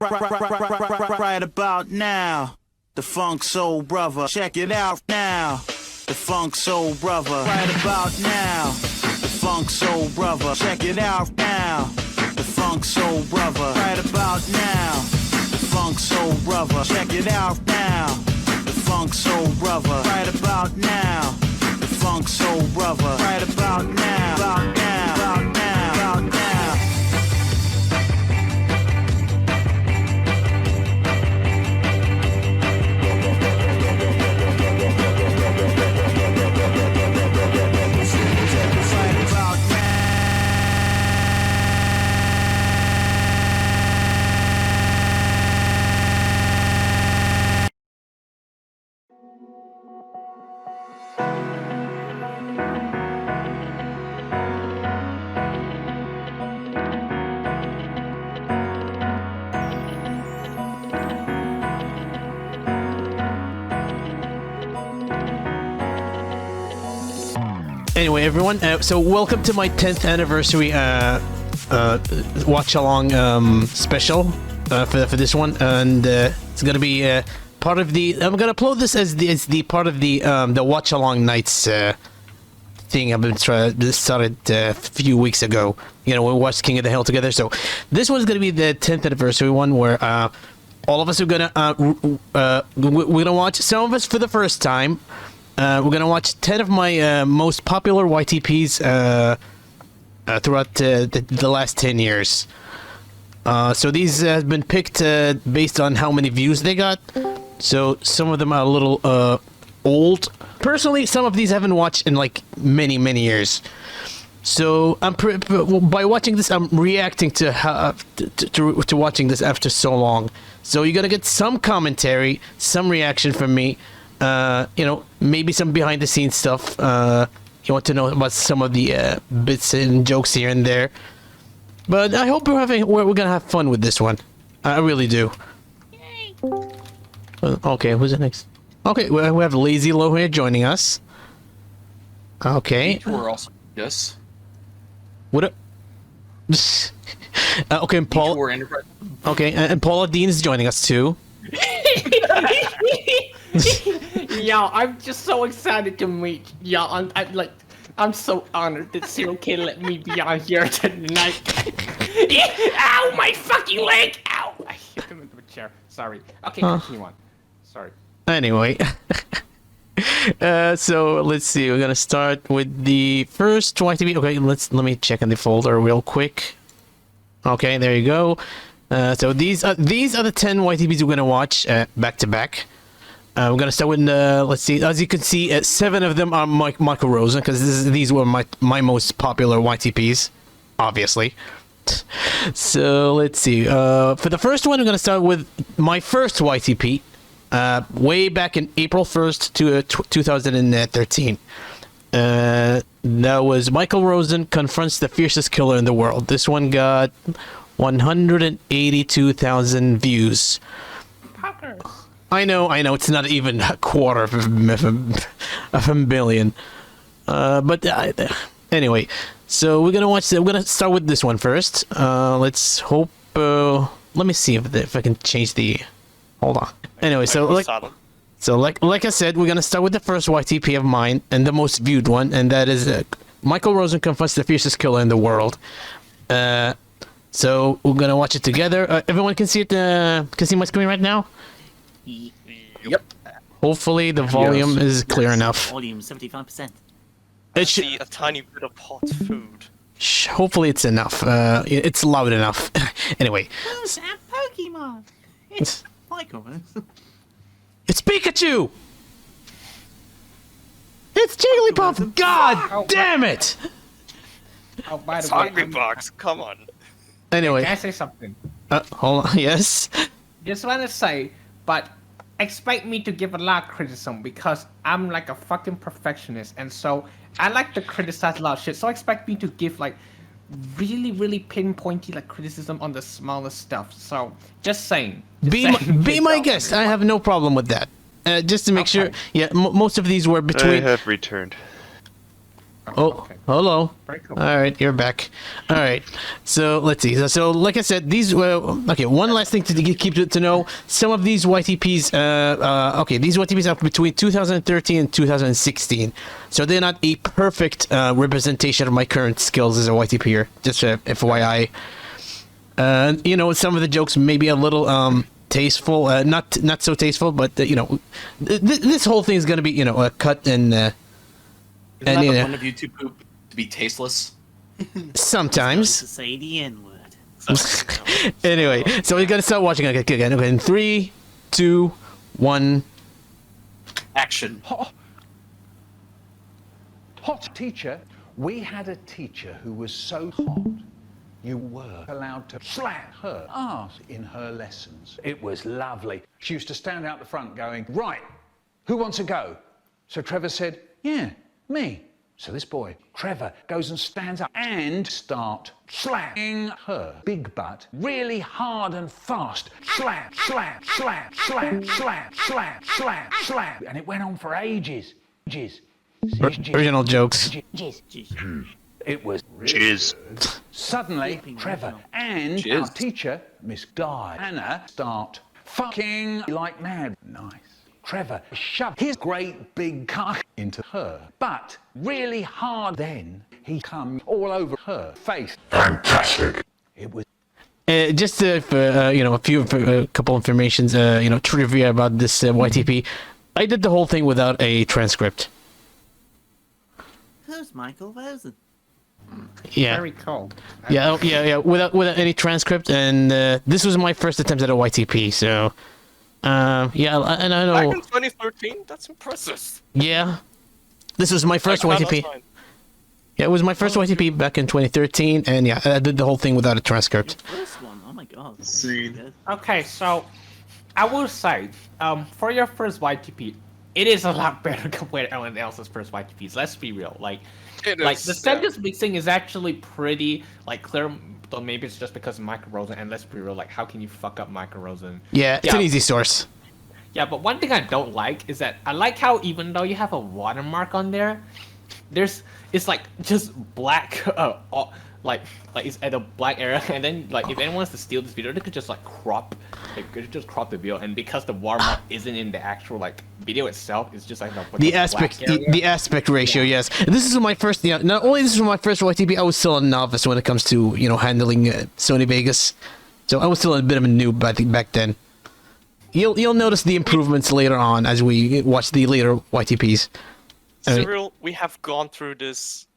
Right about now, the Funk Soul Brother. Check it out now, the Funk Soul Brother. Right about now, the Funk Soul Brother. Check it out now, the Funk Soul Brother. Right about now, the Funk Soul Brother. Check it out now, the Funk Soul Brother. Right about now, the Funk Soul Brother. Right about now, about now, about now, about now. Anyway, everyone, so welcome to my 10th anniversary watch-along special for this one, and it's gonna be part of the. I'm gonna upload this as the part of the watch-along nights thing I've been started a few weeks ago. You know, we watched King of the Hill together, so this one's gonna be the 10th anniversary one where all of us are gonna we're gonna watch some of us for the first time. We're gonna watch 10 of my most popular YTPs throughout the last 10 years. So these have been picked based on how many views they got. So some of them are a little old. Personally, some of these I haven't watched in like many years. So by watching this, I'm reacting to watching this after so long. So you're gonna get some commentary, some reaction from me. You know, maybe some behind the scenes stuff. You want to know about some of the bits and jokes here and there. But I hope we're gonna have fun with this one. I really do. Yay. Okay, who's the next? Okay, we have Lazy Low here joining us. Okay. We're also yes. What? Okay, and Paul. Okay, and Paula Dean is joining us too. Yo, I'm just so excited to meet y'all. I'm so honored that SerialK let me be on here tonight. Ow, my fucking leg! Ow! I hit him into a chair. Sorry. Okay, continue on. Sorry. Anyway, so let's see. We're gonna start with the first YTP. Okay, let me check in the folder real quick. Okay, there you go. So these are the 10 YTPs we're gonna watch back to back. We're gonna start with let's see. As you can see, 7 of them are Michael Rosen because these were my most popular YTPs, obviously. So let's see. For the first one, we're gonna start with my first YTP, way back in April 1st to 2013. That was Michael Rosen confronts the fiercest killer in the world. This one got 182,000 views. Poppers. I know, it's not even a quarter of a million. But anyway, so we're gonna watch. We're gonna start with this one first. Let's hope. Let me see if I can change the. Hold on. Anyway, so like I said, we're gonna start with the first YTP of mine and the most viewed one, and that is Michael Rosen confronts the fiercest killer in the world. So we're gonna watch it together. Everyone can see it. Can see my screen right now. Yep. Hopefully the volume is clear enough. Volume 75%. I see a tiny bit of hot food. Hopefully it's enough. It's loud enough. Anyway. Who's that Pokemon? It's Michael. It's Pikachu! It's Jigglypuff! God damn it! Oh, by the It's way, Hungry Box, come on. Anyway. can I say something? Hold on. Yes? Just wanna say, but expect me to give a lot of criticism because I'm like a fucking perfectionist, and so I like to criticize a lot of shit. So expect me to give like really pinpointy like criticism on the smallest stuff. So just saying. Be my guest. I have no problem with that. Just to make sure. Yeah, most of these were between. I have returned. Okay. hello. Very cool. All right, you're back. All right, so let's see. So like I said, these. Okay, one last thing to keep to know. Some of these YTPs. Okay, these YTPs are between 2013 and 2016, so they're not a perfect representation of my current skills as a YTPer. Just FYI. You know, some of the jokes may be a little tasteful, not so tasteful, but you know, this whole thing is gonna be, you know, cut and. Isn't And, that you the know, point of YouTube poop to be tasteless? sometimes. To say the N word. Anyway, so we're gonna start watching again. Okay, in 3, 2, 1. Action. Hot teacher. We had a teacher who was so hot, you were allowed to slap her ass in her lessons. It was lovely. She used to stand out the front going, right, who wants to go? So Trevor said, yeah, me. So this boy, Trevor, goes and stands up and start slapping her big butt really hard and fast. Slap, slap, slap, slap, slap, slap, slap, slap. And it went on for ages. Original jokes. It was jizz. Suddenly, Trevor and our teacher, Miss Diana, start fucking like mad. Nice. Trevor shoved his great big cock into her, but really hard. Then he come all over her face. Fantastic. It was. Just for you know, a couple informations, you know, trivia about this YTP. I did the whole thing without a transcript. Who's Michael Rosen? Yeah. Very cool. Yeah, without any transcript, and this was my first attempt at a YTP, so yeah, and I Back know. in 2013? That's impressive. Yeah, this was my first YTP. Yeah, it was my first YTP back in 2013, and yeah, I did the whole thing without a transcript. First one. Oh my god. Okay, so I will say, for your first YTP, it is a lot better compared to everyone else's first YTPs. Let's be real. Like the sentence mixing is actually pretty like clear. Though maybe it's just because of Michael Rosen. And let's be real. Like, how can you fuck up Michael Rosen? Yeah, it's an easy source. Yeah, but one thing I don't like is that I like how even though you have a watermark on there, it's like just black. Like it's at a black area, and then like if anyone wants to steal this video, they could just like crop the video, and because the watermark isn't in the actual like video itself, it's just like the aspect ratio. Yes, this is my first. Yeah, not only this was my first YTP, I was still a novice when it comes to, you know, handling Sony Vegas, so I was still a bit of a noob back then. You'll notice the improvements later on as we watch the later YTPs. Serial, we have gone through this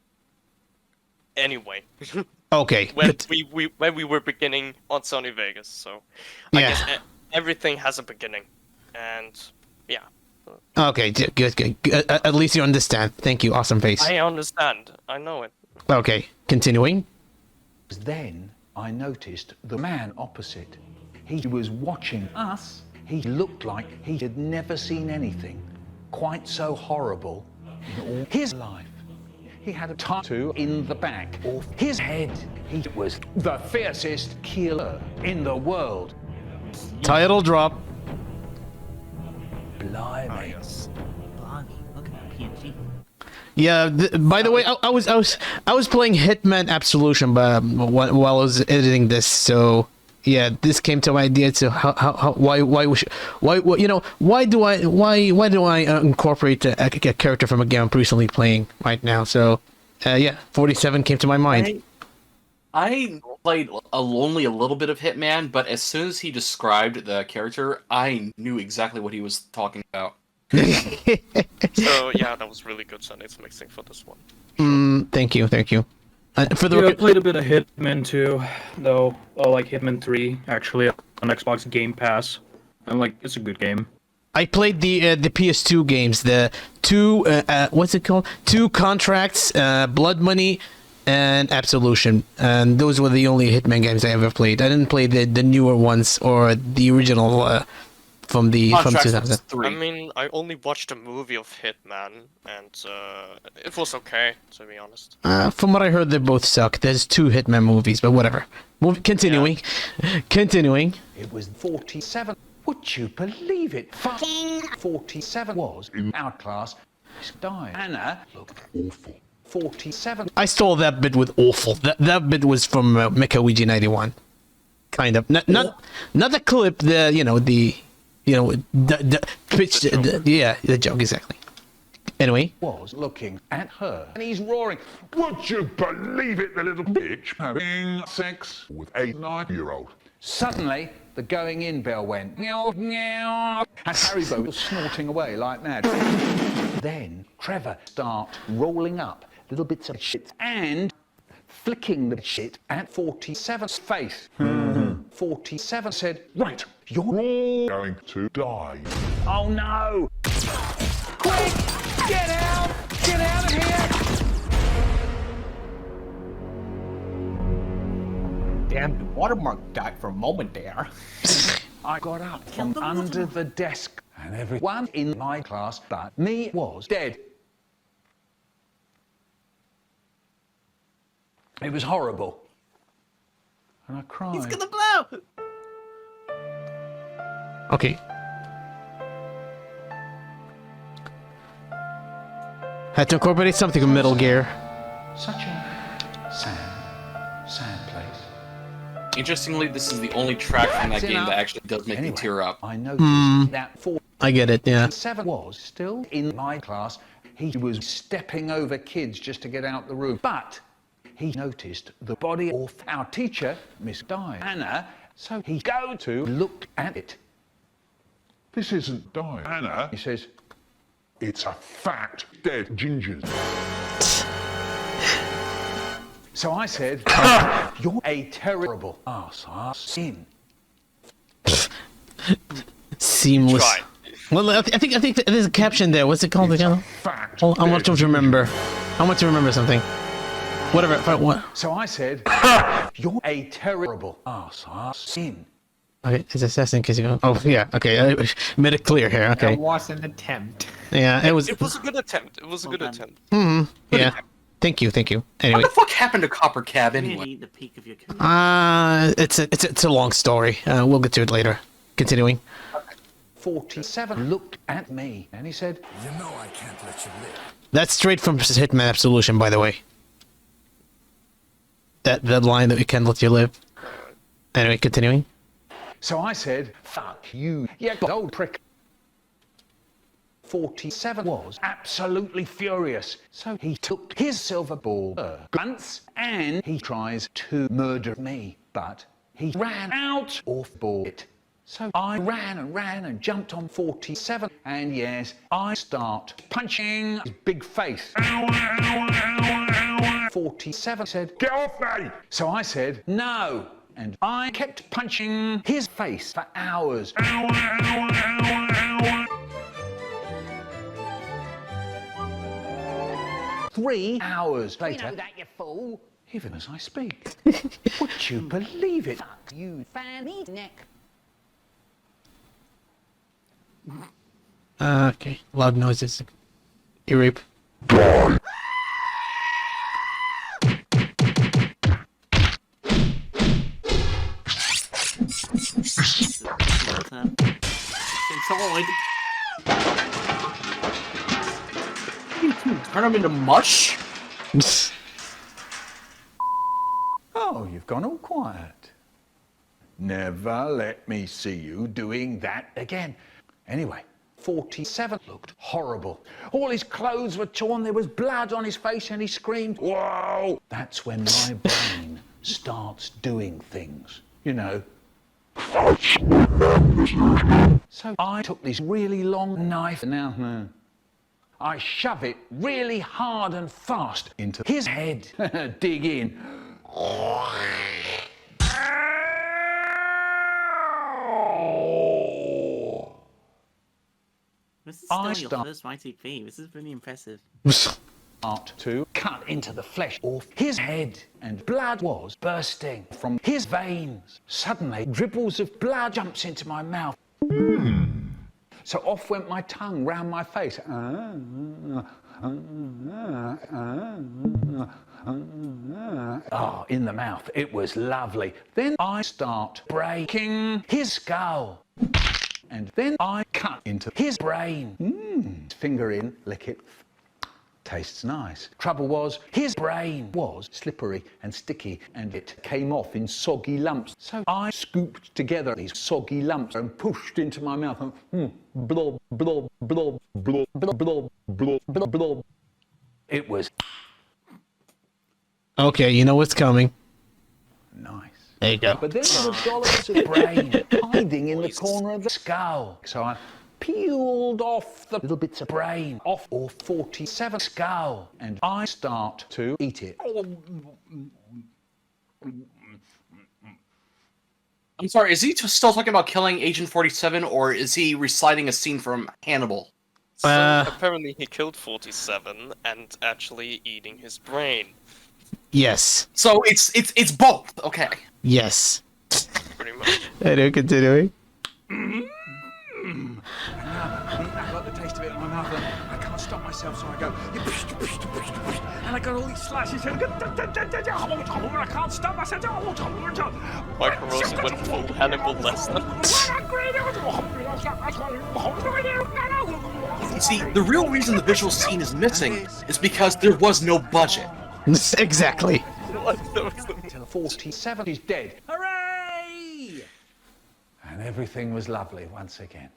anyway. Okay. when we were beginning on Sony Vegas, so I guess everything has a beginning, and yeah. Okay, good. At least you understand. Thank you, awesome face. I understand. I know it. Okay, continuing. Then I noticed the man opposite. He was watching us. He looked like he had never seen anything quite so horrible in all his life. He had a tattoo in the back of his head. He was the fiercest killer in the world. Title drop. Blimey. Blimey, look at that PNG. Yeah. By the way, I was playing Hitman Absolution, while I was editing this. So yeah, this came to my idea to why do I incorporate a character from a game I'm recently playing right now? So yeah, 47 came to my mind. I played only a little bit of Hitman, but as soon as he described the character, I knew exactly what he was talking about. So yeah, that was really good Sunday's mixing for this one. Thank you. For the I played a bit of Hitman 2, though. Like Hitman 3, actually, on Xbox Game Pass. And like, it's a good game. I played the PS2 games, the two what's it called? 2 Contracts, Blood Money, and Absolution, and those were the only Hitman games I ever played. I didn't play the newer ones or the original from 2000. I mean, I only watched a movie of Hitman, and it was okay, to be honest. From what I heard, they both suck. There's 2 Hitman movies, but whatever. Continuing. It was 47. Would you believe it? Fucking 47 was in our class. Diana looked awful. 47. I stole that bit with awful. That bit was from Mikhail 91. Kind of. Not the clip, the pitch, the joke, exactly. Anyway. Was looking at her and he's roaring, "Would you believe it, the little bitch having sex with a 9-year-old?" Suddenly, the going in bell went, meow, meow, and Haribo was snorting away like mad. Then Trevor started rolling up little bits of shit and flicking the shit at 47's face. 47 said, "Right, you're all going to die." Oh no! Quick! Get out! Get out of here! Damn, the watermark died for a moment there. I got up from under the desk and everyone in my class but me was dead. It was horrible. And I cried. He's gonna blow! Okay. Had to incorporate something with Metal Gear. Such a sad place. Interestingly, this is the only track from that game that actually does make me tear up. I noticed that I get it, yeah. 47 was still in my class. He was stepping over kids just to get out the room. But he noticed the body of our teacher, Miss Diana, so he go to look at it. "This isn't Diana," he says. "It's a fat, dead ginger." So I said, "You're a terrible ass-in." Seamless. Try. Well, I think there's a caption there. What's it called again? Oh, I want to remember. I want to remember something. Whatever. What? So I said, "You're a terrible ass-in." Okay, it's assassin in case you go. Oh yeah. Okay, I made it clear here. Okay. That was an attempt. Yeah, it was. It was a good attempt. It was a good attempt. Yeah. Thank you. Anyway. What the fuck happened to Copper Cab Really anyway? the peak of your career. It's a long story. We'll get to it later. Continuing. 47 looked at me and he said, "You know I can't let you live." That's straight from Hitman Absolution, by the way. That line that we can't let you live. Anyway, continuing. So I said, "Fuck you, you old prick." 47 was absolutely furious. So he took his silver ball, guns, and he tries to murder me. But he ran out of it. So I ran and jumped on 47. And yes, I start punching his big face. 47 said, "Get off me!" So I said, "No." And I kept punching his face for hours. 3 hours later, You know that, you fool. even as I speak, would you believe it? You fan me neck. Okay. Loud noises. Ear rape. Inside. Turn him into mush? Oh, you've gone all quiet. Never let me see you doing that again. Anyway, 47 looked horrible. All his clothes were torn, there was blood on his face, and he screamed, "Whoa!" That's when my brain starts doing things, you know. So I took this really long knife, and now I shove it really hard and fast into his head. Dig in. This is still your first YTP. This is really impressive. Start to cut into the flesh of his head, and blood was bursting from his veins. Suddenly, dribbles of blood jumps into my mouth. So off went my tongue round my face. Oh, in the mouth. It was lovely. Then I start breaking his skull. And then I cut into his brain. Finger in, lick it. tastes nice. Trouble was, his brain was slippery and sticky, and it came off in soggy lumps. So I scooped together these soggy lumps and pushed into my mouth, and blob, blob, blob, blob, blob, blob, blob, blob, blob. It was Okay, you know what's coming. nice. There you go. But then there were dollops of brain hiding in the corner of the skull. So I peeled off the little bits of brain off all 47 skull, and I start to eat it. I'm sorry, is he still talking about killing Agent 47, or is he reciting a scene from Hannibal? So apparently he killed 47 and actually eating his brain. Yes. So it's both. Okay. Yes. Pretty much. I know, continuing. I got the taste of it in my mouth, and I can't stop myself, so I go, and I got all these slashes, and I can't stop myself. Michael Rosen went full Hannibal Lesson. See, the real reason the visual scene is missing is because there was no budget. Exactly. Till 47 is dead. Hooray! And everything was lovely once again.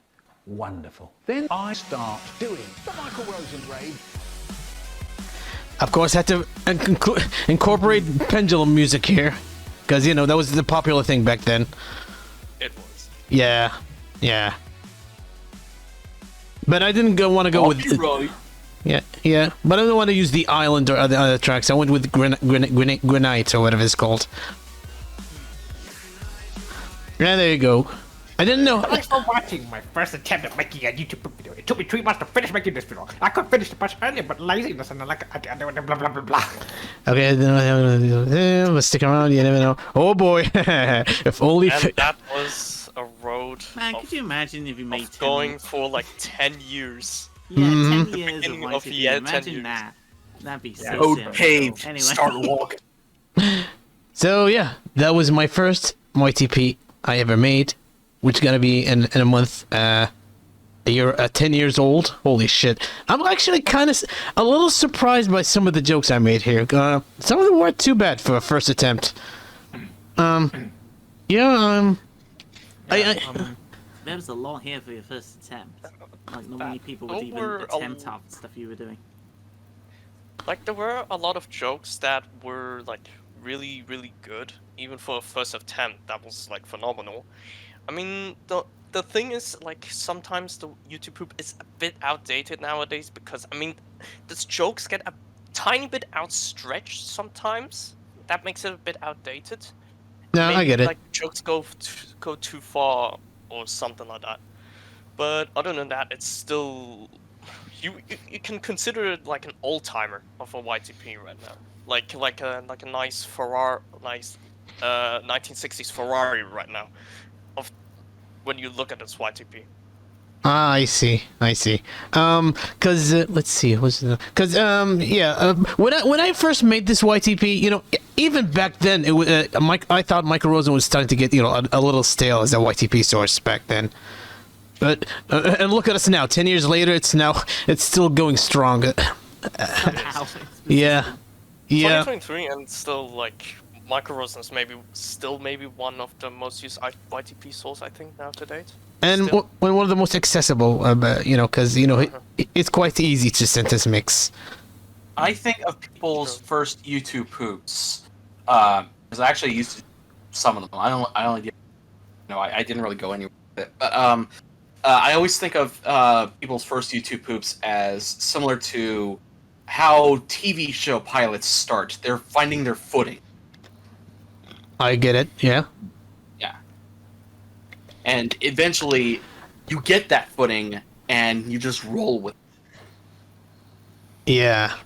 Wonderful. Then I start doing the Michael Rosen raid. Of course, I had to incorporate pendulum music here, because you know that was the popular thing back then. It was. Yeah, yeah. But I didn't want to go with. Right. Yeah. But I didn't want to use the island or other tracks. I went with Granite or whatever it's called. Yeah, there you go. I didn't know. Thanks for watching my first attempt at making a YouTube video. It took me 3 months to finish making this video. I could finish it much earlier, but laziness and blah blah blah blah. Okay, let's stick around. You never know. Oh boy, if only. And that was a road. Man, could you imagine if you made 10 going years? for like 10 years? Yeah, 10 The years of beginning of YTP. the 10 Imagine years. that. That'd be so Road simple. paved. Anyway. Start walking. So yeah, that was my first YTP I ever made, which is gonna be in a month. A year, 10 years old. Holy shit! I'm actually kind of a little surprised by some of the jokes I made here. Some of them weren't too bad for a first attempt. Yeah. There was a lot here for your first attempt. Like, not many people would even attempt half the stuff you were doing. Like, there were a lot of jokes that were like really, really good, even for a first attempt. That was like phenomenal. I mean, the thing is, like, sometimes the YouTube poop is a bit outdated nowadays because, I mean, these jokes get a tiny bit outstretched sometimes. That makes it a bit outdated. No, Maybe, I get it. Like, jokes go too far or something like that. But other than that, it's still you can consider it like an old timer of a YTP right now. Like a nice Ferrari, 1960s Ferrari right now. Of when you look at this YTP. Ah, I see. Cause let's see, when I first made this YTP, you know, even back then, it was I thought Michael Rosen was starting to get, you know, a little stale as a YTP source back then. But and look at us now. 10 years later, it's still going strong. Yeah. 2023 and still like Michael Rosen is maybe one of the most used YTP source I think now to date. And one of the most accessible, you know, because, you know, it's quite easy to sentence mix. I think of people's first YouTube poops, because I actually used to some of them. I only did, you know, I didn't really go anywhere with it. But I always think of people's first YouTube poops as similar to how TV show pilots start. They're finding their footing. I get it, yeah. And eventually, you get that footing, and you just roll with it.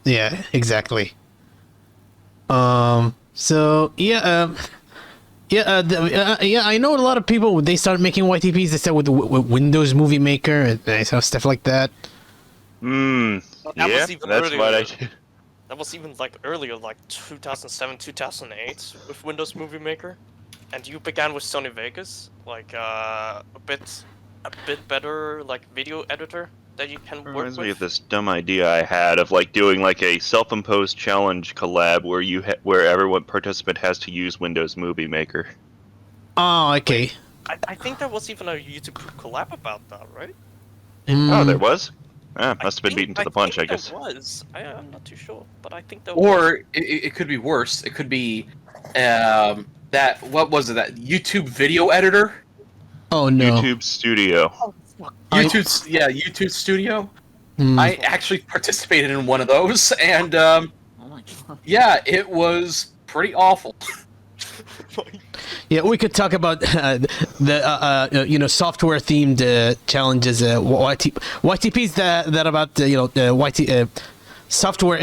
Yeah, exactly. So yeah, I know a lot of people, they started making YTPs. They started with Windows Movie Maker and stuff like that. That was even that's earlier. what I do. That was even like earlier, like 2007, 2008, with Windows Movie Maker. And you began with Sony Vegas, like a bit better like video editor that you can work Reminds with. me of this dumb idea I had of like doing like a self-imposed challenge collab where where everyone participant has to use Windows Movie Maker. Oh, okay. I think there was even a YouTube collab about that, right? Oh, there was? Ah, I must have been think- beaten to the punch, I think there guess. was. I'm not too sure, but I think there was. Or it could be worse. It could be that what was it? That YouTube video editor? Oh no. YouTube Studio. YouTube Studio. I actually participated in one of those, and Oh my god. yeah, it was pretty awful. Yeah, we could talk about the software themed challenges, YTPs that about software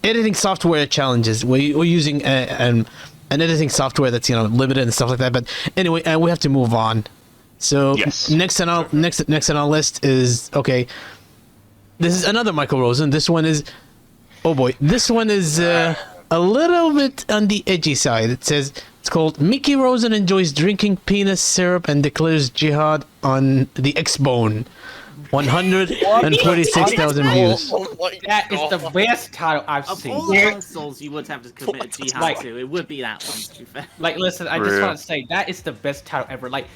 editing software challenges. We're using an editing software that's limited and stuff like that. But anyway, we have to move on. So Yes. next on our list is this is another Michael Rosen. This one is this one is a little bit on the edgy side. It says it's called Mickey Rosen enjoys drinking penis syrup and declares jihad on the XBone. 146,000 views. Oh my That is the God. best title I've Of seen. all the consoles you would have to commit a jihad Like- to, it would be that one, to be fair. Like, listen, I For just real. want to say that is the best title ever. Like,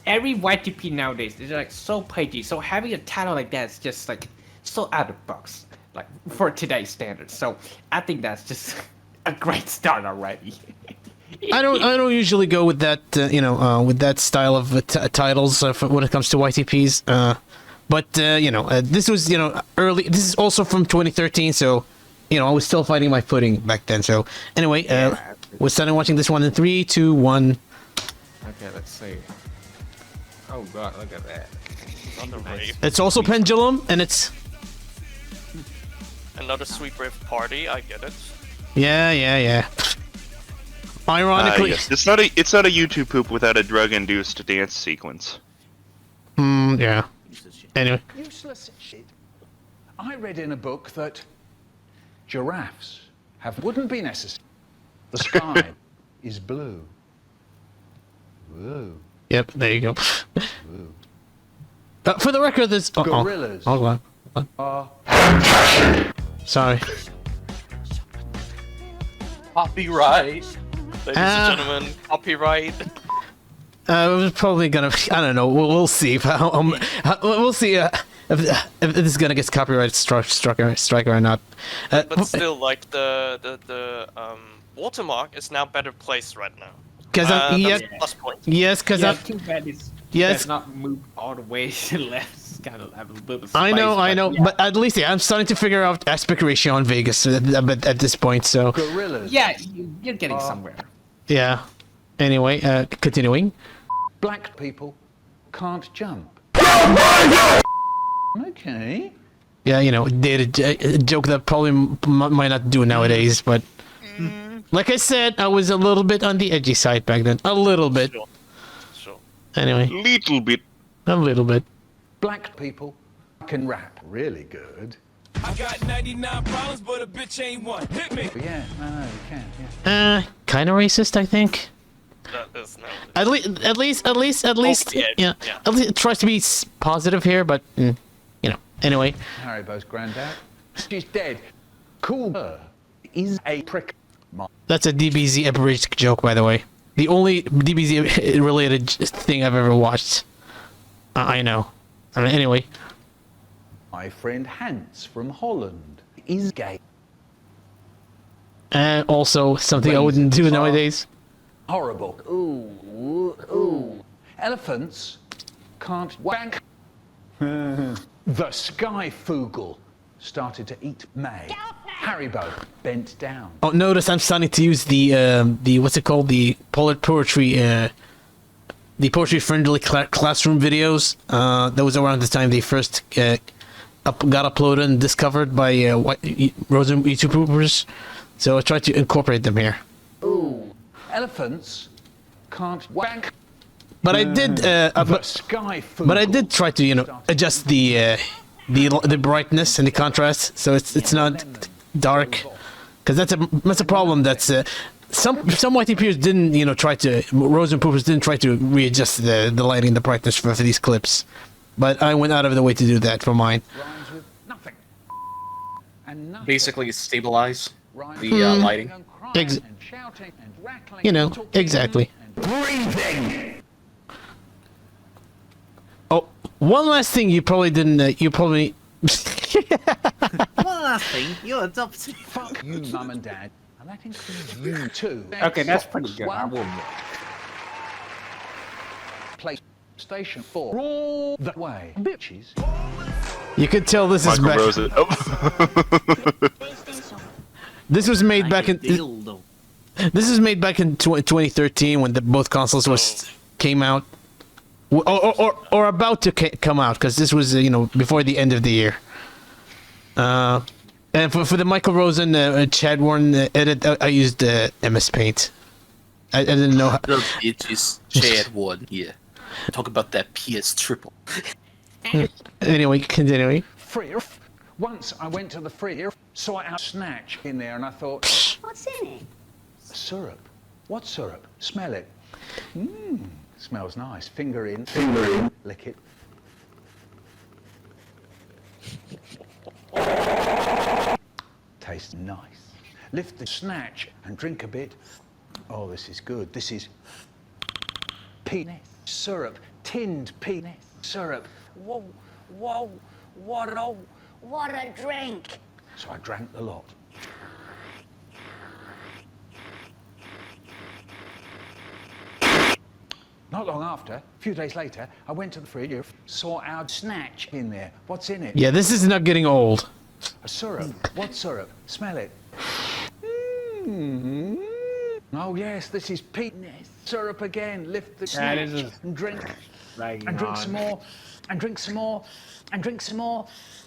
every YTP nowadays is like so pagey. So having a title like that is just like so out of the box, like for today's standards. So I think that's just a great start already. I don't usually go with that with that style of titles when it comes to YTPs. But this was early. This is also from 2013, so I was still fighting my footing back then. So anyway, we're starting watching this one in 3, 2, 1. Okay, let's see. Oh god, look at that. On the rave. It's also Pendulum, and it's Another sweet rave party. I get it. yeah. Ironically, Yes. It's not a YouTube poop without a drug-induced dance sequence. yeah. Anyway, Useless shit. I read in a book that giraffes wouldn't be necessary. The sky is blue. Whoa. yep. There you go. For the record, this Gorillas. Hold on. Sorry. Copyright. Ladies and gentlemen, copyright. We're probably gonna. I don't know. We'll see. We'll see if this is gonna get copyright strike or not. But still, like the watermark is now better placed right now. Because That's a plus point. yes, because Yeah, too bad it's Yes. not moved all the way to the left. It's kind of have a little space, I know, yeah. but at least I'm starting to figure out aspect ratio on Vegas at this point. So Gorillas. Yeah, you're getting somewhere. yeah. Anyway, continuing. Black people can't jump. Okay. Yeah, did a joke that probably might not do nowadays, but like I said, I was a little bit on the edgy side back then. A little bit. Sure. Anyway, Little bit. a little bit. Black people can rap really good. I got 99 problems, but a bitch ain't one. Hit me. But yeah, no, you can, yeah. Kind of racist, I think. That is no. At least, yeah, yeah. yeah. At least it tries to be positive here, but anyway. Haribo's granddad. She's dead. Cool. Her is a prick. That's a DBZ abridged joke, by the way. The only DBZ related thing I've ever watched. I know. Anyway. My friend Hans from Holland is gay. And also something I wouldn't do nowadays. Horrible. Ooh. Elephants can't wank. The Skyfoogle started to eat May. Haribo bent down. Oh, notice I'm starting to use the what's it called, the poetry friendly classroom videos. That was around the time they first got uploaded and discovered by Rosen YouTubers. So I tried to incorporate them here. Ooh. Elephants can't wank. But I did, The Skyfoogle. but I did try to adjust the brightness and the contrast, so it's not dark, because that's a problem. That's some YTPers didn't try to Rosen poopers didn't try to readjust the lighting and the brightness for these clips. but I went out of the way to do that for mine. Rhymes with nothing. And nothing. Basically, stabilize Rhymes the with lighting. and crying Ex- and shouting and rattling You know, and talking exactly. and breathing. Oh, one last thing you probably didn't. You probably. One last thing, you're adopted. Fuck you, mum and dad. And that includes you too. Okay, that's pretty good. I One. will admit. PlayStation 4. All the way. Bitches. You could tell this is Michael back. Rosen. Oh. This was made back in. Dildo. This was made back in 2013 when both consoles came out, or about to come out, because this was before the end of the year. And for the Michael Rosen Chad Warren edit, I used MS Paint. I didn't know. Those bitches, Chad Warren here. Talk about that PS triple. Anyway, continuing. Free. Once I went to the free, saw a snatch in there, and I thought, What's in it? syrup. What syrup? Smell it. Smells nice. Finger in, lick it. Tastes nice. Lift the snatch and drink a bit. Oh, this is good. This is penis syrup, tinned penis syrup. Whoa, what a drink. So I drank the lot. Not long after, a few days later, I went to the fridge, saw our snatch in there. What's in it? Yeah, this is not getting old. A syrup. What syrup? Smell it. Oh yes, this is penis syrup again. Lift the snatch and drink. And drink some more. And drink some more. And drink some more.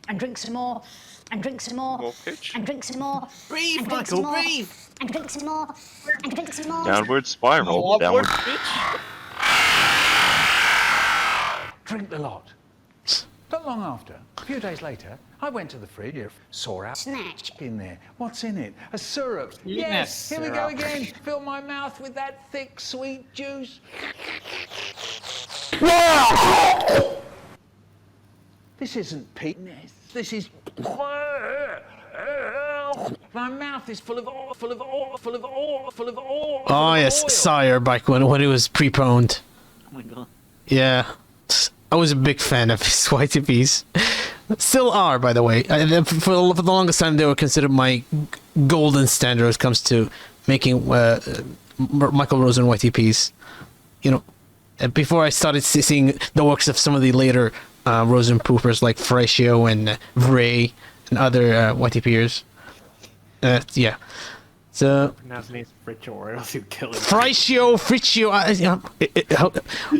And drink some more. And drink some more. More pitch. And drink some more. Breathe, And drink Michael, some more. breathe. And drink some more. And drink some more. Downward spiral. Downward. Drink the lot. Not long after, a few days later, I went to the fridge, saw our Snatch. in there. What's in it? A syrup. Yes, Here we go syrup. again. Fill my mouth with that thick, sweet juice. This isn't penis. This is. My mouth is full of oil, full of oil, full of oil, full of oil. Oh yes, Sire back when it was pre-pwned. Oh my god. Yeah, I was a big fan of his YTPs. Still are, by the way. For the longest time, they were considered my golden standard when it comes to making Michael Rosen YTPs. Before I started seeing the works of some of the later Rosen poopers like Freshio and Vray and other YTPers. Yeah. So. Pronounce names Fritcho or else you kill him. Freshio.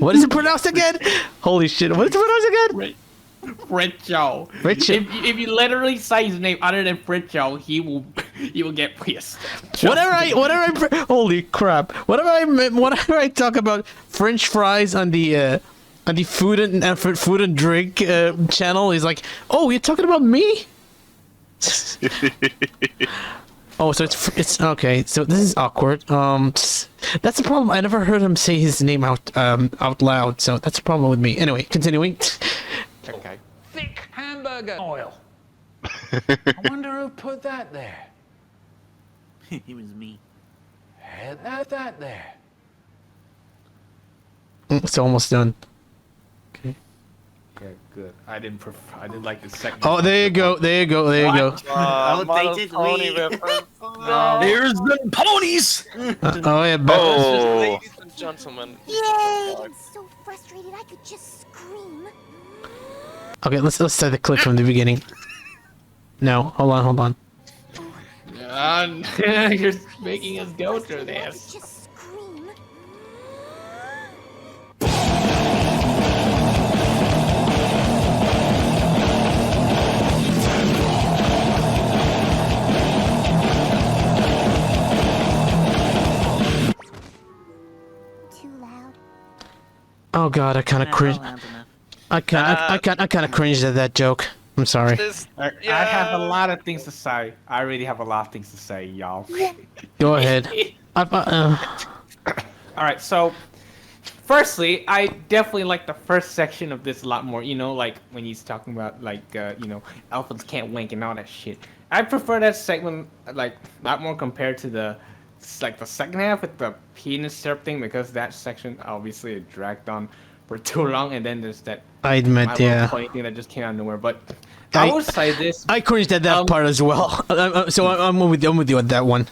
What is it pronounced again? Holy shit! What is it pronounced again? Fritcho. If you literally say his name other than Fritcho, he will get pissed. Holy crap! Whenever I talk about French fries on the food and drink channel, he's like, "Oh, you're talking about me?" Oh, so it's okay. So this is awkward. That's the problem. I never heard him say his name out loud. So that's a problem with me. Anyway, continuing. Okay. Thick hamburger oil. I wonder who put that there. It was me. Had that there. It's almost done. Yeah, good. I didn't like the second. Oh, there you go. Outdated Pony weed. reference. There's the ponies! Oh yeah. Oh. Ladies and gentlemen. I'm so frustrated I could just scream. Okay, let's start the clip from the beginning. No, hold on. You're making us go through this. Just scream. Too loud. Oh god, I kind of cringe. I kind of cringed at that joke. I'm sorry. I have a lot of things to say. I really have a lot of things to say, y'all. Go ahead. All right, so Firstly, I definitely like the first section of this a lot more. You know, like when he's talking about like elephants can't wink and all that shit. I prefer that segment like a lot more compared to the second half with the penis syrup thing, because that section obviously it dragged on for too long, and then there's that I admit, yeah. funny thing that just came out of nowhere. But I will say this. I cringed at that part as well. So I'm with you on that one.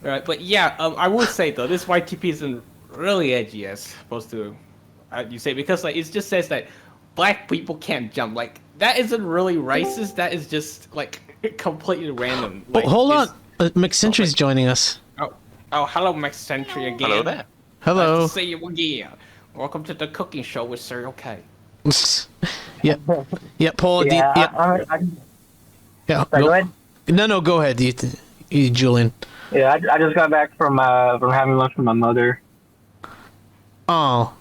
Right, but yeah, I will say though, this YTP isn't really edgy as opposed to you say, because like it just says that black people can't jump. Like that isn't really racist. That is just like completely random. Like, hold on, McSentry's joining us. Oh, hello, McSentry again. Hello there. Hello. Nice to see you again. Welcome to the cooking show with SerialK. Yeah, yeah, Paul. Yeah, yeah. Go ahead. No, go ahead, you Julian. Yeah, I just got back from having lunch with my mother. Oh.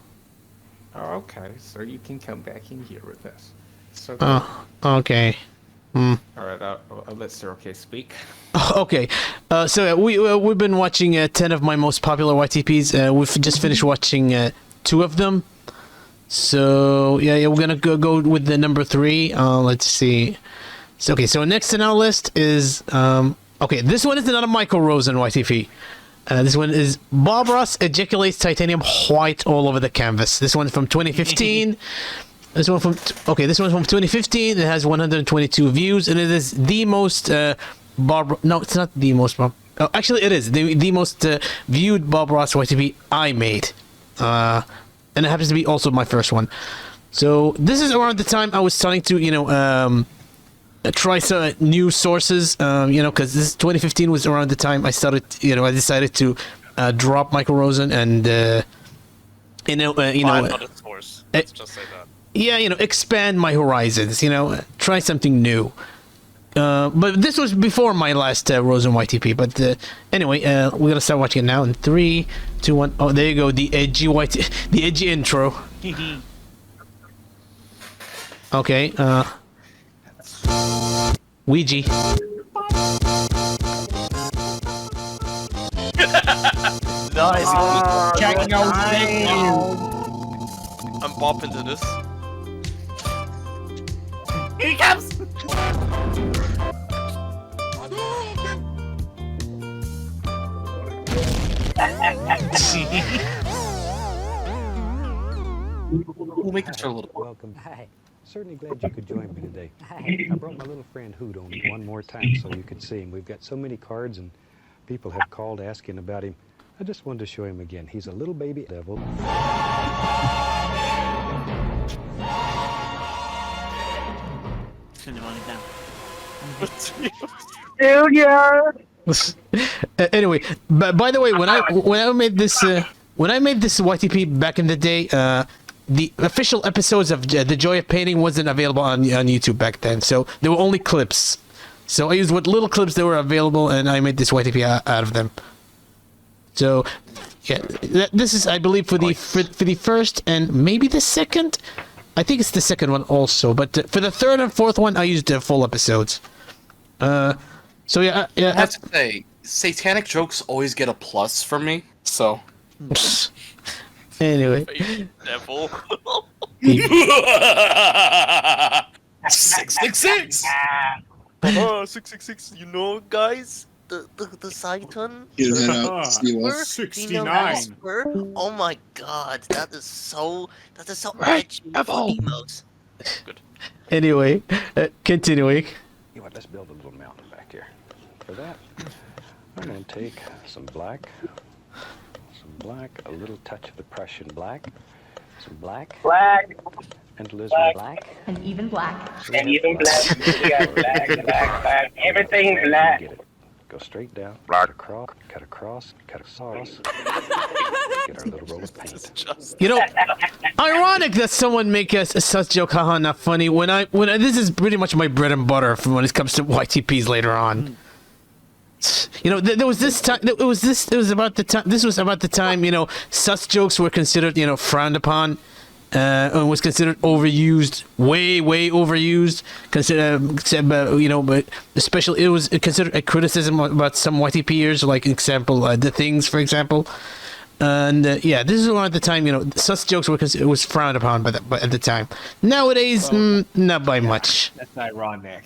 Oh, okay. So you can come back in here with us. So. Oh, okay. All right, I'll let SerialK speak. Okay, so we've been watching 10 of my most popular YTPs. We've just finished watching 2 of them. So yeah, we're gonna go with the number 3. Let's see. So so next on our list is okay. This one is another Michael Rosen YTP. This one is Bob Ross ejaculates titanium white all over the canvas. This one's from 2015. This one's from 2015. It has 122 views, and it is the most Bob. No, it's not the most Bob. Oh, actually, it is the most viewed Bob Ross YTP I made, and it happens to be also my first one. So this is around the time I was starting to try some new sources, because this 2015 was around the time I started. I decided to drop Michael Rosen and Find another source. Let's just say that. Yeah, expand my horizons, try something new. But this was before my last Rosen YTP. But anyway, we're going to start watching it now in 3, 2, 1. Oh, there you go, the edgy the edgy intro. Okay, Ouija. Nice. I'm I'm bopping to this. Here he comes! We'll make this a little. Welcome. Hi. Certainly glad you could join me today. Hi. I brought my little friend Hoot on one more time so you could see him. We've got so many cards and people have called asking about him. I just wanted to show him again. He's a little baby devil. Turn him on down. Junior. Anyway, but by the way, when I made this YTP back in the day, the official episodes of The Joy of Painting wasn't available on YouTube back then, so there were only clips. So I used what little clips that were available, and I made this YTP out of them. So yeah, this is, I believe, for the first and maybe the second. I think it's the second one also, but for the third and fourth one, I used the full episodes. So yeah, I have to say, satanic jokes always get a plus from me. So anyway, devil. 666. 666. You know, guys, the Satan. Yeah, 69. Oh my God, that is so right. Emotes. Good. Anyway, continuing. You know what, let's build a little mountain back here. For that, I'm going to take some black, a little touch of the Prussian black, some black, and alizarin black, And even black. And even black. We got black. Everything black. Get it. Go straight down, cut across, cut across. Get our little roll of paint. Ironic that someone make a such joke, haha, not funny. When this is pretty much my bread and butter from when it comes to YTPs later on. There was this time. This was about the time. Such jokes were considered, frowned upon. And was considered overused, way overused. But especially it was considered a criticism about some YTPers, like example, The Things, for example. And yeah, this is around the time, you know, such jokes were it was frowned upon by at the time. Nowadays, not by much. That's ironic.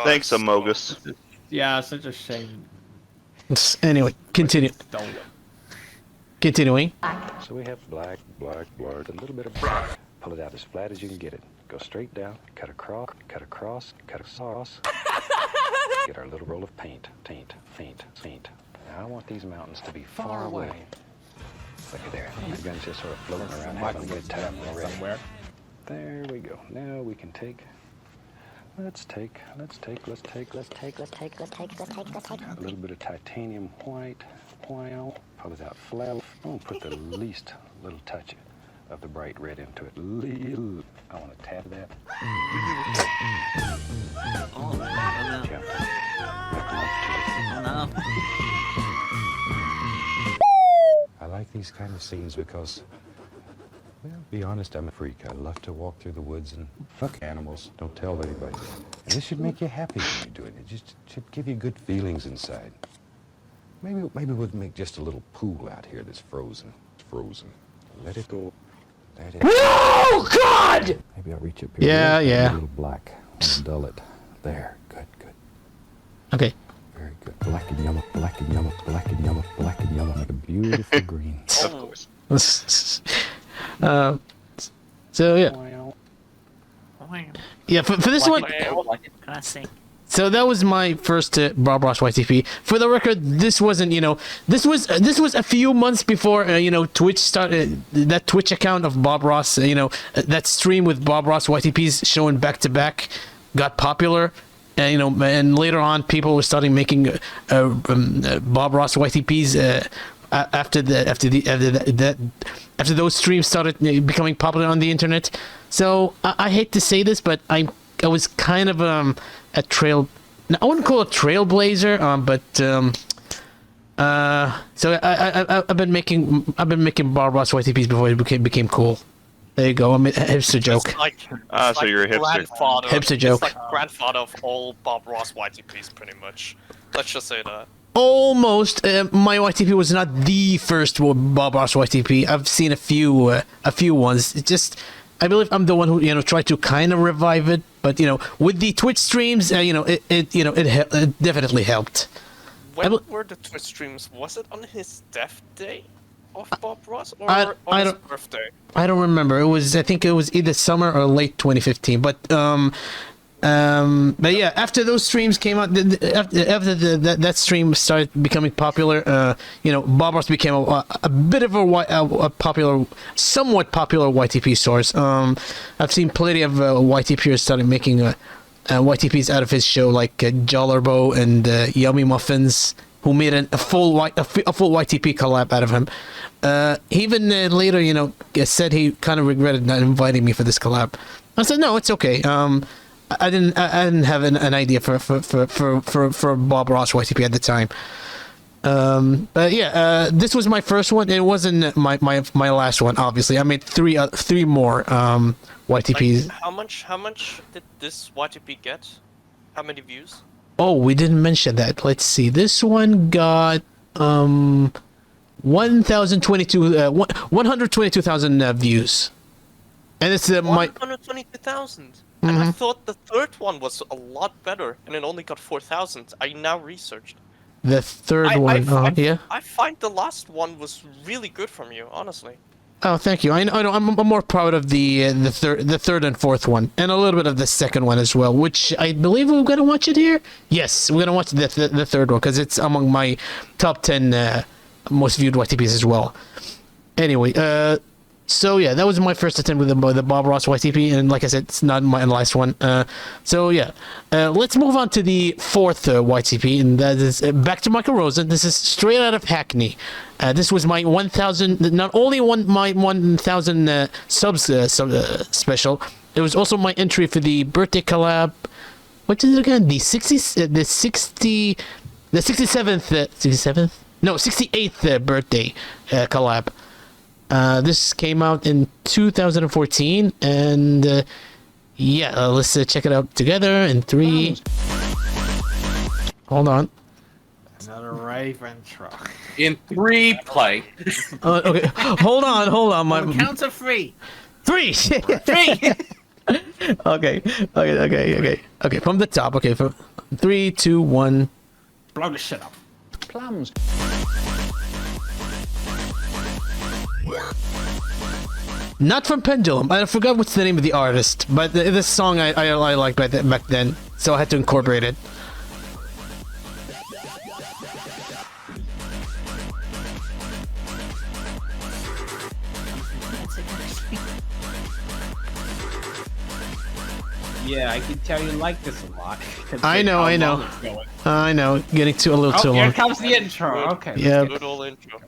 Thanks, Amogus. Yeah, such a shame. Anyway, continue. Continuing. So we have black, a little bit of black. Pull it out as flat as you can get it. Go straight down, cut across, cut across. Get our little roll of paint. Now I want these mountains to be far away. Look at there. The gun's just sort of floating around, having a good time already. There we go. Now we can take. Let's take a little bit of titanium white. Pull it out flat. I'm gonna put the least little touch of the bright red into it. I want to tap that. Oh no. I like these kind of scenes because, well, be honest, I'm a freak. I love to walk through the woods and fuck animals. Don't tell anybody. And this should make you happy when you do it. It just should give you good feelings inside. Maybe we'll make just a little pool out here that's frozen. It's frozen. Let it go. Let it. No, God! Maybe I'll reach up here. Yeah. A little black. And dull it. There. Good. Okay. Very good. Black and yellow. Make a beautiful green. Of course. So yeah. Yeah, for this one. Can I sing? So that was my first Bob Ross YTP. For the record, this wasn't, you know, this was a few months before, you know, Twitch started, that Twitch account of Bob Ross, you know, that stream with Bob Ross YTPs showing back to back got popular. You know, and later on, people were starting making Bob Ross YTPs after those streams started becoming popular on the internet. So I hate to say this, but I was kind of a I wouldn't call it trailblazer, but so I've been making Bob Ross YTPs before it became cool. There you go. I mean, hipster joke. So you're a hipster. Hipster joke. It's like grandfather of all Bob Ross YTPs, pretty much. Let's just say that. Almost. My YTP was not the first Bob Ross YTP. I've seen a few ones. It just, I believe I'm the one who, you know, tried to kind of revive it. But, you know, with the Twitch streams, you know, it definitely helped. When were the Twitch streams? Was it on his death day of Bob Ross or on his birthday? I don't remember. I think it was either summer or late 2015. But yeah, after those streams came out, after that stream started becoming popular, you know, Bob Ross became a bit of a popular, somewhat popular YTP source. I've seen plenty of YTPers started making YTPs out of his show, like Jollarbo and Yummy Muffins, who made a full YTP collab out of him. He even later, you know, said he kind of regretted not inviting me for this collab. I said, no, it's okay. I didn't have an idea for Bob Ross YTP at the time. But yeah, this was my first one. It wasn't my last one. Obviously, I made three more YTPs. Like, how much did this YTP get? How many views? Oh, we didn't mention that. Let's see. This one got 122,000 views, and it's 122,000. And I thought the third one was a lot better, and it only got 4,000. I now researched. The third one, yeah. I find the last one was really good from you, honestly. Oh, thank you. I know. I'm more proud of the third and fourth one, and a little bit of the second one as well, which I believe we're gonna watch it here. Yes, we're gonna watch the third one because it's among my top 10 most viewed YTPs as well. Anyway, so yeah, that was my first attempt with the Bob Ross YTP, and like I said, it's not my last one. So yeah, let's move on to the fourth YTP, and that is back to Michael Rosen. This is straight out of Hackney. This was my 1,000, not only my 1,000 subs special, it was also my entry for the birthday collab. What is it again? The 68th birthday collab. This came out in 2014, and yeah, let's check it out together in 3. Hold on. Another rave intro. In 3, play. Okay, hold on. My Count to 3. 3. 3. Okay. From the top. Okay, from 3, 2, 1. Blow the shit up. Plums. Not from Pendulum. I forgot what's the name of the artist, but this song I liked back then, so I had to incorporate it. Yeah, I can tell you like this a lot. I know. Getting a little too Here long. comes the intro. Okay. Yeah. Good old intro.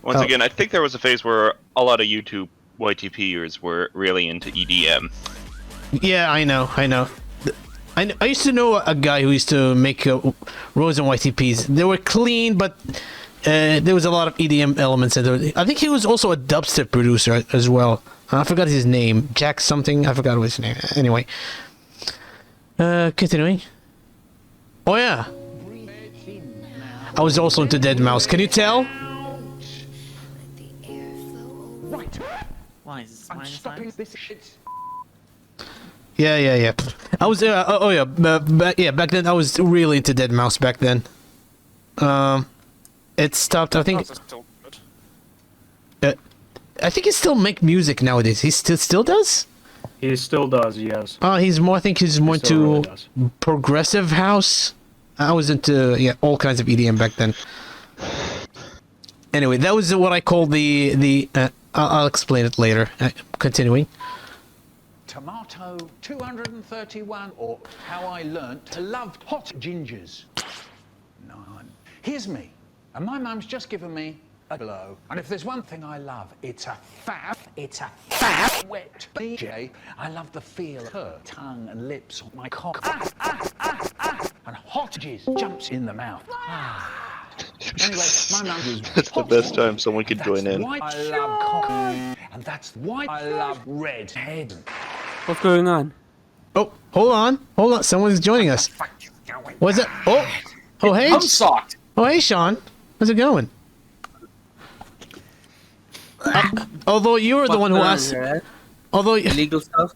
Once Oh. again, I think there was a phase where a lot of YouTube YTPers were really into EDM. Yeah, I know. I used to know a guy who used to make Rosen YTPs. They were clean, but there was a lot of EDM elements in there. I think he was also a dubstep producer as well. I forgot his name. Jack something. I forgot his name. Anyway. Continuing. Oh yeah. I was also into Deadmau5. Can you tell? Why is this minus 9? Yeah. I was back then I was really into Deadmau5 back then. It stopped. I think. Still good. I think he still make music nowadays. He still does. He still does, yes. He's more. I think he's more He still really into does. progressive house. I was into all kinds of EDM back then. Anyway, that was what I call the. I'll explain it later. Continuing. Tomato 231, or how I learnt to love hot gingers. None. Here's me, and my mum's just given me a blow. And if there's one thing I love, it's a fat wet DJ. I love the feel of her tongue and lips on my cock. And hot jizz jumps in the mouth. Anyway, my mum was That's the best time someone could join in. why I love cock, and that's why I love red head. What's going on? Oh, hold on. Someone's joining us. What's it? Oh, hey. I'm socked. Oh, hey, Sean. How's it going? Although you were the one who asked. Illegal stuff.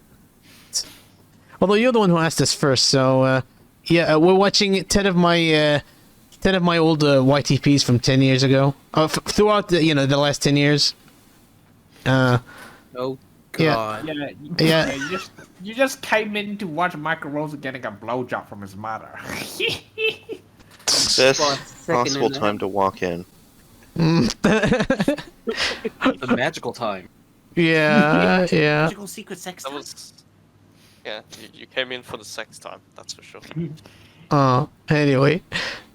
Although you're the one who asked us first, so we're watching 10 of my old YTPs from 10 years ago. Throughout the last 10 years. Oh Yeah. God. Yeah. You just came in to watch Michael Rosen getting a blowjob from his mother. Best possible time to walk in. The magical time. Yeah. Magical secret sex That time. was. Yeah, you came in for the sex time, that's for sure. Anyway.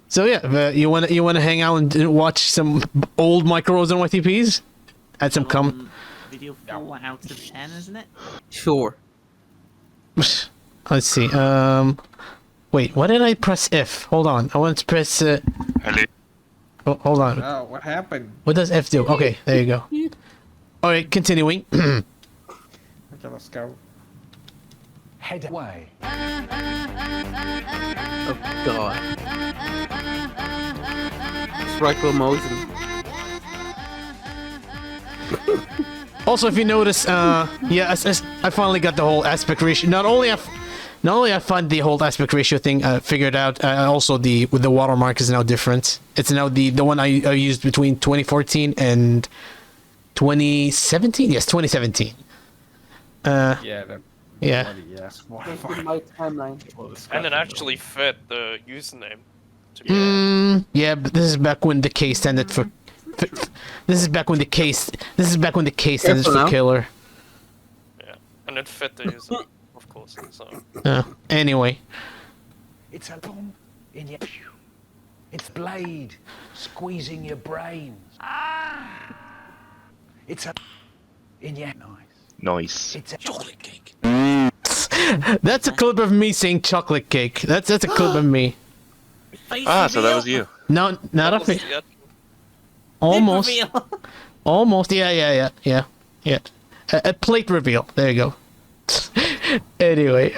So yeah, you wanna hang out and watch some old Michael Rosen YTPs? Add some Video 4 out of 10, isn't it? Sure. Let's see. Wait, why did I press F? Hold on. I want to press. Hello. Oh, hold on. Oh, what happened? What does F do? Okay, there you go. All right, continuing. Okay, let's go. Head away. Oh God. Strike motion. Also, if you notice, I finally got the whole aspect ratio. Not only I find the whole aspect ratio thing figured out. Also, with the watermark is now different. It's now the one I used between 2014 and 2017. Yes, 2017. Yeah. Yeah. Yes. My timeline. And it actually fit the username. To be Yeah, but this is back when the K standard for. This is back when the K stands for now. killer. Yeah, and it fit the username, of course. So. Anyway. It's a bomb in your. It's blade squeezing your brains. It's a in your Nice. It's a Chocolate cake. That's a clip of me saying chocolate cake. That's a clip of me. So that was you. No, not That a was- fa- yeah, Almost. Almost. Yeah. A plate reveal. There you go. Anyway,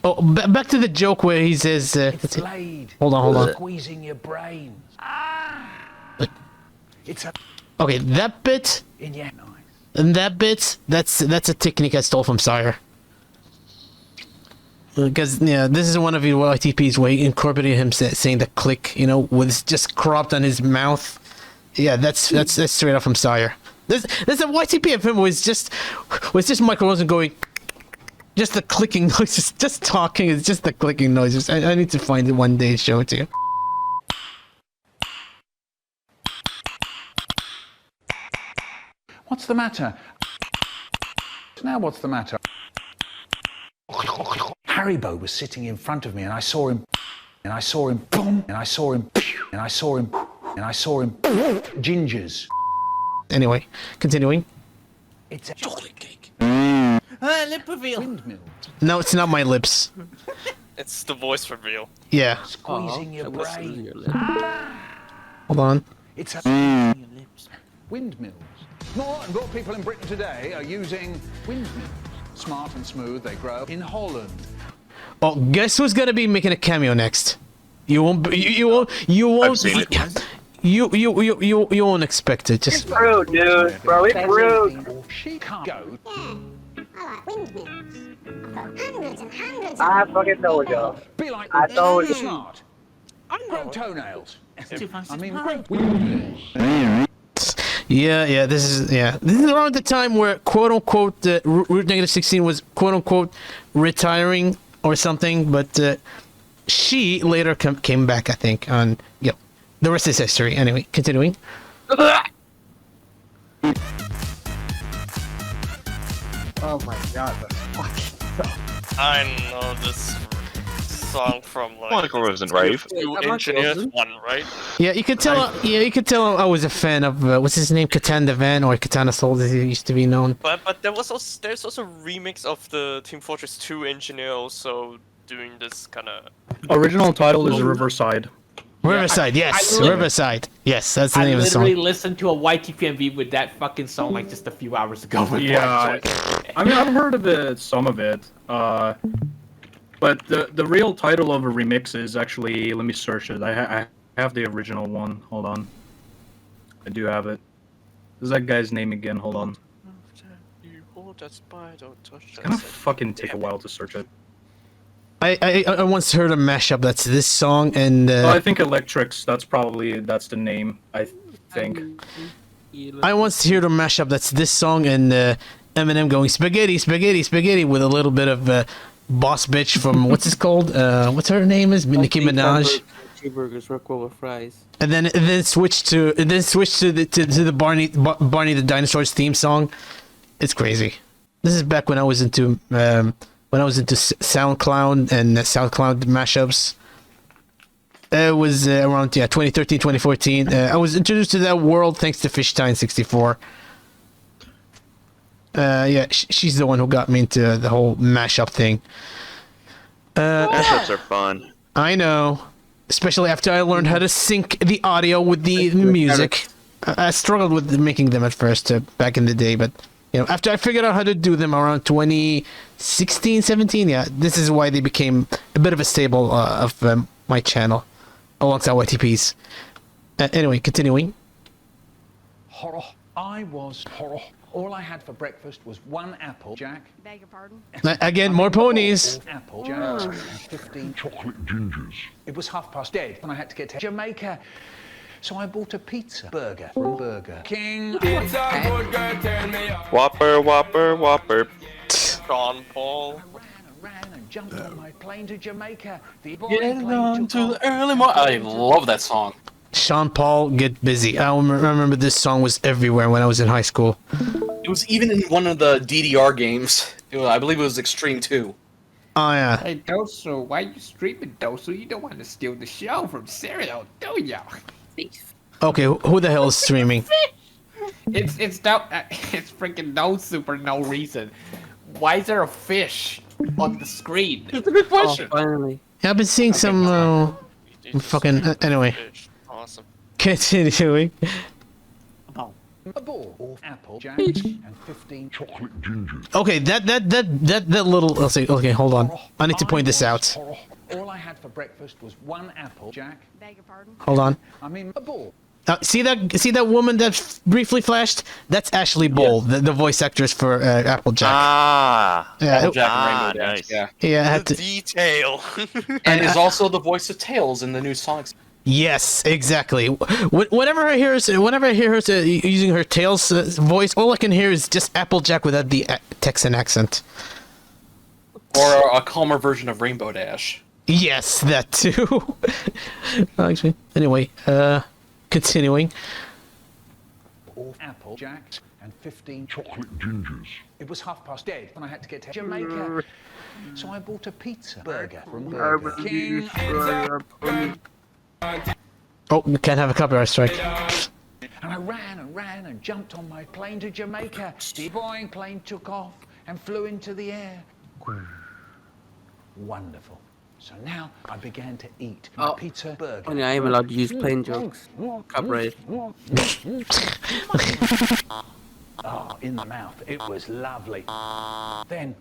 Oh, back to the joke where he says, It's laid. hold on. Squeezing your brains. It's a Okay, that bit in your nice. and that bit, that's a technique I stole from Sire. Because yeah, this is one of the YTPs where he incorporated him saying the click, you know, with just cropped on his mouth. Yeah, that's straight up from Sire. There's a YTP of him was just Michael Rosen going, just the clicking noises, just talking. It's just the clicking noises. I need to find it one day and show it to you. What's the matter? Now what's the matter? Haribo was sitting in front of me and I saw him, boom, and I saw him, gingers. Anyway, continuing. It's a Chocolate cake. Lip reveal. windmill. No, it's not my lips. It's the voice reveal. Yeah, Squeezing your brain. hold on. It's a Your lips. windmills. More and more people in Britain today are using windmills. Smart and smooth, they grow in Holland. Oh, guess who's gonna be making a cameo next? You won't. You won't. I've seen it. You won't expect it. Just Rude, dude. Bro, it's rude. She can't go. I fucking told y'all. Be like I told you. smart. Grow toenails. Too fancy I mean, to grow pie. windmills. yeah. This is around the time where quote unquote Root -16 was quote unquote retiring or something, but she later came back. I think on the rest is history. Anyway, continuing. Oh my god, that's fucking tough. I know this song from like Michael Rosen rave. Two Engineers one, right? Yeah, you could tell. You could tell I was a fan of what's his name, Katana Van or Katana Soul, as he used to be known. But there's also a remix of the Team Fortress 2 engineer also doing this kind of. Original title is Riverside. Riverside, yes, Riverside, yes, that's the I name of the song. literally listened to a YTPMV with that fucking song like just a few hours ago. Yeah, I mean, I've heard of it, some of it, but the real title of a remix is actually, let me search it. I have the original one. Hold on, I do have it. This is that guy's name again. Hold on. It's gonna fucking take a while to search it. I once heard a mashup that's this song and I think Electrics. That's the name. I think. I once heard a mashup that's this song and Eminem going spaghetti, spaghetti, spaghetti with a little bit of boss bitch from what's it called? What's her name is Nicki Minaj. Cheeseburgers, Rockwell with fries. And then switch to the Barney the Dinosaurs theme song. It's crazy. This is back when I was into SoundCloud and SoundCloud mashups. It was around 2013, 2014. I was introduced to that world thanks to Fishstein64. She's the one who got me into the whole mashup thing. Mashups are fun. I know, especially after I learned how to sync the audio with the music. I struggled with making them at first back in the day, but after I figured out how to do them around 2016, 17, this is why they became a bit of a staple of my channel, alongside YTPs. Anyway, continuing. Horror. I was horror. All I had for breakfast was one apple, Jack. Beg your pardon? Again, more ponies. Apple, Jack. 15 chocolate gingers. It was dead when I had to get to Jamaica. So I bought a pizza burger from Burger King. Whopper, Whopper, Whopper. Sean Paul. Ran and jumped on my plane to Jamaica. The Get on to the early morning. I love that song. Sean Paul, Get Busy. I remember this song was everywhere when I was in high school. It was even in one of the DDR games. I believe it was Extreme 2. Oh, yeah. Hey, Dosu, why you streaming, Dosu? You don't want to steal the show from Serial, do ya? Okay, who the hell is streaming? It's freaking Dosu for no reason. Why is there a fish on the screen? It's a good question. Oh, finally. Yeah, I've been seeing some anyway. Awesome. Continuing. a ball of apple jacks and 15 chocolate gingers. Okay, that little. Let's see. Okay, hold on. I need to point this out. All I had for breakfast was one apple jack. Beg your pardon? Hold on. I mean, a ball. See that woman that briefly flashed? That's Ashley Bowl, the voice actress for Applejack. Ah, Yeah, Applejack and Rainbow nice. Dash, yeah. Yeah, I had The to. detail. And is also the voice of Tails in the new Sonic. Yes, exactly. Whenever I hear her using her Tails voice, all I can hear is just Applejack without the Texan accent. Or a calmer version of Rainbow Dash. Yes, that too. Actually, anyway, continuing. Of apple jacks and 15 chocolate gingers. It was 5:30 when I had to get to Jamaica, so I bought a pizza burger from Burger King. Oh, we can't have a copyright strike. And I ran and jumped on my plane to Jamaica. The Boeing plane took off and flew into the air. Wonderful. So now I began to eat my pizza burger. Only I am allowed to use plain jokes. Copyright. Oh, in the mouth. It was lovely. Then,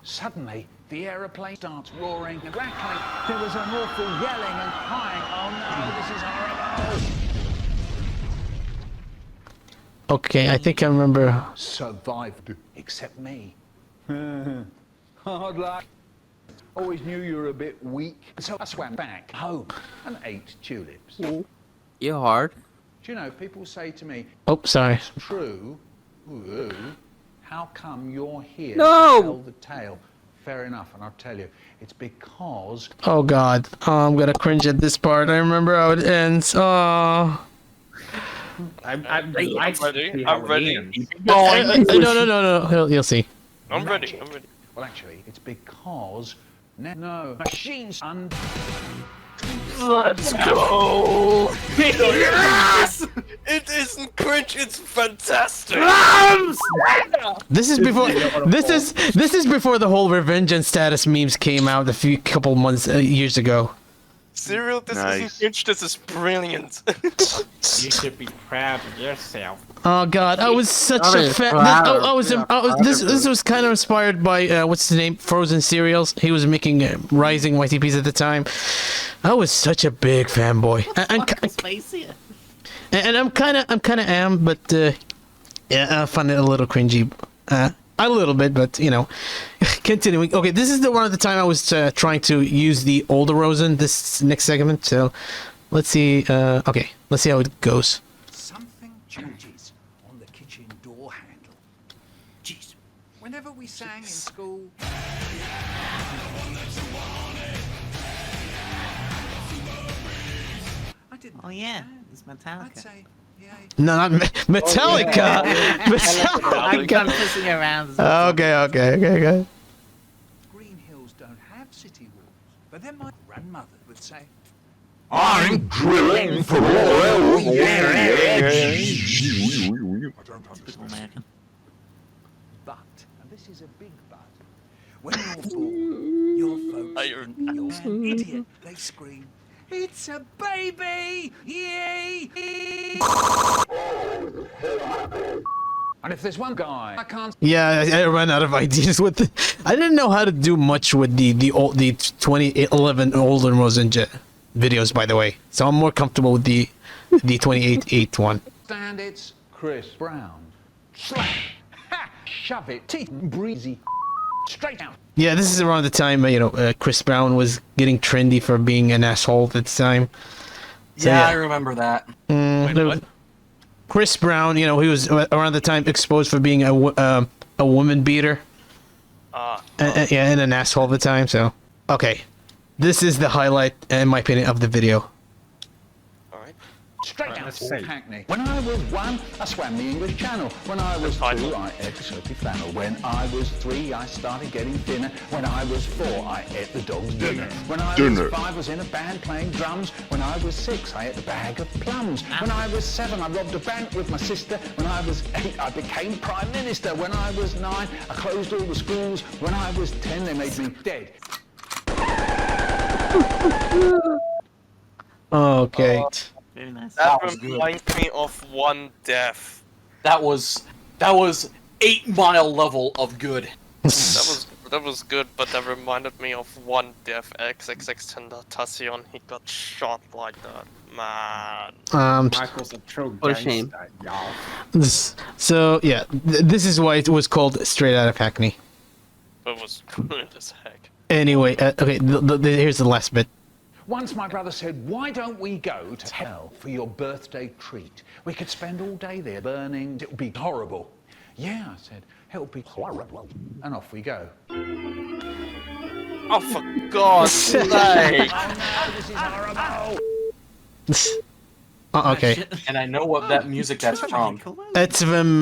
suddenly, the aeroplane starts roaring and crackling. There was an awful yelling and crying. Oh no, this is horrible. Okay, I think I remember. Survived, except me. Hard luck. Always knew you were a bit weak. So I swam back home and ate tulips. You're hard. Do you know, people say to me, Oh, sorry. it's true. Ooh, how come you're here No! to tell the tale? Fair enough, and I'll tell you. It's because... Oh God, I'm gonna cringe at this part. I remember how it ends. Oh. I'm ready. I'm ready. No. You'll see. I'm ready. I'm ready. Well, actually, it's because... No, machines and... Let's go! Yes! It isn't cringe, it's fantastic! This is before. This is before the whole revenge and status memes came out a couple months years ago. Serial, this Nice. isn't cringe, this is brilliant. You should be proud of yourself. Oh God, I was such a fan. This was kind of inspired by what's his name, Frozen cereals. He was making Rising YTPs at the time. I was such a big fanboy. And I'm kind of am, but yeah, I find it a little cringy. A little bit, but you know. Continuing. Okay, this is the one at the time I was trying to use the older Rosen. This next segment, so let's see. Okay, let's see how it goes. Something changes on the kitchen door handle. Jeez, whenever we sang in school. I didn't. Oh yeah, it's Metallica. I'd say, yeah. No, not Metallica. I'm pissing around. Okay. Green hills don't have city walls, but then my grandmother would say, I'm drilling for oil. Typical American. but, and this is a big but, when you're born, your folks, you're an idiot, they scream, it's a baby! Yay! And if there's one guy I can't... Yeah, I ran out of ideas with it. I didn't know how to do much with the 2011 older Rosen videos, by the way. So I'm more comfortable with the 28.8 one. stand, it's Chris Brown. Slap! Ha! Shove it! Teeth breezy. Straight out. Yeah, this is around the time Chris Brown was getting trendy for being an asshole at the time. So, Yeah, I remember that. Chris Brown, he was around the time exposed for being a woman beater. And an asshole at the time. So, okay, this is the highlight, in my opinion, of the video. Straight out of Hackney. When I was 1, I swam the English Channel. When I was 2, I ate soapy flannel. When I was 3, I started getting thinner. When I was 4, I ate the dog's dinner. When I was 5, I was in a band playing drums. When I was 6, I ate a bag of plums. When I was 7, I robbed a bank with my sister. When I was 8, I became Prime Minister. When I was 9, I closed all the schools. When I was 10, they made me dead. Okay. Very nice. That That was good. reminds me of one death. That was 8-mile level of good. That was good, but that reminded me of one death. XXX He got shot like that. Man. Michael's a true What a shame. gangster, y'all. So yeah, this is why it was called Straight Out of Hackney. That was good as heck. Anyway, okay, here's the last bit. Once my brother said, why don't we go to hell for your birthday treat? We could spend all day there burning. It would be horrible. Yeah, I said, it'll be horrible. And off we go. Oh, for God's sake! Oh no, this is horrible! Okay. And I know what that music that's from. It's from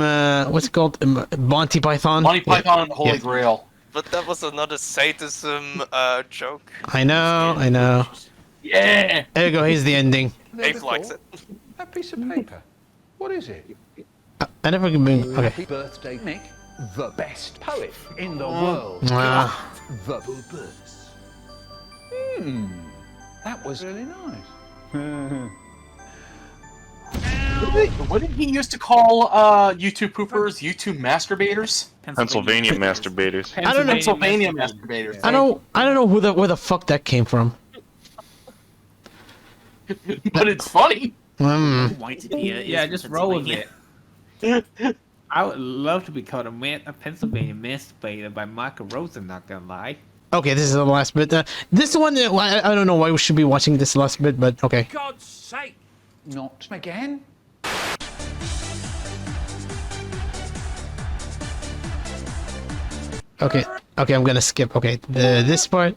what's it called? Monty Python. Monty Python and the Holy Yeah. Grail. But that was another sadism joke. I know. Yeah. There you go. Here's the ending. Ape likes it. That piece of paper. What is it? I never can bring. Okay. Happy birthday, Nick. The best poet in the world. Ah. The books. That was really nice. What did he used to call YouTube poopers? YouTube masturbators? Pennsylvania masturbators. I don't know. Pennsylvania masturbators. I don't know where the fuck that came from. But it's funny. YTPer Yeah, is just from roll with Pennsylvania. it. I would love to be called a Pennsylvania masturbator by Michael Rosen, not gonna lie. Okay, this is the last bit. This one, I don't know why we should be watching this last bit, but okay. God's sake! Not again? Okay, I'm gonna skip. Okay, this part.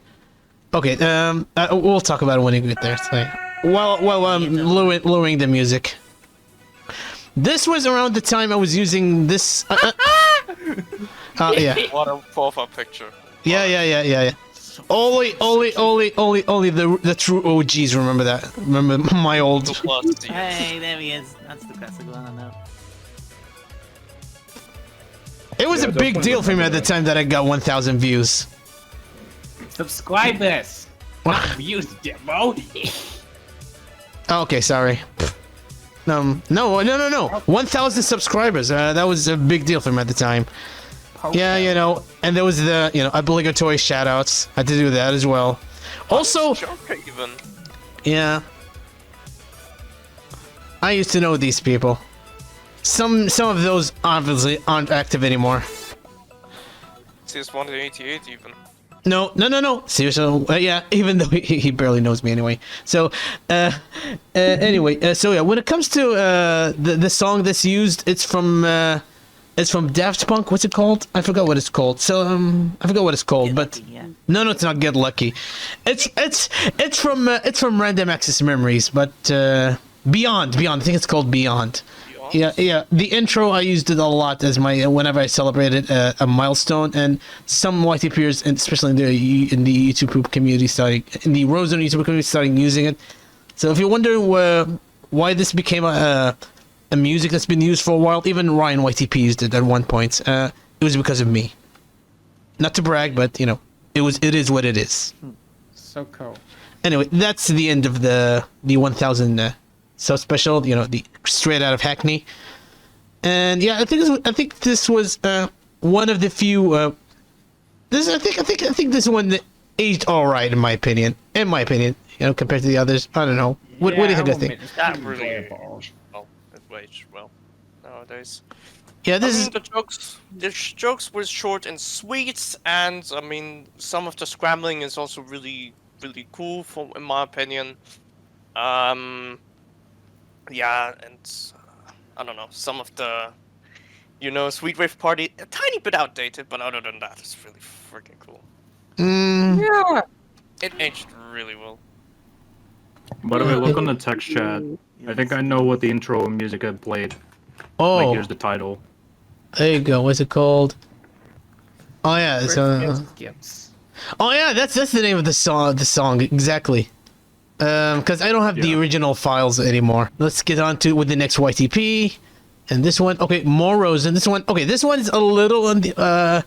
Okay, we'll talk about it when we get there. So, while I'm lowering the music. This was around the time I was using this. Yeah. What a profile picture. Yeah. Only the true OGs remember that. Remember my old. Hey, there he is. That's the classic one I know. It was a big deal for me at the time that I got 1,000 views. Subscribers! Views, demo! Okay, sorry. No. 1,000 subscribers. That was a big deal for me at the time. Yeah, you know, and there was the, obligatory shoutouts. I had to do that as well. Also, Even. yeah, I used to know these people. Some of those obviously aren't active anymore. CS188 even. No. Seriously, yeah. Even though he barely knows me anyway. So, anyway, so yeah. When it comes to the song that's used, it's from Daft Punk. What's it called? I forgot what it's called. So I forgot what it's called. But no, it's not Get Lucky. It's from Random Access Memories. But Beyond. I think it's called Beyond. Yeah. The intro, I used it a lot as whenever I celebrated a milestone, and some YTPers, and especially in the YouTube community, in the Rosen YouTube community, starting using it. So if you're wondering why this became a music that's been used for a while, even Ryan YTP used it at one point. It was because of me. Not to brag, but it is what it is. So cool. Anyway, that's the end of the 1,000. So special, the Straight Out of Hackney, and yeah, I think this was one of the few. I think this one that aged all right in my opinion. Compared to the others, I don't know. What do you think? I think That really well. It aged well nowadays. Yeah, the jokes were short and sweet, and some of the scrambling is also really, really cool, in my opinion. Yeah, and I don't know, some of the, Sweet Wave Party, a tiny bit outdated, but other than that, it's really freaking cool. Yeah, it aged really well. By the way, look on the text chat. I think I know what the intro music I played. Oh. Like, here's the title. There you go. What's it called? Oh yeah, oh yeah, that's the name of the song exactly. Because I don't have the original files anymore. Let's get on to with the next YTP, and this one. Okay, more Rosen. This one. Okay, this one's a little on the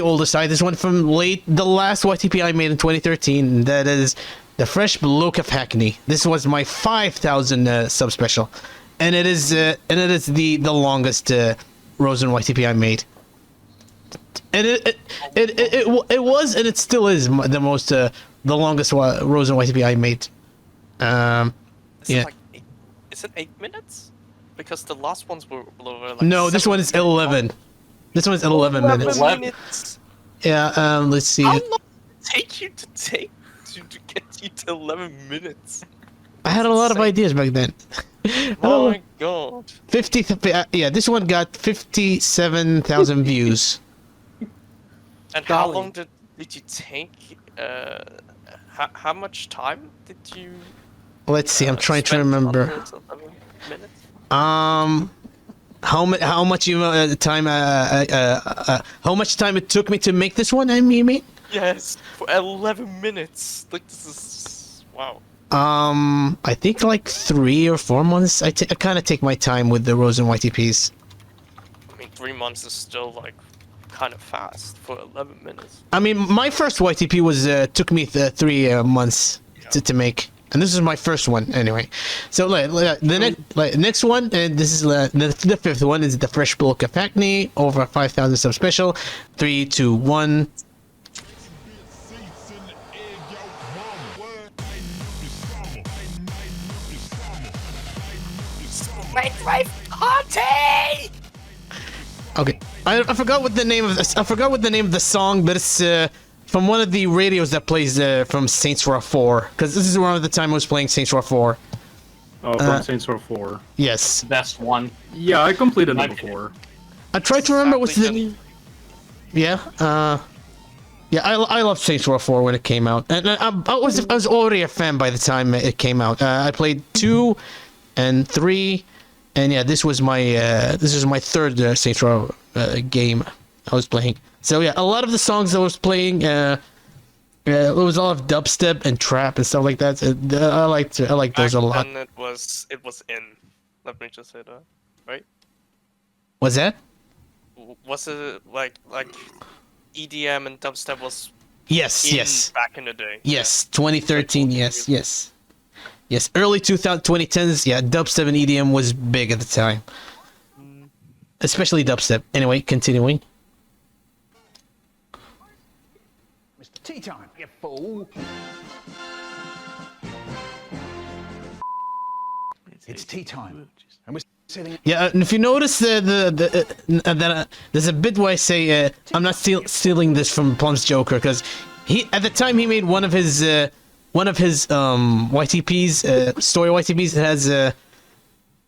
older side. This one from the last YTP I made in 2013. That is the fresh Bloke of Hackney. This was my 5,000 sub special, and it is the longest Rosen YTP I made. And it was, and it still is the most the longest Rosen YTP I made. Yeah. Is it 8 minutes? Because the last ones were like No, this one is 11. This one is 11 minutes. 11 minutes. Yeah. Let's see. How long did it take you to get you to 11 minutes? I had a lot of ideas back then. Oh my god. 50. Yeah, this one got 57,000 views. And how long did you take? How much time did you? Let's see. I'm trying to remember. 11 minutes? How much time? How much time it took me to make this one? I mean. Yes, for 11 minutes. Like this is wow. I think like 3 or 4 months. I kind of take my time with the Rosen YTPs. I mean, 3 months is still like kind of fast for 11 minutes. I mean, my first YTP was took me 3 months to make, and this is my first one anyway. So the next one, and this is the fifth one, is the fresh Bloke of Hackney, over 5,000 sub special. 3, 2, 1. Okay, I forgot what the name of this. I forgot what the name of the song, but it's from one of the radios that plays from Saints Row 4. Because this is around the time I was playing Saints Row 4. Oh, from Saints Row 4. Yes. Best one. Yeah, I completed it before. I tried to remember what's the. Yeah. Yeah, I loved Saints Row 4 when it came out, and I was already a fan by the time it came out. I played 2 and 3. And yeah, this was my third Saints Row game I was playing. So yeah, a lot of the songs I was playing, it was a lot of dubstep and trap and stuff like that. I liked those a lot. And it was in. Let me just say that, right? What's that? Was it like EDM and dubstep was? Yes. Back in the day. Yes, 2013. Yes, early 2010s, yeah, dubstep and EDM was big at the time. Especially dubstep. Anyway, continuing. Mr. Tea Time, you fool. It's tea time. And we're sitting... Yeah, and if you notice there's a bit where I say I'm not stealing this from Plum's Joker, because at the time he made one of his YTPs, story YTPs,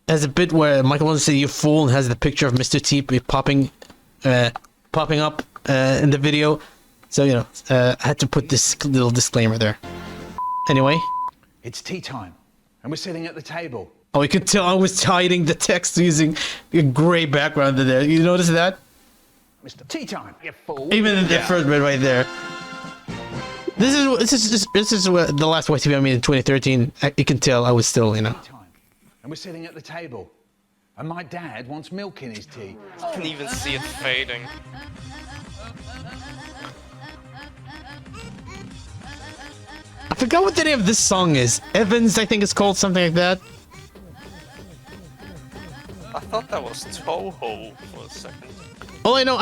has a bit where Michael wants to say "you fool" and has the picture of Mr. T popping up in the video. So I had to put this little disclaimer there. Anyway, it's tea time, and we're sitting at the table. Oh, you can tell I was hiding the text using a gray background there. You notice that? Mr. Tea Time, you fool. Even in the first bit right there. This is the last YTP I made in 2013. You can tell I was still, And we're sitting at the table, and my dad wants milk in his tea. You can even see it fading. I forgot what the name of this song is. Evans, I think it's called, something like that. I thought that was Toho for a second. All I know,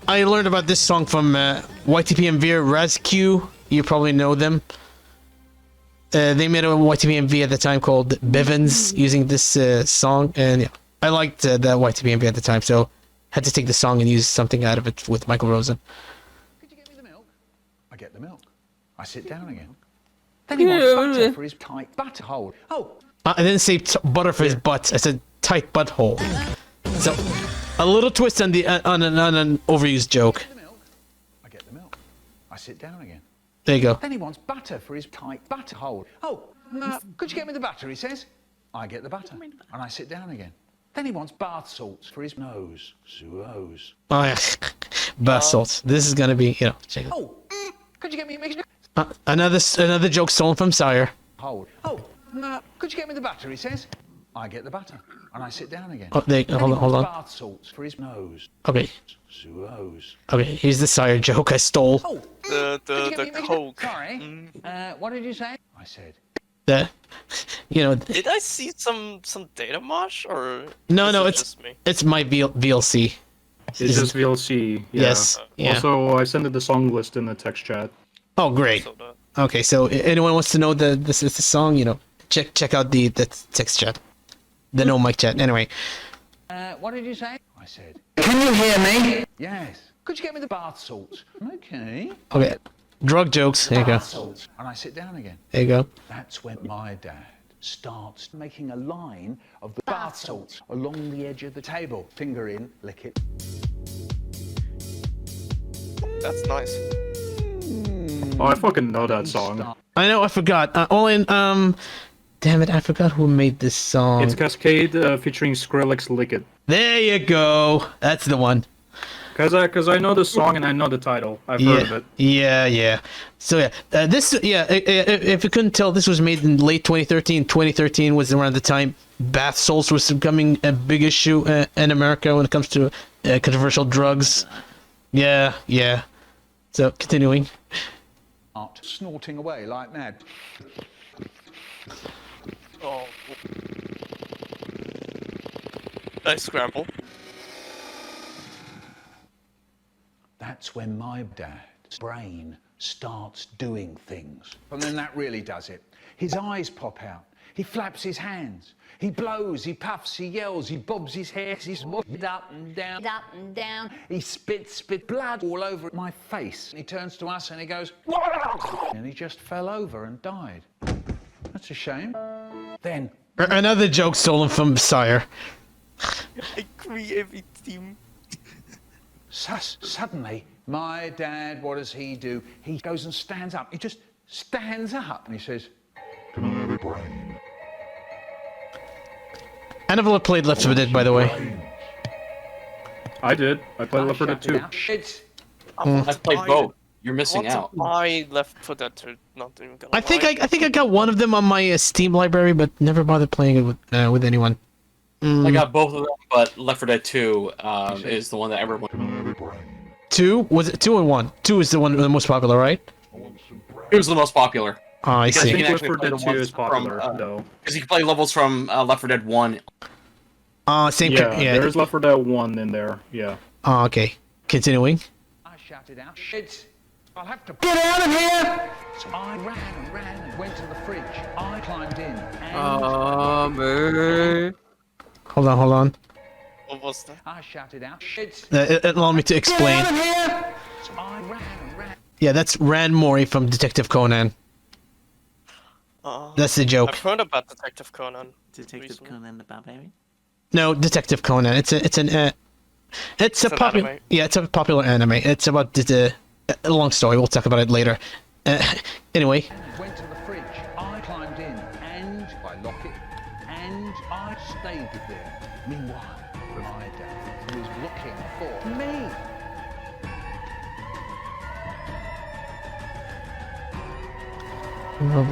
I learned about this song from YTP and Veer Razq. You probably know them. They made a YTP and V at the time called Bevins using this song, and yeah, I liked that YTP and V at the time, so had to take the song and use something out of it with Michael Rosen. Could you get me the milk? I get the milk. I sit down again. Then he wants butter for his tight butthole. Oh. I didn't say butter for his butt. I said tight butthole. So a little twist on on an overused joke. I get the milk. I sit down again. There you go. Then he wants butter for his tight butthole. Oh, could you get me the butter? He says. I get the butter, and I sit down again. Then he wants bath salts for his nose. Suos. Oh yeah, bath salts. This is gonna be, check it. Oh, could you get me a mixture? Another joke stolen from Sire. Hold. Oh, could you get me the butter? He says. I get the butter, and I sit down again. Oh, hold on. Bath salts for his nose. Okay. Suos. Okay, here's the Sire joke I stole. Oh, The coke. Sorry. What did you say? I said. The, you know. Did I see some data mosh or? No, is it it's just me? it's my VLC. It's just VLC. Yeah. Yes. Yeah. Also, I sent the song list in the text chat. Oh, great. Okay, so anyone wants to know this is the song, you know, check out the text chat, the no mic chat. Anyway. What did you say? I said. Can you hear me? Yes. Could you get me the bath salts? Okay. Okay. Drug jokes. There you go. Bath salts. And I sit down again. There you go. That's when my dad starts making a line of the bath salts along the edge of the table. Finger in, lick it. That's nice. Oh, I fucking know that song. I know. I forgot. Damn it! I forgot who made this song. It's Cascade featuring Skrillex Lick It. There you go. That's the one. Cause I know the song and I know the title. I've heard of it. Yeah. So if you couldn't tell, this was made in late 2013. 2013 was around the time bath salts was becoming a big issue in America when it comes to controversial drugs. Yeah. So continuing. Snorting away like mad. Oh. Nice scramble. That's when my dad's brain starts doing things. And then that really does it. His eyes pop out. He flaps his hands. He blows, he puffs, he yells, he bobs his hair, he's moved up and down, up and down. He spit blood all over my face. He turns to us and he goes, and he just fell over and died. That's a shame. Then another joke stolen from Sire. I agree every team. Suddenly, my dad, what does he do? He goes and stands up. He just stands up and he says, "Can I have a brain?" I never played Left 4 Dead, by the way. I did. I played Left 4 Dead too. I've played both. You're missing out. I Left 4 Dead 2. Not even gonna I think I got one of them on my Steam library, but never bothered playing it with anyone. I got both of them, but Left 4 Dead 2 is the one that everyone. 2? Was it 2 or 1? 2 is the one the most popular, right? It was the most popular. Oh, I see. I think Left 4 Dead 2 is popular, though. Because you can play levels from Left 4 Dead 1. Same. Yeah, there's Left 4 Dead 1 in there. Yeah. Oh, okay. Continuing. I shouted out, "Shit! I'll have to get out of here!" So I ran and went to the fridge. I climbed in and... man. Hold on. What was that? I shouted out, "Shit! Allow me to explain. Get out of here!" So I ran. Yeah, that's Rand Mori from Detective Conan. That's the joke. I've heard about Detective Conan. Detective Conan the Barbarian? No, Detective Conan. It's a popular. Anime. Yeah, it's a popular anime. It's about a long story. We'll talk about it later. Anyway. Went to the fridge. I climbed in and I locked it and I stayed there. Meanwhile, my dad was looking for me.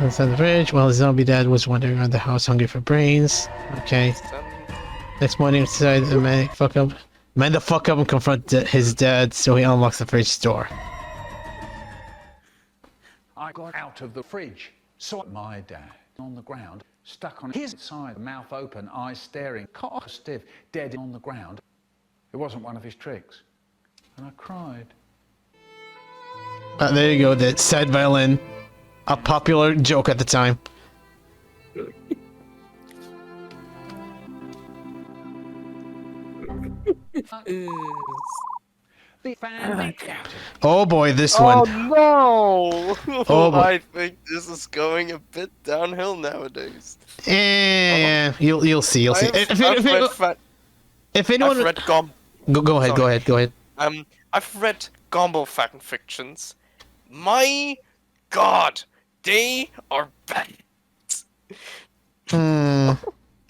Inside the fridge while his zombie dad was wandering around the house hungry for brains. Okay. Next morning inside the man the fuck up and confront his dad, so he unlocks the fridge door. I got out of the fridge, saw my dad on the ground, stuck on his side, mouth open, eyes staring, cock stiff, dead on the ground. It wasn't one of his tricks. And I cried. There you go, the sad violin. A popular joke at the time. Oh boy, this one. Oh no! Oh boy. I think this is going a bit downhill nowadays. You'll see. If anyone, I've read go ahead. I've read Gombo fan fictions. My God, they are bad.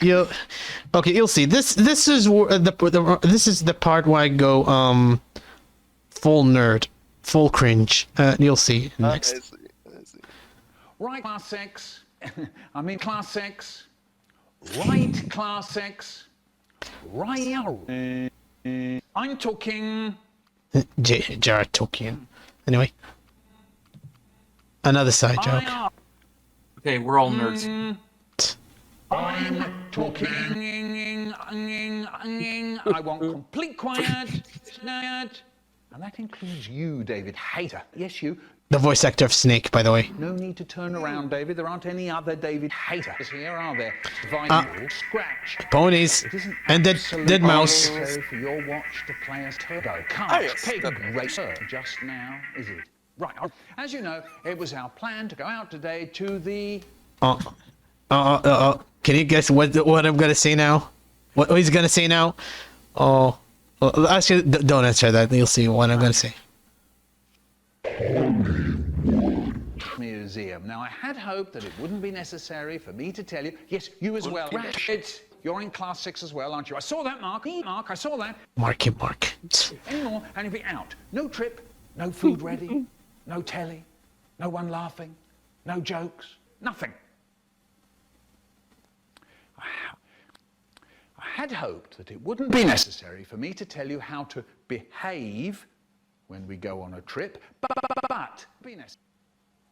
You'll see. This is this is the part where I go full nerd, full cringe. You'll see next. I see. Right, class 6. I mean class 6. Right, class 6. Right. I'm talking. Jared talking. Anyway. Another side joke. Okay, we're all nerds. I'm talking. I want complete quiet. And that includes you, David Hater. Yes, you. The voice actor of Snake, by the way. No need to turn around, David. There aren't any other David Haters here, are there? Vital scratch. Ponies. And dead mouse. Necessary for your watch to play as turbo. Can't take a racer just now, is it? Right. As you know, it was our plan to go out today to the. Can you guess what I'm gonna say now? What he's gonna say now? Oh, actually, don't answer that. You'll see what I'm gonna say. Museum. Now, I had hoped that it wouldn't be necessary for me to tell you. Yes, you as well. Rashid, you're in class 6 as well, aren't you? I saw that, Mark. Mark, I saw that. Mark. Any more, and you'll be out. No trip, no food ready, no telly, no one laughing, no jokes, nothing. I had hoped that it wouldn't be necessary for me to tell you how to behave when we go on a trip, but be necessary.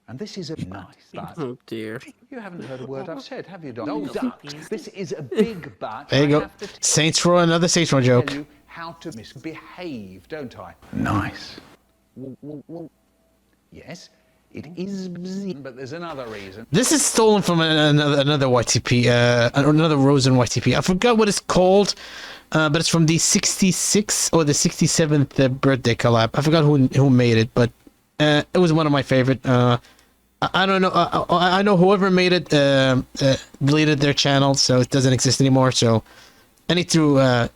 And this is a nice but. Oh dear. You haven't heard a word I've said, have you, Don? Oh, duck. This is a big but. There you go. Saints Row, another Saints Row joke. Tell you how to misbehave, don't I? Nice. Yes, it is, but there's another reason. This is stolen from another YTP, another Rosen YTP. I forgot what it's called, but it's from the 66th or the 67th birthday collab. I forgot who made it, but it was one of my favorite. I don't know. I know whoever made it deleted their channel, so it doesn't exist anymore. So I need to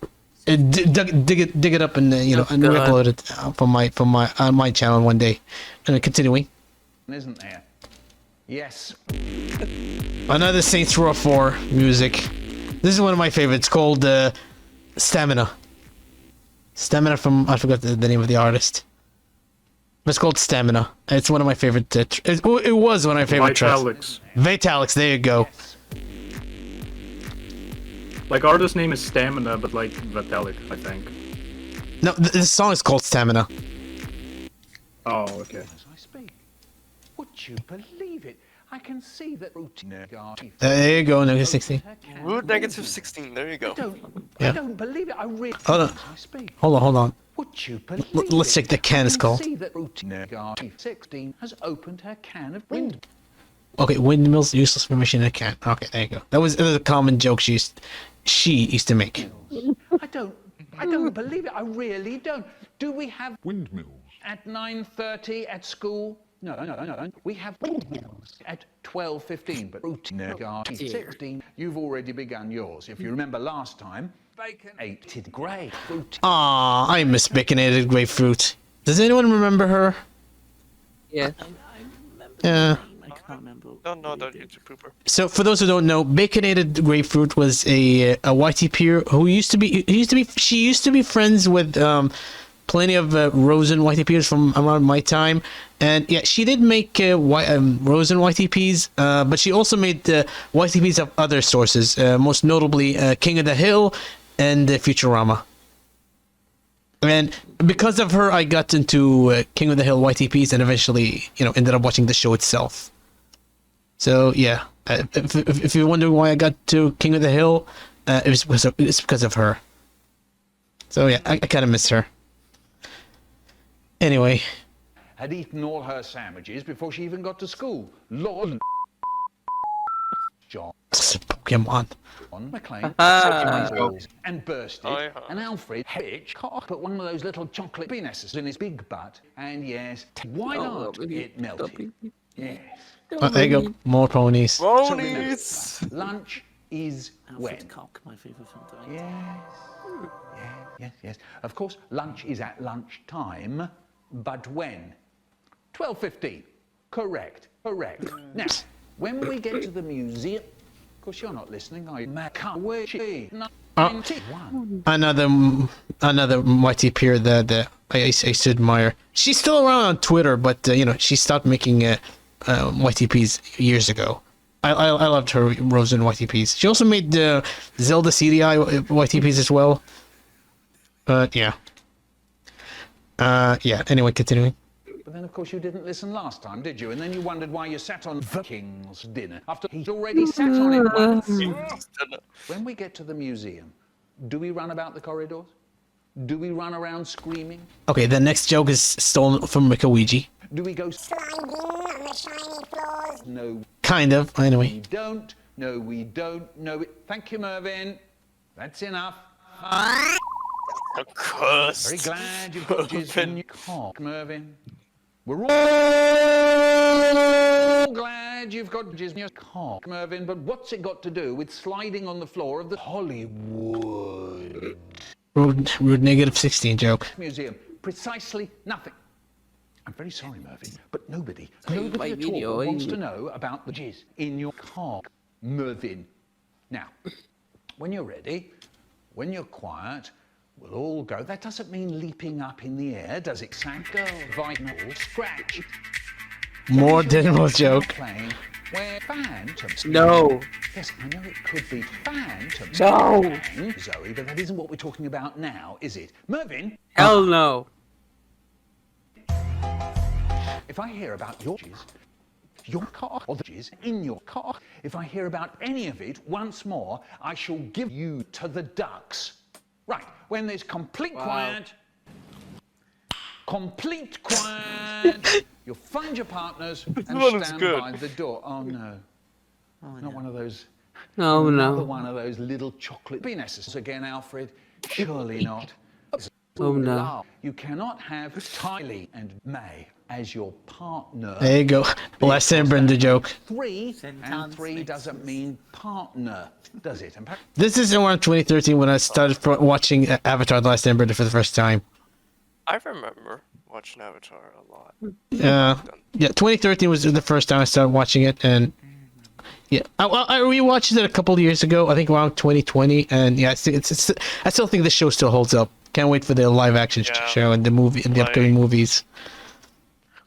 dig it up and and re-upload it from my channel one day. And continuing. Isn't there? Yes. Another Saints Row 4 music. This is one of my favorites, called Stamina. Stamina from, I forgot the name of the artist. It's called Stamina. It's one of my favorite. It was one of my favorite tracks. Vitalics. There you go. Like, artist name is Stamina, but like Vitalik, I think. No, the song is called Stamina. Oh, okay. Would you believe it? I can see that there you go, negative 16. Root negative 16, there you go. I don't believe it. I really. Hold on. Would you believe Let's check the can is called. See that negative 16 has opened her can of wind. Okay, windmills useless for machine in a can. Okay, there you go. That was a common joke she used to make. I don't believe it. I really don't. Do we have windmills at 9:30 at school? No. We have windmills at 12:15, but negative 16, you've already begun yours. If you remember last time, baconated grapefruit. Aw, I miss baconated grapefruit. Does anyone remember her? Yeah. Yeah. I can't remember. Don't know that YouTube pooper. So for those who don't know, baconated grapefruit was a YTPer who she used to be friends with plenty of Rosen YTPs from around my time, and yeah, she did make Rosen YTPs, but she also made YTPs of other sources, most notably King of the Hill and Futurama. And because of her, I got into King of the Hill YTPs, and eventually, ended up watching the show itself. So yeah, if you're wondering why I got to King of the Hill, it's because of her. So yeah, I kind of miss her. Anyway. Had eaten all her sandwiches before she even got to school. Lord John. Pokemon. McLean and bursted, and Alfred Hitch put one of those little chocolate penises in his big butt, and yes, why not? It melted. Yes. Oh, there you go. More ponies. Ponies! So lunch is when? Cock, my favourite film. Yes. Of course, lunch is at lunchtime, but when? 12:15. Correct. Now, when we get to the museum, of course you're not listening, are you? Another YTPer that I used to admire. She's still around on Twitter, but she stopped making YTPs years ago. I loved her Rosen YTPs. She also made the Zelda CDI YTPs as well. But yeah. Anyway, continuing. But then, of course, you didn't listen last time, did you? And then you wondered why you sat on the King's dinner after he'd already sat on it once. When we get to the museum, do we run about the corridors? Do we run around screaming? Okay, the next joke is stolen from Mikhail. Do we go sliding on the shiny floors? No. Kind of, anyway. We don't. No, we don't. No, thank you, Mervyn. That's enough. Of course. Very glad you've got jizz in your cock, Mervyn. We're all glad you've got jizz in your cock, Mervyn, but what's it got to do with sliding on the floor of the Hollywood Rude negative 16 joke. Museum? Precisely nothing. I'm very sorry, Mervyn, but nobody at all wants to know about the jizz in your cock, Mervyn. Now, when you're ready, when you're quiet, we'll all go. That doesn't mean leaping up in the air, does it? Sanko, vinyl, scratch. More Daniel joke. Playing where phantoms. No. Yes, I know it could be phantoms. No. Zoe, but that isn't what we're talking about now, is it? Mervyn? Hell no. If I hear about your jizz, your cock, or the jizz in your cock, if I hear about any of it once more, I shall give you to the ducks. Right, when there's complete quiet, you'll find your partners and stand by the door. Oh no, not one of those. Oh Another no. one of those little chocolate penises again, Alfred. Surely not. Oh no. You cannot have Tylee and May as your partner. There you go. Last time Brenda joke. 3 and 3 doesn't mean partner, does it? This is around 2013 when I started watching Avatar: The Last Airbender for the first time. I remember watching Avatar a lot. Yeah, 2013 was the first time I started watching it, and yeah, I rewatched it a couple of years ago. I think around 2020, and yeah, it's I still think the show still holds up. Can't wait for the live action show and the movie and the upcoming movies.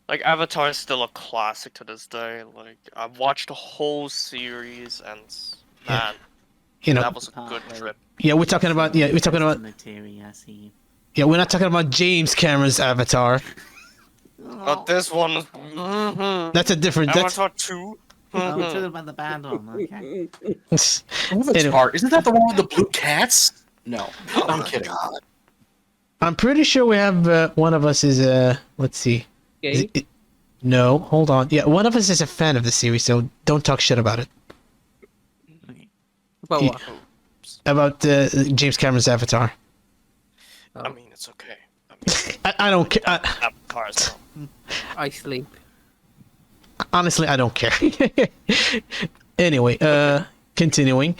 Like, Avatar is still a classic to this day. Like, I've watched the whole series, and man, that was a good trip. Yeah, we're talking about we're not talking about James Cameron's Avatar. But this one, That's a different. Avatar 2. Oh, we're talking about the bad one. Okay. Avatar, isn't that the one with the blue cats? No, I'm kidding. I'm pretty sure we have one of us is let's see. No, hold on. Yeah, one of us is a fan of the series, so don't talk shit about it. About what? About James Cameron's Avatar. I mean, it's okay. I don't care. Avatar's I sleep. Honestly, I don't care. Anyway, continuing.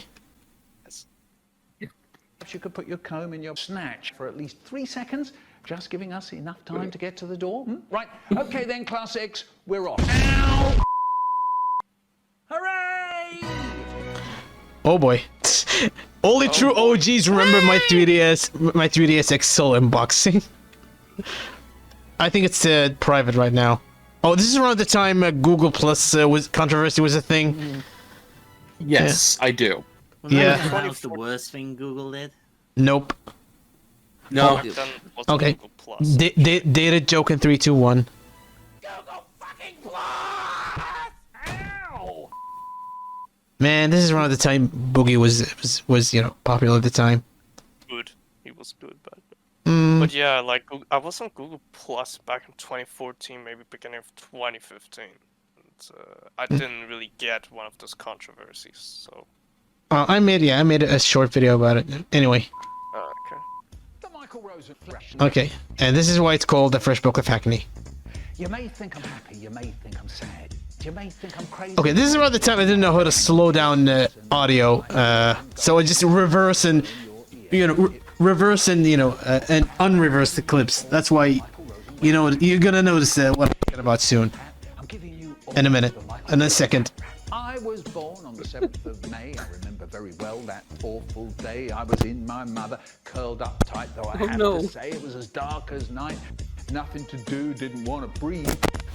If you could put your comb in your snatch for at least 3 seconds, just giving us enough time to get to the door. Right, okay then, Class X, we're off. Ow! Hooray! Oh boy. Only true OGs remember my 3DS XL unboxing. I think it's private right now. Oh, this is around the time Google Plus controversy was a thing. Yes, I do. Well, that was the worst thing Google did. Nope. No. Okay. Dated joke in 3, 2, 1. Man, this is around the time Boogie was popular at the time. Good. He was good, but yeah, like I was on Google Plus back in 2014, maybe beginning of 2015. And, I didn't really get one of those controversies, so. I made a short video about it. Anyway. Okay. The Michael Rosen. Okay, and this is why it's called the Fresh Book of Hackney. You may think I'm happy, you may think I'm sad, you may think I'm crazy. Okay, this is around the time I didn't know how to slow down audio, so I just reverse and unreverse the clips. That's why, you're gonna notice what I'm talking about soon. In a minute, in a second. I was born on the 7th of May. I remember very well that awful day. I was in my mother, curled up tight, though I have to say it was as dark as night. Nothing to do, didn't want to breathe.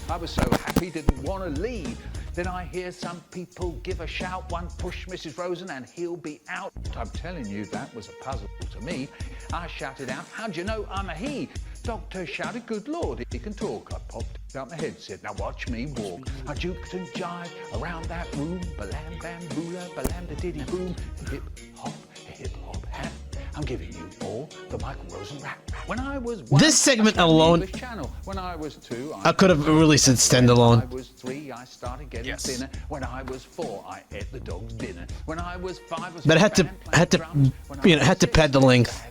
I was so happy, didn't want to leave. Then I hear some people give a shout, one push Mrs. Rosen and he'll be out. I'm telling you, that was a puzzle to me. I shouted out, how do you know I'm a he? Doctor shouted, good Lord, he can talk. I popped out my headset. Now watch me walk. I juked and jive around that room. Balam bam boola, balam da diddy boom. Hip hop, hat. I'm giving you all the Michael Rosen rap. When I was one, This segment alone, channel. When I was 2, I could have released it standalone. When I was 3, I started getting thinner. When I was 4, I ate the dog's dinner. When I was 5, But I had to pad the length.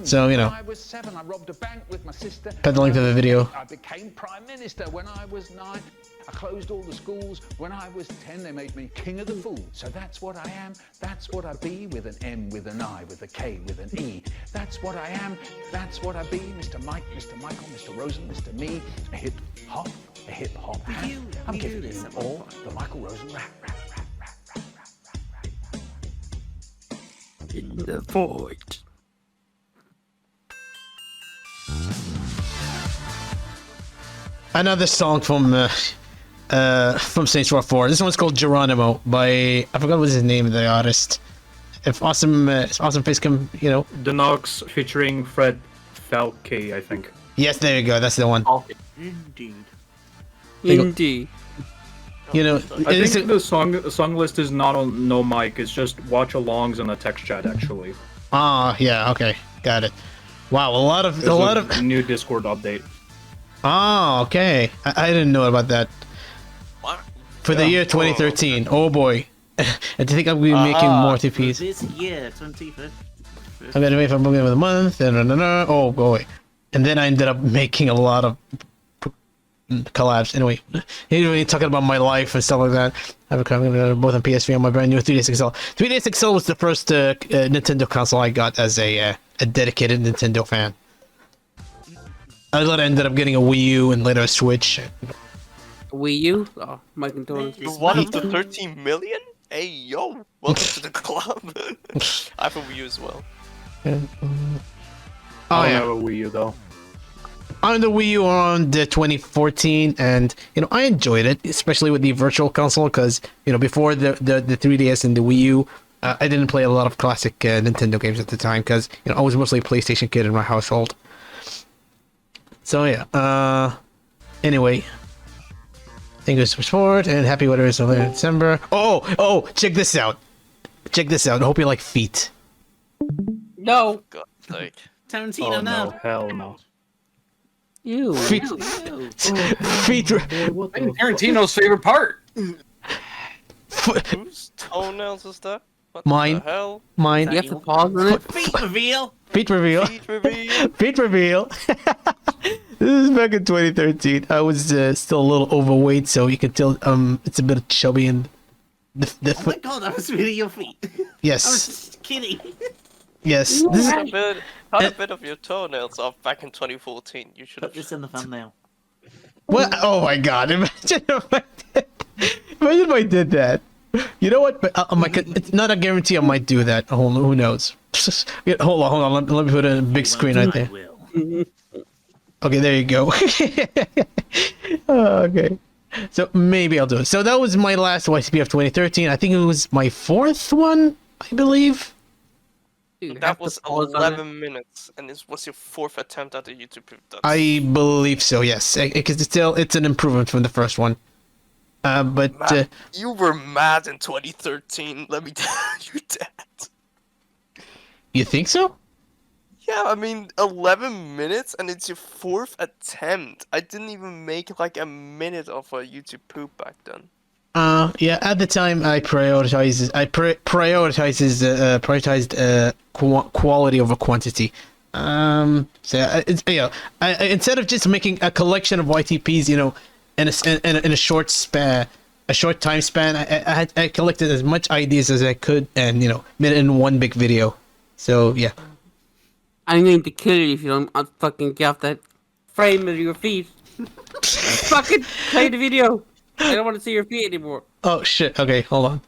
So, you know, when I was 7, I robbed a bank with my sister. pad the length of the video. I became Prime Minister. When I was 9, I closed all the schools. When I was 10, they made me King of the Fools. So that's what I am. That's what I be, with an M, with an I, with a K, with an E. That's what I am. That's what I be. Mr. Mike, Mr. Michael, Mr. Rosen, Mr. Me. A hip hop hat. I'm giving you all the Michael Rosen rap. In the void. Another song from Saints Row 4. This one's called Geronimo by, I forgot what his name of the artist. If awesome face come, you know. The Nox featuring Fred Falke, I think. Yes, there you go. That's the one. Indeed. Indeed. You know, I think the song list is not on no mic. It's just watch-alongs and a text chat actually. Ah, yeah. Okay, got it. Wow, a lot of new Discord update. Oh, okay. I didn't know about that. What? For the year 2013. Oh boy. I think I'm gonna be making more TPs. This year, 25th. I'm gonna wait for a movie of the month. Oh boy. And then I ended up making a lot of collabs. Anyway, talking about my life and stuff like that. I have a both on PS3 and my brand new 3DS XL. 3DS XL was the first Nintendo console I got as a dedicated Nintendo fan. I later ended up getting a Wii U and later a Switch. Wii U? Oh, my controller. You're one of the 13 million? Hey, yo! Welcome to the club. I have a Wii U as well. I have a Wii U though. On the Wii U around 2014, and I enjoyed it, especially with the Virtual Console, because before the 3DS and the Wii U, I didn't play a lot of classic Nintendo games at the time, because I was mostly a PlayStation kid in my household. So yeah. Anyway, thank you so much for it, and happy weather is in December. Oh! Check this out. I hope you like feet. No. God, like Tarantino now. No, hell no. Ew. Feet. Ew. Feet. Tarantino's favorite part. Whose toenails is that? What Mine. the hell? Mine. You have to pause on it. Feet reveal. Feet reveal. Feet reveal. This is back in 2013. I was still a little overweight, so you can tell it's a bit chubby and the Oh my god, that was really your feet. Yes. I was just kidding. Yes. This is cut a bit of your toenails off back in 2014. You should have Put this in the thumbnail. What? Oh my god! Imagine if I did that. You know what? But it's not a guarantee I might do that. Who knows? Hold on. Let me put it in a big screen right there. Okay, there you go. Okay. So maybe I'll do it. So that was my last YTP of 2013. I think it was my fourth one, I believe. That was 11 minutes, and this was your fourth attempt at a YouTube proof. I believe so, yes. Because it's an improvement from the first one. But Man, you were mad in 2013. Let me tell you that. You think so? Yeah, I mean, 11 minutes, and it's your fourth attempt. I didn't even make like a minute of a YouTube poop back then. Yeah. At the time, I prioritized quality over quantity. So it's instead of just making a collection of YTPs, in a short time span, I collected as much ideas as I could, and made it in one big video. So yeah. I'm going to kill you if you don't fucking get off that frame of your feet. Fucking play the video. I don't want to see your feet anymore. Oh shit! Okay, hold on.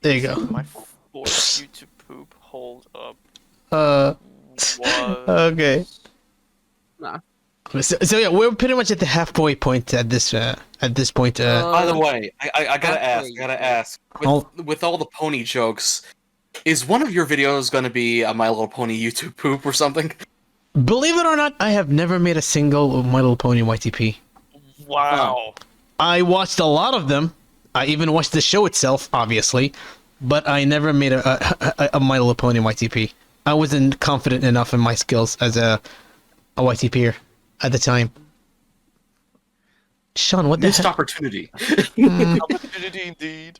There you go. My fourth YouTube poop. Hold up. Okay. Nah. So yeah, we're pretty much at the halfway point at this point. By the way, I gotta ask. With all the pony jokes, is one of your videos gonna be a My Little Pony YouTube poop or something? Believe it or not, I have never made a single My Little Pony YTP. Wow. I watched a lot of them. I even watched the show itself, obviously, but I never made a My Little Pony YTP. I wasn't confident enough in my skills as a YTPer at the time. Sean, what the Missed heck? opportunity. Opportunity indeed.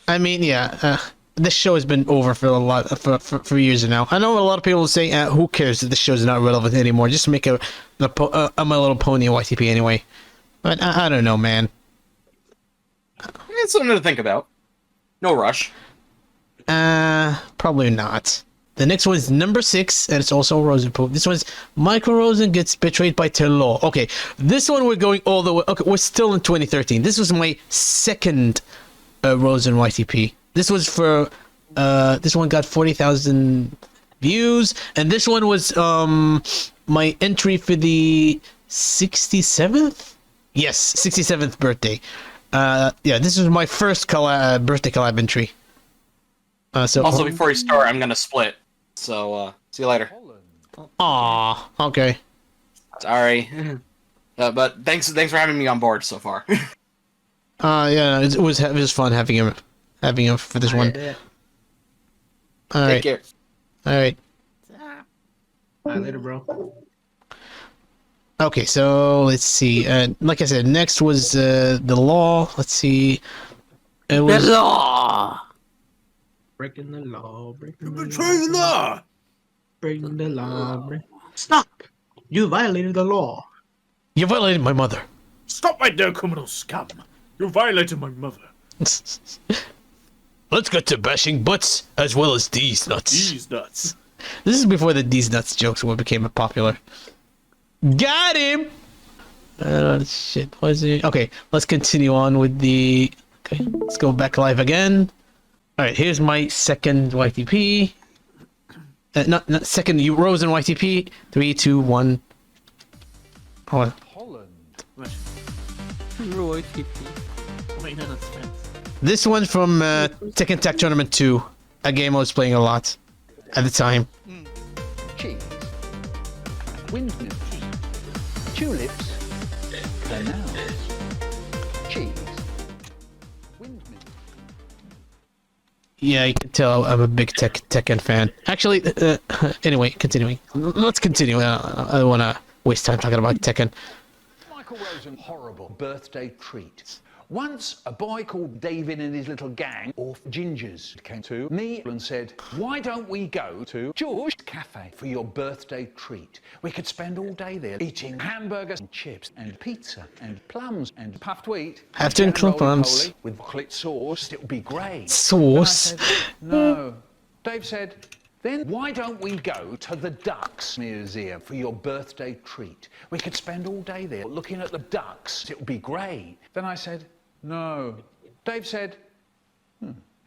I mean, yeah, this show has been over for a lot for years now. I know a lot of people say, "Who cares that the show's not relevant anymore? Just make a My Little Pony YTP anyway." But I don't know, man. It's something to think about. No rush. Probably not. The next one is number 6, and it's also Rosen poop. This one's Michael Rosen gets betrayed by Law. Okay, this one we're going all the way. Okay, we're still in 2013. This was my second Rosen YTP. This was for this one got 40,000 views, and this one was my entry for the 67th. Yes, 67th birthday. Yeah, this was my first birthday collab entry. So Also, before you start, I'm gonna split. So, see you later. Aw, okay. Sorry. But thanks for having me on board so far. Yeah, it was fun having him for this one. All right. Take care. All right. Later, bro. Okay, so let's see. Like I said, next was the law. Let's see. It was The law. Breaking the law. Breaking Betray the law! Breaking the law. Stop! You violated the law. You violated my mother. Stop right there, criminal scum! You violated my mother. Let's get to bashing butts as well as these nuts. These nuts. This is before the these nuts jokes became popular. Got him! Shit, what is it? Okay, let's continue on with the... Okay, let's go back live again. Alright, here's my second YTP. Not second, you Rosen YTP. 3, 2, 1. Hold on. YTP. Wait, no, that's friends. This one's from Tekken Tag Tournament 2. A game I was playing a lot at the time. Cheese. Windmill. Tulips. Canals. Cheese. Windmill. Yeah, you can tell I'm a big Tekken fan. Actually, anyway, continuing. Let's continue. I don't want to waste time talking about Tekken. Michael Rosen, horrible birthday treat. Once, a boy called David and his little gang of gingers came to me and said, "Why don't we go to George's Cafe for your birthday treat? We could spend all day there eating hamburgers and chips and pizza and plums and puffed wheat. Have to include plums. With chocolate sauce, it would be great." Sauce? And I said, "No." Dave said, "Then why don't we go to the Ducks Museum for your birthday treat? We could spend all day there looking at the ducks. It would be great." Then I said, "No." Dave said,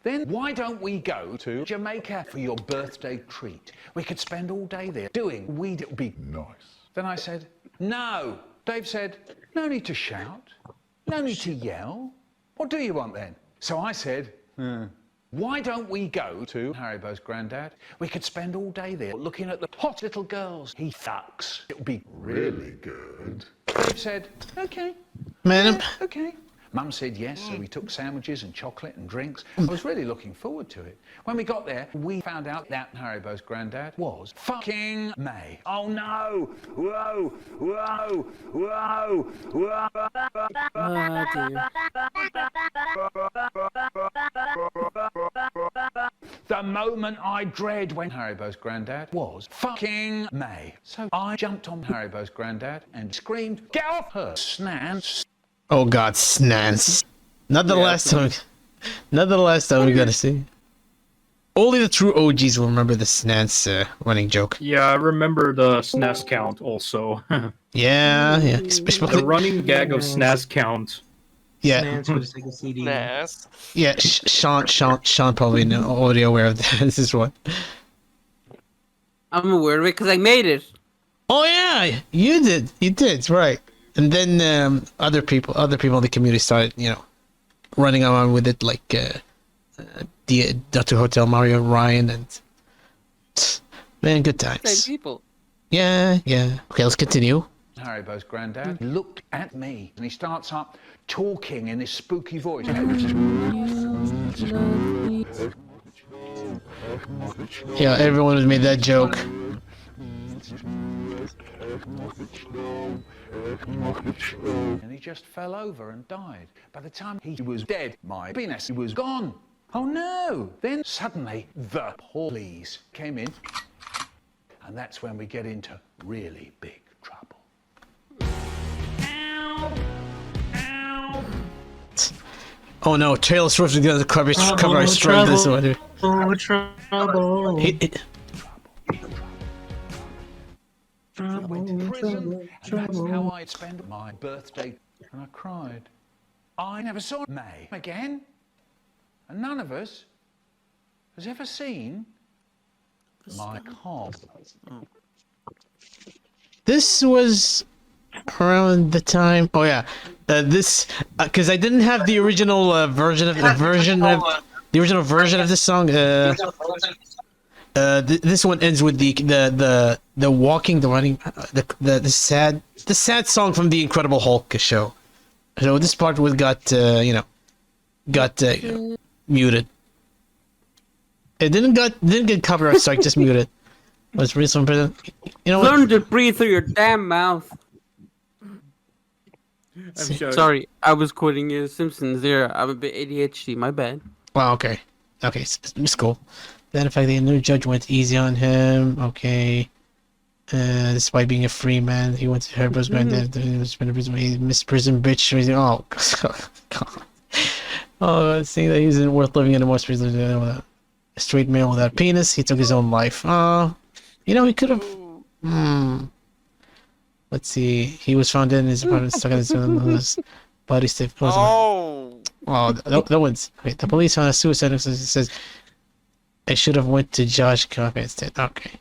"Then why don't we go to Jamaica for your birthday treat? We could spend all day there doing weed. It would be nice." Then I said, "No." Dave said, "No need to shout. No need to yell. What do you want then?" So I said, "Why don't we go to Haribo's granddad? We could spend all day there looking at the hot little girls. He thucks. It would be really good." Dave said, "Okay." Man, Okay. Mum said yes, so we took sandwiches and chocolate and drinks. I was really looking forward to it. When we got there, we found out that Haribo's granddad was fucking May. Oh no! Whoa! Whoa! Whoa! Whoa! The moment I dread when Haribo's granddad was fucking May. So I jumped on Haribo's granddad and screamed, "Get off her, Snan!" oh god, snans. Not the last time we're gonna see. Only the true OGs will remember the snans running joke. Yeah, I remember the SNES count also. Yeah. Especially the running gag of SNES count. Yeah. Nice. Yeah, Sean probably already aware of that. This is what. I'm aware of it because I made it. Oh yeah, you did, right. And then other people in the community started, running around with it, like Dr. Hotel Mario, Ryan, and man, good times. Same people. Yeah, yeah. Okay, let's continue. Haribo's granddad looked at me and he starts up talking in this spooky voice. Yeah, everyone has made that joke. And he just fell over and died. By the time he was dead, my penis was gone. Oh no! Then suddenly the police came in, and that's when we get into really big trouble. Oh no, Taylor Swift is gonna cover our strike this one. Trouble. I went to prison, and that's how I'd spend my birthday, and I cried. I never saw May again, and none of us has ever seen my cob. This was around the time. Oh yeah, this because I didn't have the original version of the original version of this song. This one ends with the walking, the running, the sad song from the Incredible Hulk show. So this part was got muted. It didn't get copyright strike, just muted. Was recent prison. You know what? Learn to breathe through your damn mouth. Sorry, I was quoting you. Simpsons there. I'm a bit ADHD. My bad. Well, okay, it's cool. Then in fact, the new judge went easy on him. Okay. Despite being a free man, he went to Herbert's granddad. He was been a prison. He missed prison, bitch. Oh, God. Oh, seeing that he isn't worth living anymore. A straight male without a penis. He took his own life. You know, he could have. Let's see. He was found in his apartment, stuck in his body stiff. Oh, that one's. Wait, the police found a suicide. It says, I should have went to Josh Coffey instead. Okay.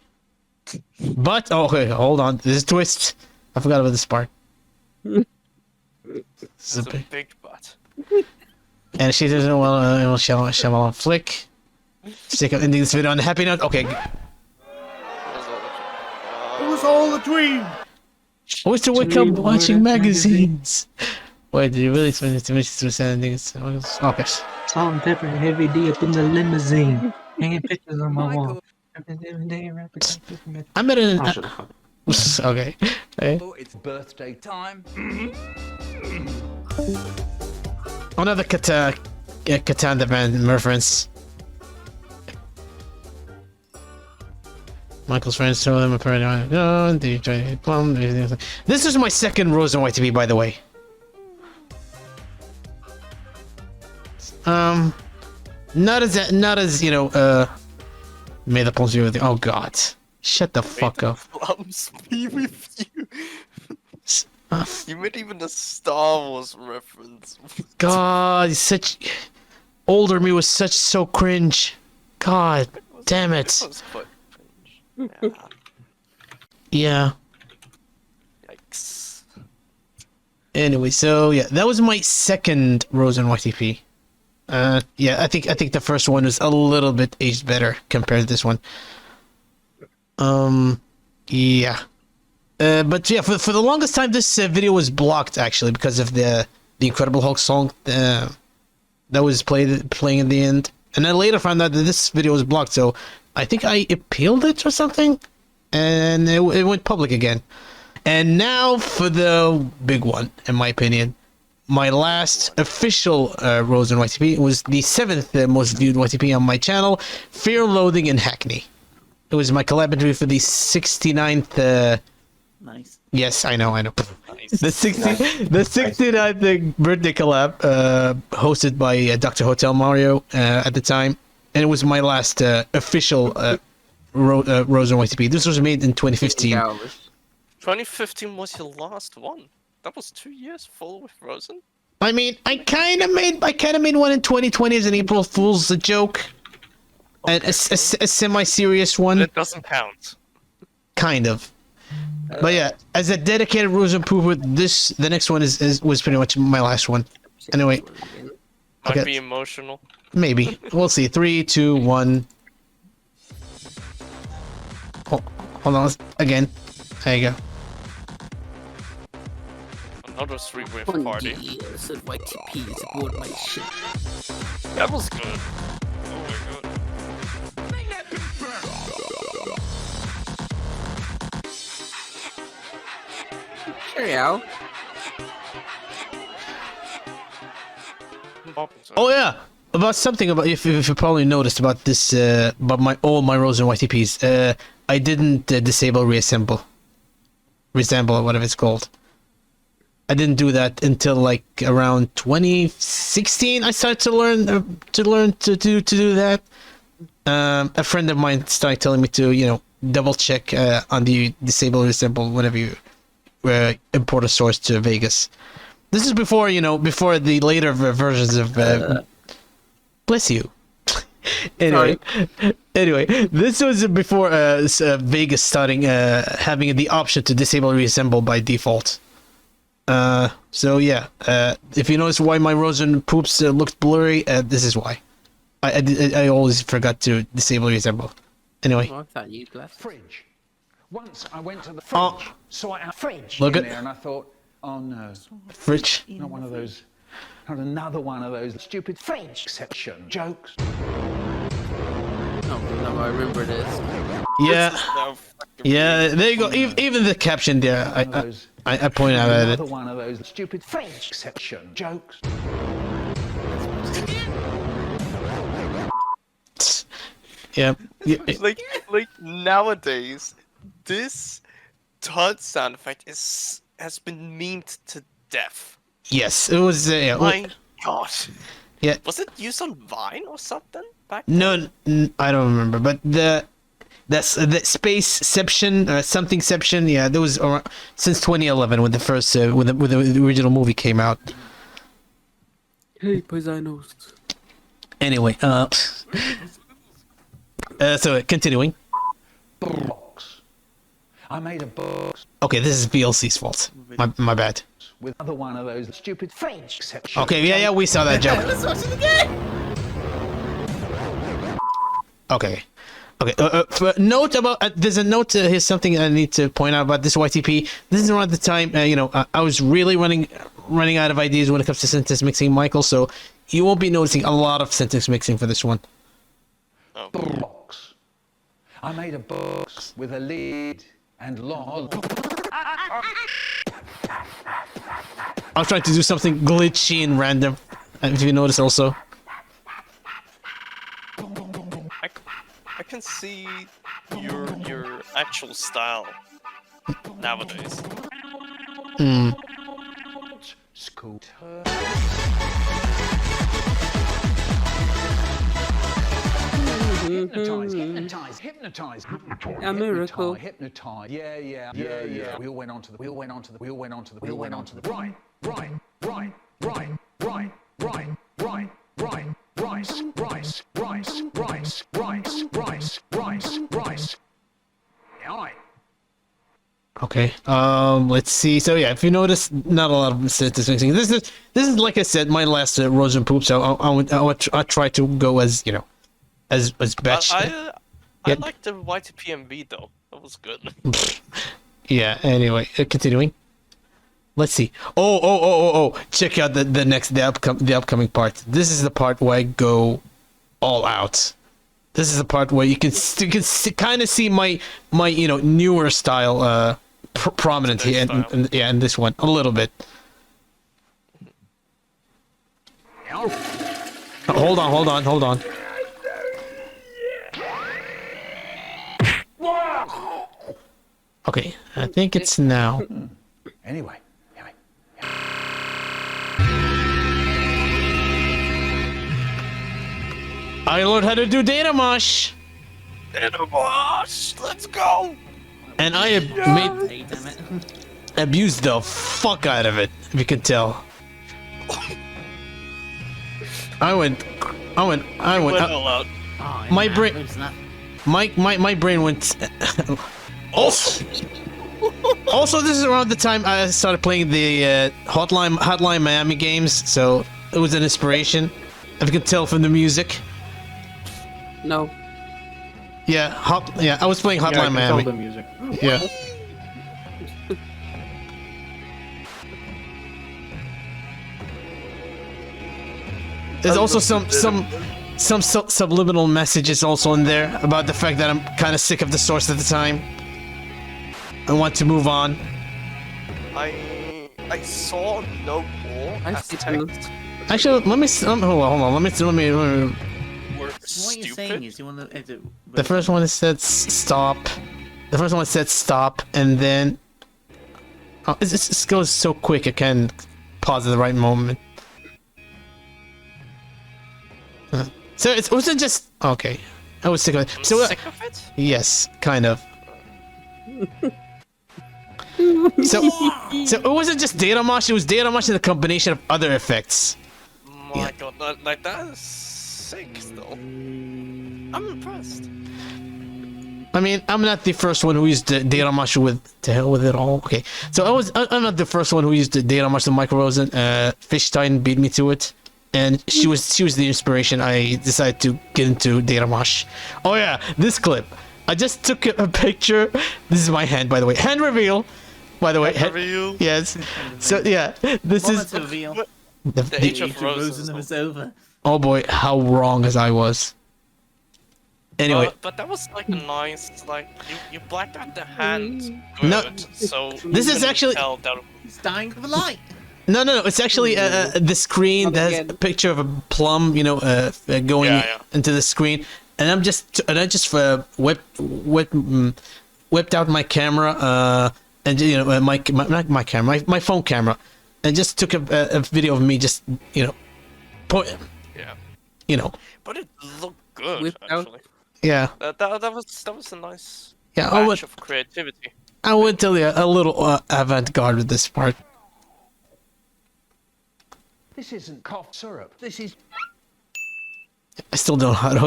But, okay, hold on. There's a twist. I forgot about this part. This is a big butt. And she doesn't know, well, Shyamalan flick. Stick up ending this video on a happy note. Okay. It was all a dream. I used to wake up watching magazines. Wait, did you really spend this image to send things? Okay. Salt and pepper and heavy D up in the limousine. Hanging pictures on my wall. I'm at an. Okay. It's birthday time. Another Catan the Band reference. Michael's friends told him apparently. This is my second Rosen YTP, by the way. Not as you know. May the plums be with you. Oh God! Shut the fuck up. Plums be with you. You made even a Star Wars reference. God, such older me was so cringe. God damn it. That was quite cringe. Yeah. Yikes. Anyway, so yeah, that was my second Rosen YTP. Yeah, I think the first one was a little bit aged better compared to this one. Yeah. But yeah, for the longest time, this video was blocked actually because of the Incredible Hulk song that was playing in the end, and I later found out that this video was blocked. So I think I appealed it or something, and it went public again. And now for the big one, in my opinion, my last official Rosen YTP was the 7th most viewed YTP on my channel, Fear, Loathing, in Hackney. It was my collab interview for the 69th. Nice. Yes, I know. Nice. The 69th birthday collab, hosted by Dr. Hotel Mario at the time, and it was my last official Rosen YTP. This was made in 2015. 2015 was your last one. That was 2 years full with Rosen. I mean, I kind of made one in 2020 as an April Fool's joke, and a semi-serious one. It doesn't count. Kind of. But yeah, as a dedicated Rosen pooper, the next one was pretty much my last one. Anyway, Might be emotional. Maybe we'll see. 3, 2, 1. Hold on again. There you go. Another 3-way One party. years of YTPs aboard my ship. That was good. Oh my god. Cheerio. Oh yeah, about something about if you probably noticed about this about all my Rosen YTPs. I didn't disable reassemble, or whatever it's called. I didn't do that until like around 2016. I started to learn to do that. A friend of mine started telling me to double check on the disable reassemble whenever you import a source to Vegas. This is before before the later versions of bless you. Anyway, this was before Vegas starting having the option to disable reassemble by default. So yeah, if you notice why my Rosen poops looked blurry, this is why. I always forgot to disable reassemble. Anyway. Oh, I thought you left. Fridge. Once I went to the fridge, saw it fridge Look in at there, and I thought, oh no, fridge. Not one of those. Not another one of those stupid fridge section jokes. Oh no, I remember this. Yeah. Yeah. There you go. Even the caption there, I point out at it. Another one of those stupid fridge section jokes. Yeah. Like nowadays, this taunt sound effect has been memed to death. Yes, it was. Yeah. My God. Yeah. Was it used on Vine or something back? No, I don't remember. But the spaceception, somethingception. Yeah, that was since 2011 when the first when the original movie came out. Hey, paisanos. Anyway, so continuing. Box. I made a box. Okay, this is VLC's fault. My bad. With another one of those stupid fridge section. Okay, yeah, we saw that joke. Let's watch it again. Okay. Note about there's a note. Here's something I need to point out about this YTP. This is around the time I was really running out of ideas when it comes to sentence mixing, Michael. So you won't be noticing a lot of sentence mixing for this one. Oh. Box. I made a box with a lid and log. I was trying to do something glitchy and random. If you notice, also. I can see your actual style nowadays. Scooter. Hypnotize. A miracle. Hypnotize. Yeah. We all went on to the right. Okay. Let's see. So yeah, if you notice, not a lot of sentence mixing. This is like I said, my last Rosen poop. So I try to go as as batch. I like the YTPMV though. That was good. Yeah. Anyway, continuing. Let's see. Oh! Check out the upcoming part. This is the part where I go all out. This is the part where you can kind of see my newer style prominent here, and in this one a little bit. Hold on. Okay, I think it's now. Anyway. I learned how to do data mosh. Let's go. And I abused the fuck out of it. If you can tell. I went. all out. My brain. My brain went. Also, this is around the time I started playing the Hotline Miami games, so it was an inspiration. If you can tell from the music. No. Yeah, I was playing Hotline Miami. The music. Yeah. There's also some subliminal messages also in there about the fact that I'm kind of sick of the source at the time. I want to move on. I saw no more as text. Actually, let me hold on. Let me. Were What you're stupid. saying is you want to. The first one said stop. The first one said stop, and then this goes so quick. I can't pause at the right moment. So it wasn't just okay. I was sick of it. So Sick of it? yes, kind of. So it wasn't just data mosh. It was data mosh and a combination of other effects. My god, like that is sick though. I'm impressed. I mean, I'm not the first one who used the data mosh with to hell with it all. Okay, so I'm not the first one who used the data mosh. The Michael Rosen, Fishstein beat me to it, and she was the inspiration. I decided to get into data mosh. Oh yeah, this clip. I just took a picture. This is my hand, by the way. Hand reveal. By the way, Hand reveal. Yes. So yeah, this is reveal. The age of Rosen was over. Oh boy, how wrong as I was. Anyway, but that was like a nice, like you blacked out the hand good, No, so this you is couldn't actually- tell that. He's dying for the light. no. It's actually the screen that has a picture of a plum, going Yeah. into the screen, and I just whipped out my camera, and my camera, my phone camera, and just took a video of me just point. Yeah. But it looked good actually. Yeah. That was a nice Yeah, batch of creativity. I would tell you a little avant-garde with this part. This isn't cough syrup. This is. I still don't know how to.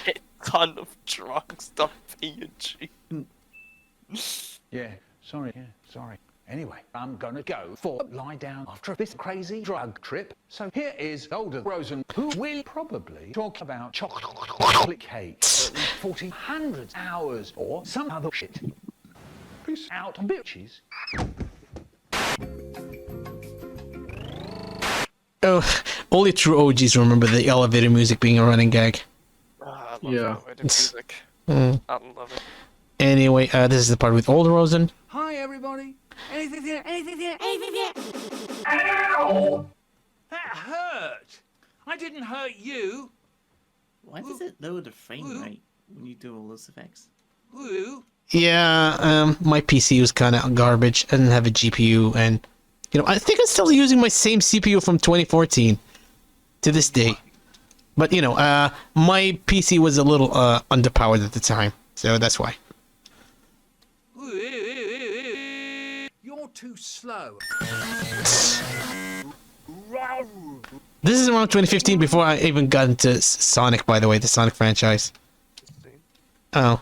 A ton of drugs, PNG. Yeah, sorry. Anyway, I'm gonna go for lie down after this crazy drug trip. So here is older Rosen, who will probably talk about chocolate cake for 40 hundred hours or some other shit. Peace out, bitches. Oh, only true OGs remember the elevator music being a running gag. I love elevator music. Mm. I love it. Anyway, this is the part with old Rosen. Hi, everybody. Anything here? Anything here? Anything here? Ow! That hurt! I didn't hurt you! Why does it lower the frame rate when you do all those effects? Yeah, my PC was kind of garbage. I didn't have a GPU, and I think I'm still using my same CPU from 2014 to this day. But my PC was a little underpowered at the time, so that's why. You're too slow. This is around 2015 before I even got into Sonic, by the way, the Sonic franchise. Oh.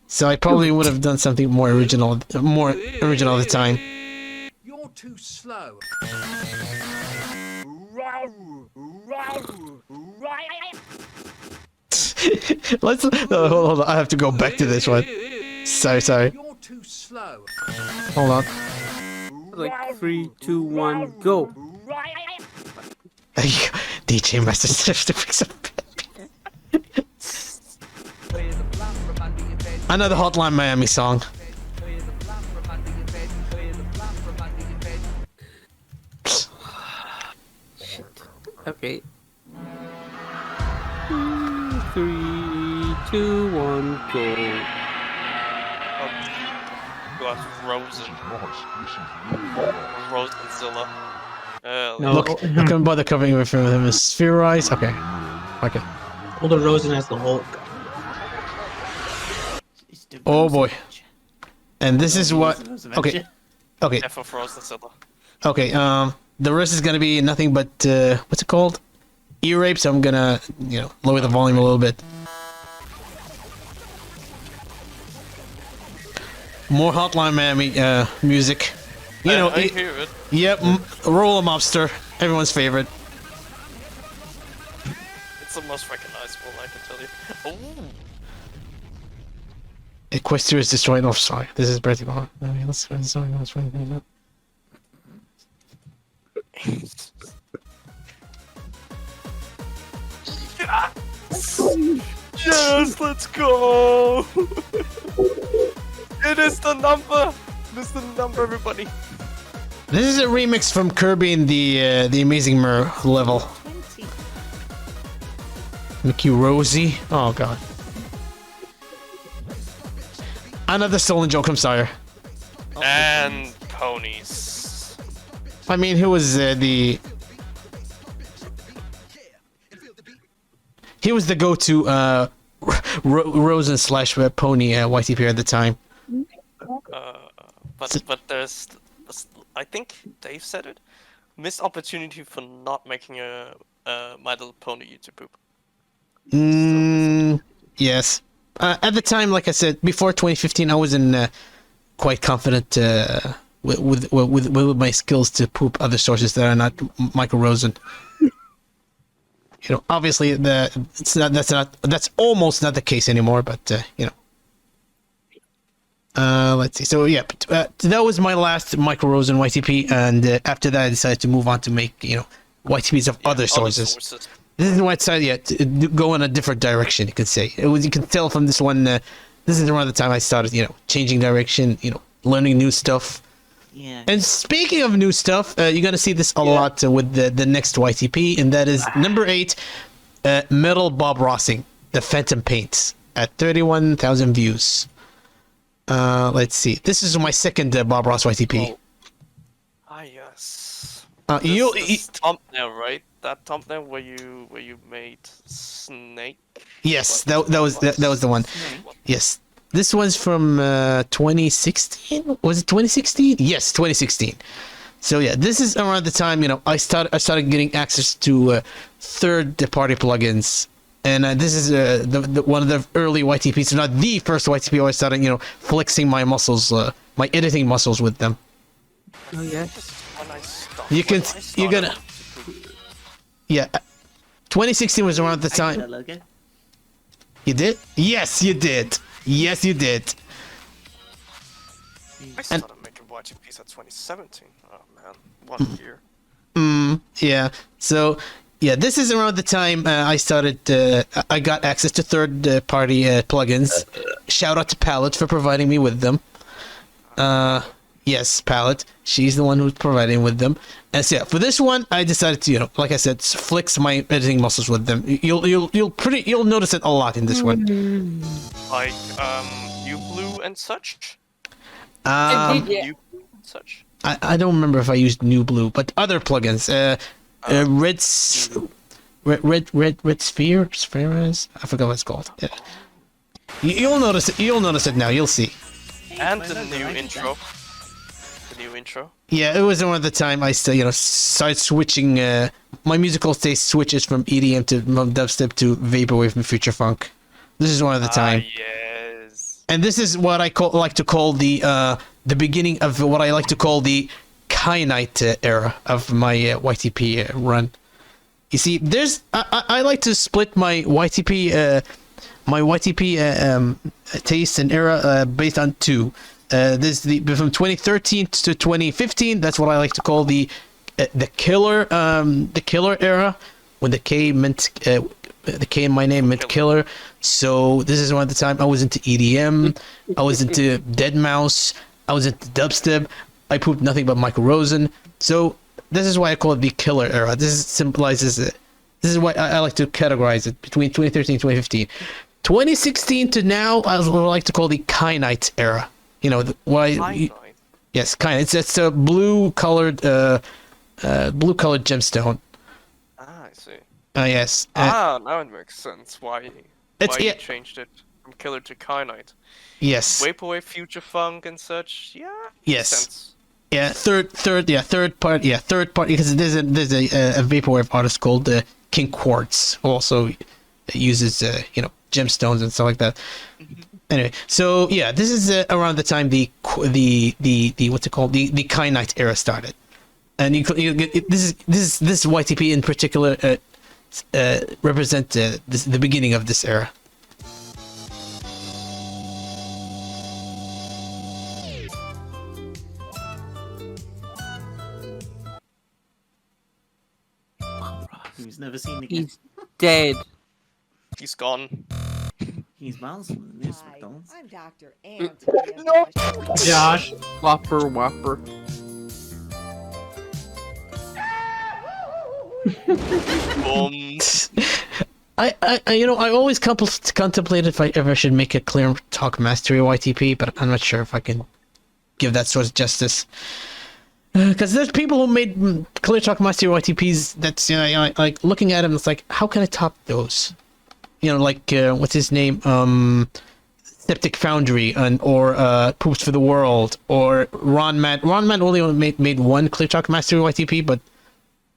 So I probably would have done something more original at the time. You're too slow. Hold on, I have to go back to this one. Sorry. You're too slow. Hold on. Like 3, 2, 1, go. DJ Master Steps to fix up. Another Hotline Miami song. Okay. 3, 2, 1, go. Rosenzilla. Look, couldn't bother covering with him as Spherized. Okay. Older Rosen as the Hulk. Oh boy. And this is what. Okay. F of Rosenzilla. Okay. The rest is gonna be nothing but what's it called? Ear rape. So I'm gonna lower the volume a little bit. More Hotline Miami music. I hear it. Yep, Roll 'em Mobster, everyone's favorite. It's the most recognizable, I can tell you. Ooh. Equestria is destroyed. Oh, sorry. This is Bertie Ball. Let's Yes! Yes, let's go! It is the number! It is the number, everybody. This is a remix from Kirby in the Amazing Mer level. Mickey Rosie. Oh god. Another stolen joke, I'm sorry. And ponies. I mean, who was the... He was the go-to Rosen slash pony YTPer at the time. But there's, I think Dave said it, missed opportunity for not making a My Little Pony YouTube poop. Yes. At the time, like I said, before 2015, I wasn't quite confident with my skills to poop other sources that are not Michael Rosen. You know, obviously, that's almost not the case anymore. But you know, let's see. So yeah, that was my last Michael Rosen YTP, and after that, I decided to move on to make YTPs of other sources. This is why I decided to go in a different direction. You could say you can tell from this one. This is around the time I started, changing direction. Learning new stuff. Yeah. And speaking of new stuff, you're gonna see this a lot with the next YTP, and that is number 8, Metal Bob Rossing, the Phantom Paints, at 31,000 views. Let's see. This is my second Bob Ross YTP. Yes. This thumbnail, right? That thumbnail where you made Snake. Yes, that was the one. Yes. This one's from 2016. Was it 2016? Yes, 2016. So yeah, this is around the time I started getting access to third-party plugins, and this is one of the early YTPs, so not the first YTP where I started flexing my muscles, my editing muscles with them. Oh yeah. You're gonna. Yeah, 2016 was around the time. You did? Yes, you did. Yes, you did. I started making YTPs at 2017. Oh man, 1 year. Yeah. So, yeah, this is around the time I started. I got access to third-party plugins. Shout out to Palette for providing me with them. Yes, Palette. She's the one who's providing with them. And so, yeah, for this one, I decided to, like I said, flex my editing muscles with them. You'll notice it a lot in this one. Like Blue and such. New Blue and such. I don't remember if I used New Blue, but other plugins. Red Spheres. I forgot what it's called. Yeah. You'll notice it. You'll notice it now. You'll see. And the new intro. Yeah, it was around the time I started switching. My musical taste switches from EDM from dubstep to vaporwave from future funk. This is one of the time. Yes. And this is what I like to call the beginning of what I like to call the Kyanite era of my YTP run. You see, I like to split my YTP taste and era based on two. This is from 2013 to 2015. That's what I like to call the killer era, when the K meant the K in my name meant killer. So this is around the time I was into EDM, I was into Deadmau5, I was into dubstep. I pooped nothing but Michael Rosen. So this is why I call it the killer era. This symbolizes it. This is why I like to categorize it between 2013 and 2015. 2016 to now, I would like to call the Kyanite era. Yes, Kyanite. It's a blue-colored gemstone. I see. Yes. Now it makes sense why you changed it from killer to Kyanite. Yes. Vaporwave, future funk, and such. Yeah. Yes. Sense. Yeah. Third part. Yeah, third part, because there's a vaporwave artist called King Quartz, who also uses gemstones and stuff like that. Anyway, so yeah, this is around the time the what's it called, the Kyanite era started, and this YTP in particular represent the beginning of this era. He's never seen again. He's dead. He's gone. He's Miles from the news, McDonald's. I'm Dr. No! Josh. Whopper. I always contemplate if I ever should make a clear talk mastery YTP, but I'm not sure if I can give that sort of justice. Because there's people who made clear talk mastery YTPs that's, like, looking at them, it's like, how can I top those? Like, what's his name? Septic Foundry, or Poops for the World, or Ron Matt. Ron Matt only made one clear talk mastery YTP,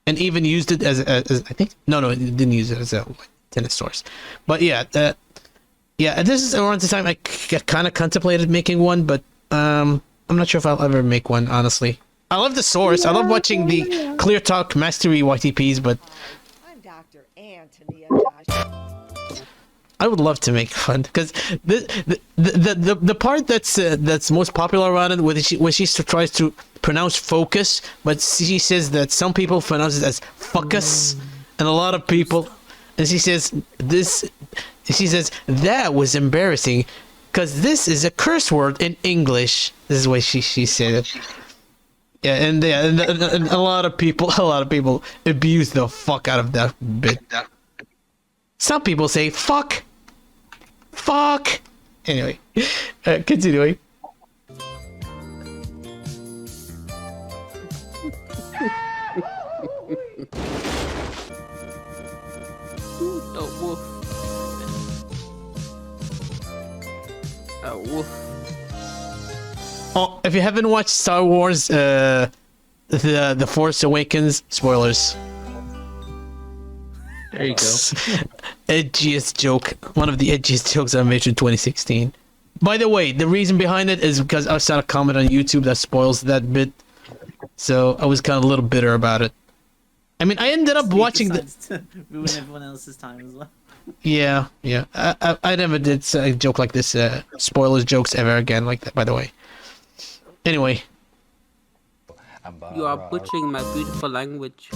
and even used it as I think, no, it didn't use it as a tennis source. But yeah, this is around the time I kind of contemplated making one, but I'm not sure if I'll ever make one, honestly. I love the source. I love watching the clear talk mastery YTPs, but I'm Dr. Anthony. I would love to make fun, because the part that's most popular around it, when she tries to pronounce focus, but she says that some people pronounce it as fuckus, and a lot of people, and she says that was embarrassing, because this is a curse word in English. This is the way she said it. Yeah, and a lot of people abuse the fuck out of that bit. Some people say fuck. Anyway, continuing. Oh, if you haven't watched Star Wars, the Force Awakens, spoilers. There you go. Edgiest joke. One of the edgiest jokes I made in 2016. By the way, the reason behind it is because I saw a comment on YouTube that spoils that bit. So I was kind of a little bitter about it. I mean, I ended up watching the... to ruin everyone else's time as well. Yeah. I never did a joke like this, spoilers jokes ever again like that, by the way. Anyway. You are butchering my beautiful language.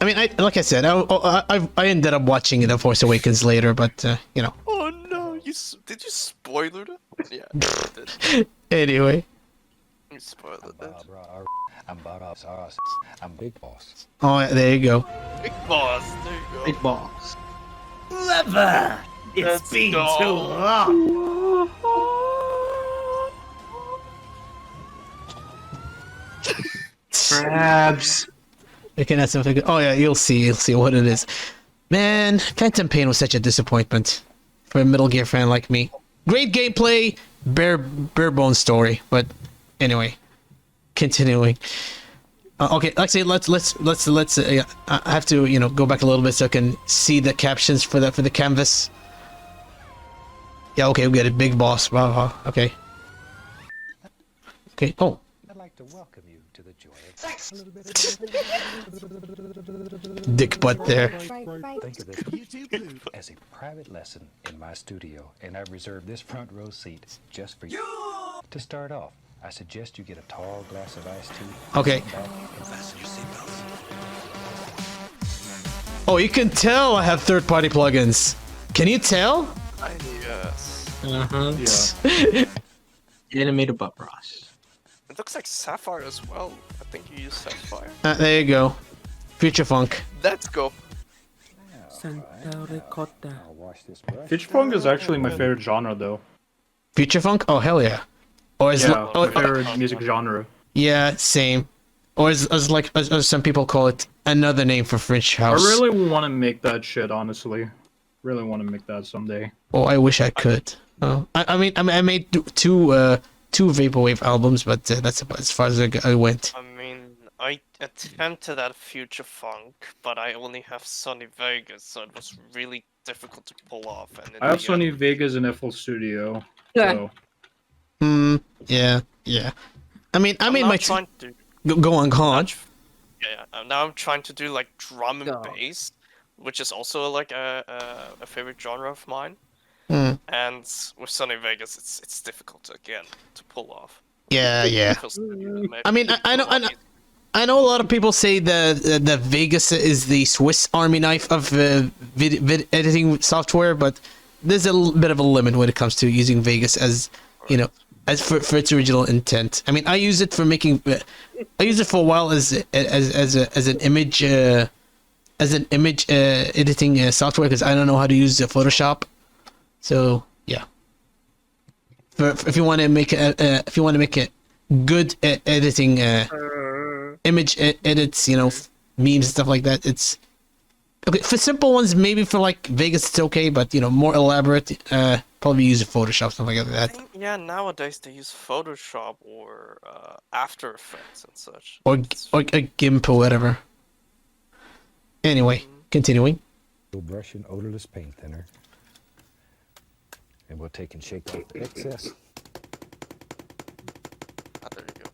I mean, like I said, I ended up watching The Force Awakens later, but, Oh no, did you spoiler it? Yeah, I did. Anyway. You spoiled it. I'm Big Boss. Oh, there you go. Big boss, there you go. Big boss. Lever! It's been too long! Crabs. You can add something. Oh yeah, you'll see what it is. Man, Phantom Pain was such a disappointment for a Metal Gear fan like me. Great gameplay, bare bones story, but anyway, continuing. Okay, actually, let's. I have to, go back a little bit so I can see the captions for the canvas. Yeah, okay, we got a Big Boss. Wow, okay. Okay. Oh. I'd like to welcome you to the joy of sex. Dick butt there. Think of this YouTube as a private lesson in my studio, and I've reserved this front row seat just for you. To start off, I suggest you get a tall glass of iced tea. Okay. And fasten your seatbelts. Oh, you can tell I have third-party plugins. Can you tell? Yes. Yeah. Animated butt brush. It looks like Sapphire as well. I think you use Sapphire. There you go. Future Funk. Let's go. Future Funk is actually my favorite genre, though. Future Funk? Oh, hell yeah. Or is my favorite music genre. Yeah, same. Or as some people call it, another name for French house. I really want to make that shit, honestly. Really want to make that someday. Oh, I wish I could. Oh, I mean, I made two vaporwave albums, but that's about as far as I went. I mean, I attempted at Future Funk, but I only have Sony Vegas, so it was really difficult to pull off. And I have Sony Vegas and FL Studio. Yeah. So. Yeah. I mean, my trying to go on. Yeah. Now I'm trying to do like drum and bass, which is also like a favorite genre of mine. And with Sony Vegas, it's difficult again to pull off. Yeah. I mean, I I know a lot of people say the Vegas is the Swiss Army knife of vid editing software, but there's a bit of a limit when it comes to using Vegas as, you know, as for its original intent. I mean, I use it for making. I used it for a while as an image editing software because I don't know how to use Photoshop. So yeah, if you want to make a good editing image edits, you know, memes and stuff like that, it's okay. For simple ones, maybe for like Vegas, it's okay, but you know, more elaborate, probably use Photoshop, something like that. Yeah, nowadays they use Photoshop or After Effects and such. Or a GIMP or whatever. Anyway, continuing. We'll brush an odorless paint thinner. And we'll take and shake out the excess. There you go.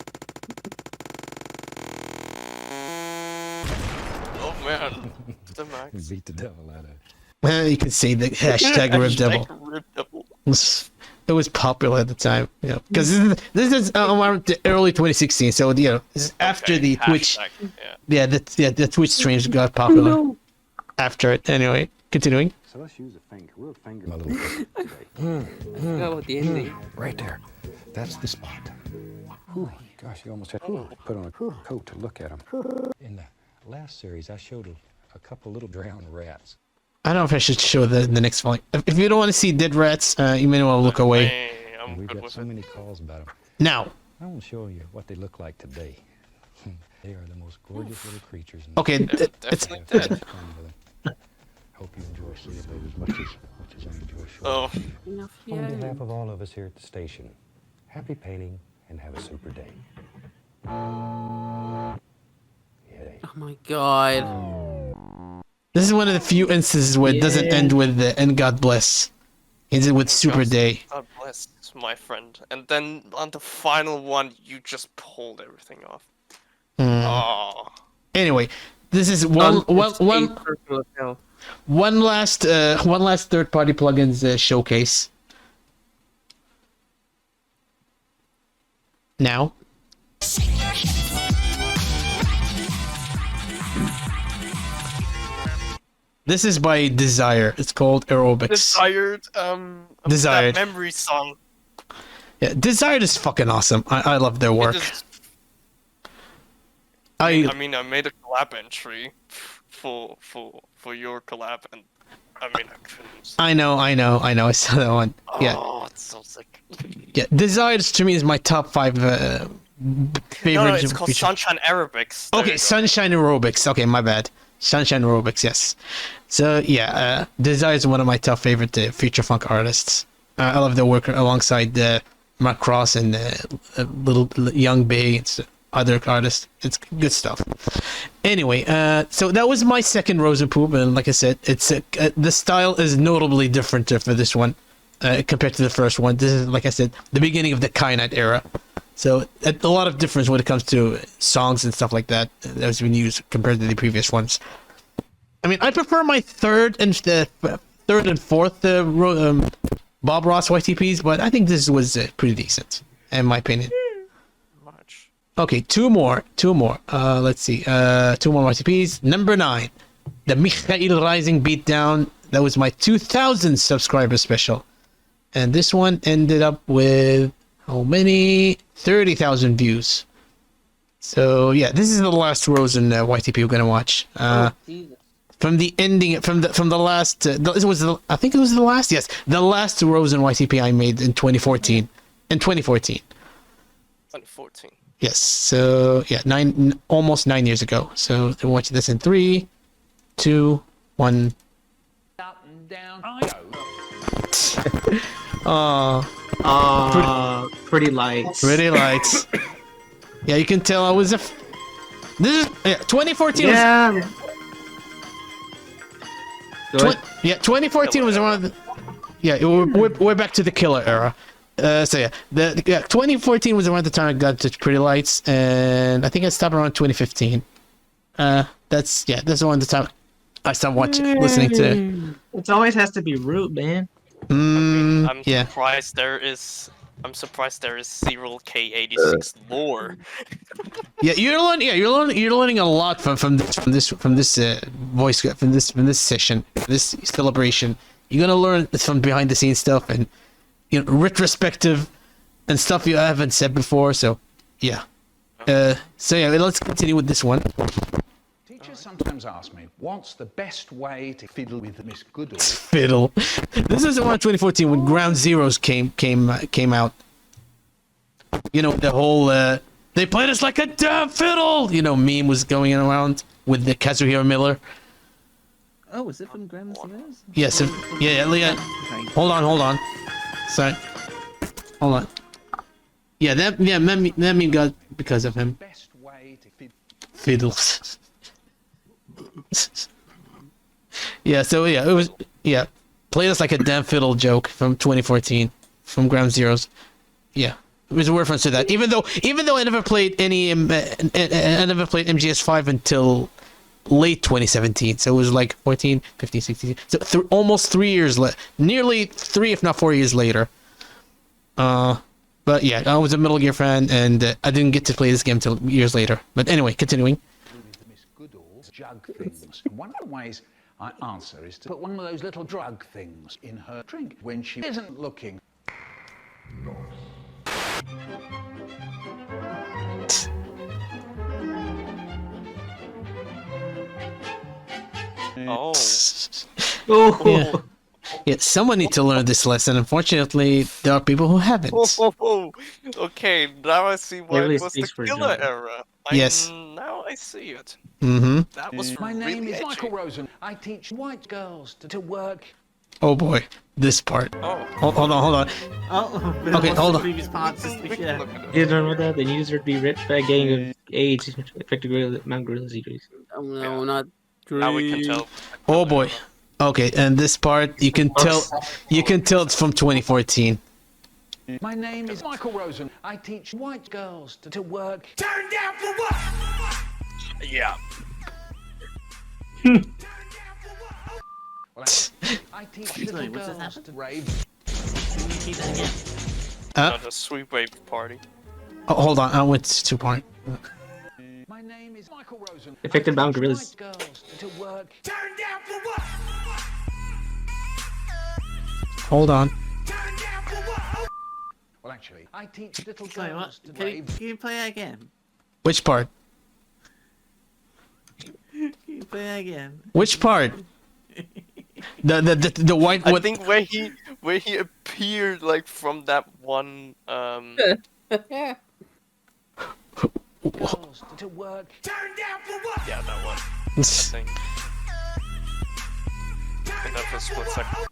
Oh man, the max. Beat the devil out of it. Well, you can say the hashtag RibDevil. It was popular at the time, you know, because this is around the early 2016, so you know, this is after the Twitch. Yeah, the Twitch streams got popular after it. Anyway, continuing. So let's use a finger. We'll finger my little today. Go with the ending. Right there. That's the spot. Whew, gosh, you almost had to put on a coat to look at them. In the last series, I showed a couple little drowned rats. I don't know if I should show the next one. If you don't want to see dead rats, you may want to look away. We've got so many calls about them. Now. I won't show you what they look like today. They are the most gorgeous little creatures. Okay, it's. Hope you enjoy seeing those as much as I enjoy showing. On behalf of all of us here at the station, happy painting and have a super day. Oh my god. This is one of the few instances where it doesn't end with the "and God bless." Ends it with "Super Day." God bless, my friend. And then on the final one, you just pulled everything off. Oh. Anyway, this is one last third-party plugins showcase. Now. This is by Desire. It's called Aerobics. Desired. That memory song. Yeah, Desired is fucking awesome. I love their work. I mean, I made a collab entry for your collab, and I mean, I couldn't. I know. I saw that one. Yeah. Oh, it's so sick. Yeah, Desired to me is my top 5 favorite. No, it's called Sunshine Aerobics. Okay, Sunshine Aerobics. Okay, my bad. Sunshine Aerobics, yes. So yeah, Desire is one of my top favorite future funk artists. I love their work alongside Mark Cross and little Young Bay. It's other artists. It's good stuff. Anyway, so that was my second Rosen poop, and like I said, it's the style is notably different for this one compared to the first one. This is, like I said, the beginning of the Kyanite era. So a lot of difference when it comes to songs and stuff like that has been used compared to the previous ones. I mean, I prefer my third and fourth Bob Ross YTPs, but I think this was pretty decent, in my opinion. Okay, two more. Let's see. 2 more YTPs. Number 9, the Mikhail Rising Beatdown. That was my 2,000 subscriber special, and this one ended up with how many? 30,000 views. So yeah, this is the last Rosen YTP we're gonna watch. From the ending, from the last. I think it was the last. Yes, the last Rosen YTP I made in 2014. In 2014. 2014. Yes. So yeah, almost 9 years ago. So we're watching this in 3, 2, 1. Up and down. Pretty lights. Pretty lights. Yeah, you can tell I was this is 2014. Yeah. 2014 was around. We're back to the killer era. So yeah, 2014 was around the time I got to Pretty Lights, and I think I stopped around 2015. That's around the time I stopped listening to. It always has to be rude, man. I'm surprised there is SerialK86's lore. Yeah, you're learning a lot from this voice from this session, this celebration. You're gonna learn some behind the scenes stuff and retrospective and stuff you haven't said before. So yeah, let's continue with this one. Teachers sometimes ask me, what's the best way to fiddle with Miss Goodall? Fiddle. This is around 2014 when Ground Zeroes came out. The whole they played us like a damn fiddle. Meme was going around with the Kazuhiro Miller. Oh, is it from Ground Zeroes? Yes. Yeah. Hold on. Sorry. Hold on. Yeah, that meme got because of him. Best way to Fiddles. It was played us like a damn fiddle joke from 2014 from Ground Zeroes. Yeah. It was a reference to that. Even though I never played MGS5 until late 2017. So it was like 14, 15, 16. So almost 3 years nearly 3 if not 4 years later. But yeah, I was a Metal Gear fan and I didn't get to play this game until years later. But anyway, continuing. Miss Goodall's jug things. One of the ways I answer is to put one of those little drug things in her drink when she isn't looking. Oh. Yeah, someone needs to learn this lesson. Unfortunately, there are people who haven't. Okay, now I see why it was the killer era. Yes. Now I see it. Mm-hmm. That was My name really is edgy. Michael Rosen. I teach white girls to work. Oh boy, this part. Oh. Hold on. Oh, okay, hold on. Previous parts just to be sure. You don't know that the user to be ripped by a gang of AIDS affected Mount Gorillas eaters. Oh no, not true. Now we can tell. Oh boy. Okay, and this part you can tell it's from 2014. My name is Michael Rosen. I teach white girls to work. Turn down for what? Yeah. Well, I teach little Sorry, what's girls this to rave. Can you repeat that again? Not a sweet wave party. Oh, hold on, I went to 2 point. My name is Michael Rosen. Affected Mount Gorillas. White girls to work. Turn down for what? Hold on. Turn down for what? Well, actually, I teach little Sorry, what? girls to Can rave. you play that again? Which part? Can you play that again? Which part? The white. I think where he appeared like from that one Girls to work. Turn down for what? yeah, that one. I think. And that was split second.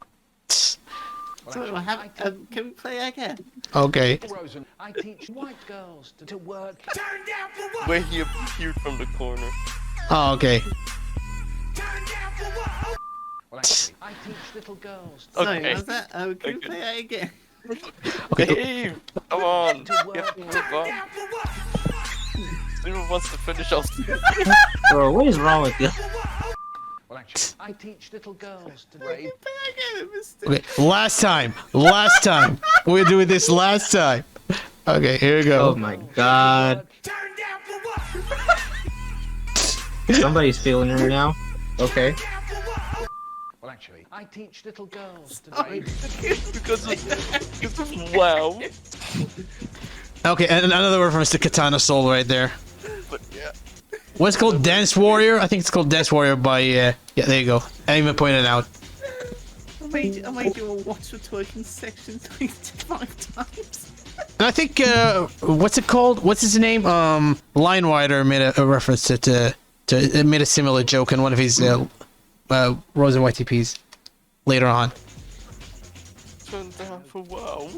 Sorry, what happened? Can we play that again? Okay. Rosen. I teach white girls to work. Turn down for what? Where he appeared from the corner. Oh, okay. Turn down for what? Well, actually, I teach little girls. Sorry, Okay. what's that? Can we play that again? Okay. Dave, come on. To work. You have to move Turn on. down for what? Zero wants to finish off. Bro, what is wrong with you? Well, actually, I teach little girls to rave. Play that again, mister. Okay. Last time. We're doing this last time. Okay, here we go. Oh my god. Turn down for what? Somebody's feeling her now. Okay. Well, actually, I teach little girls to Oh, rave. because of wow. Okay, and another reference to Katana Soul right there. But yeah. What's it called? Dance Warrior? I think it's called Dance Warrior by, yeah, there you go. I even pointed it out. I made you a watch for twerking section 5 times. And I think, what's it called? What's his name? Line Rider made a reference to made a similar joke in one of his, Rosen YTPs later on. Turn down for wow.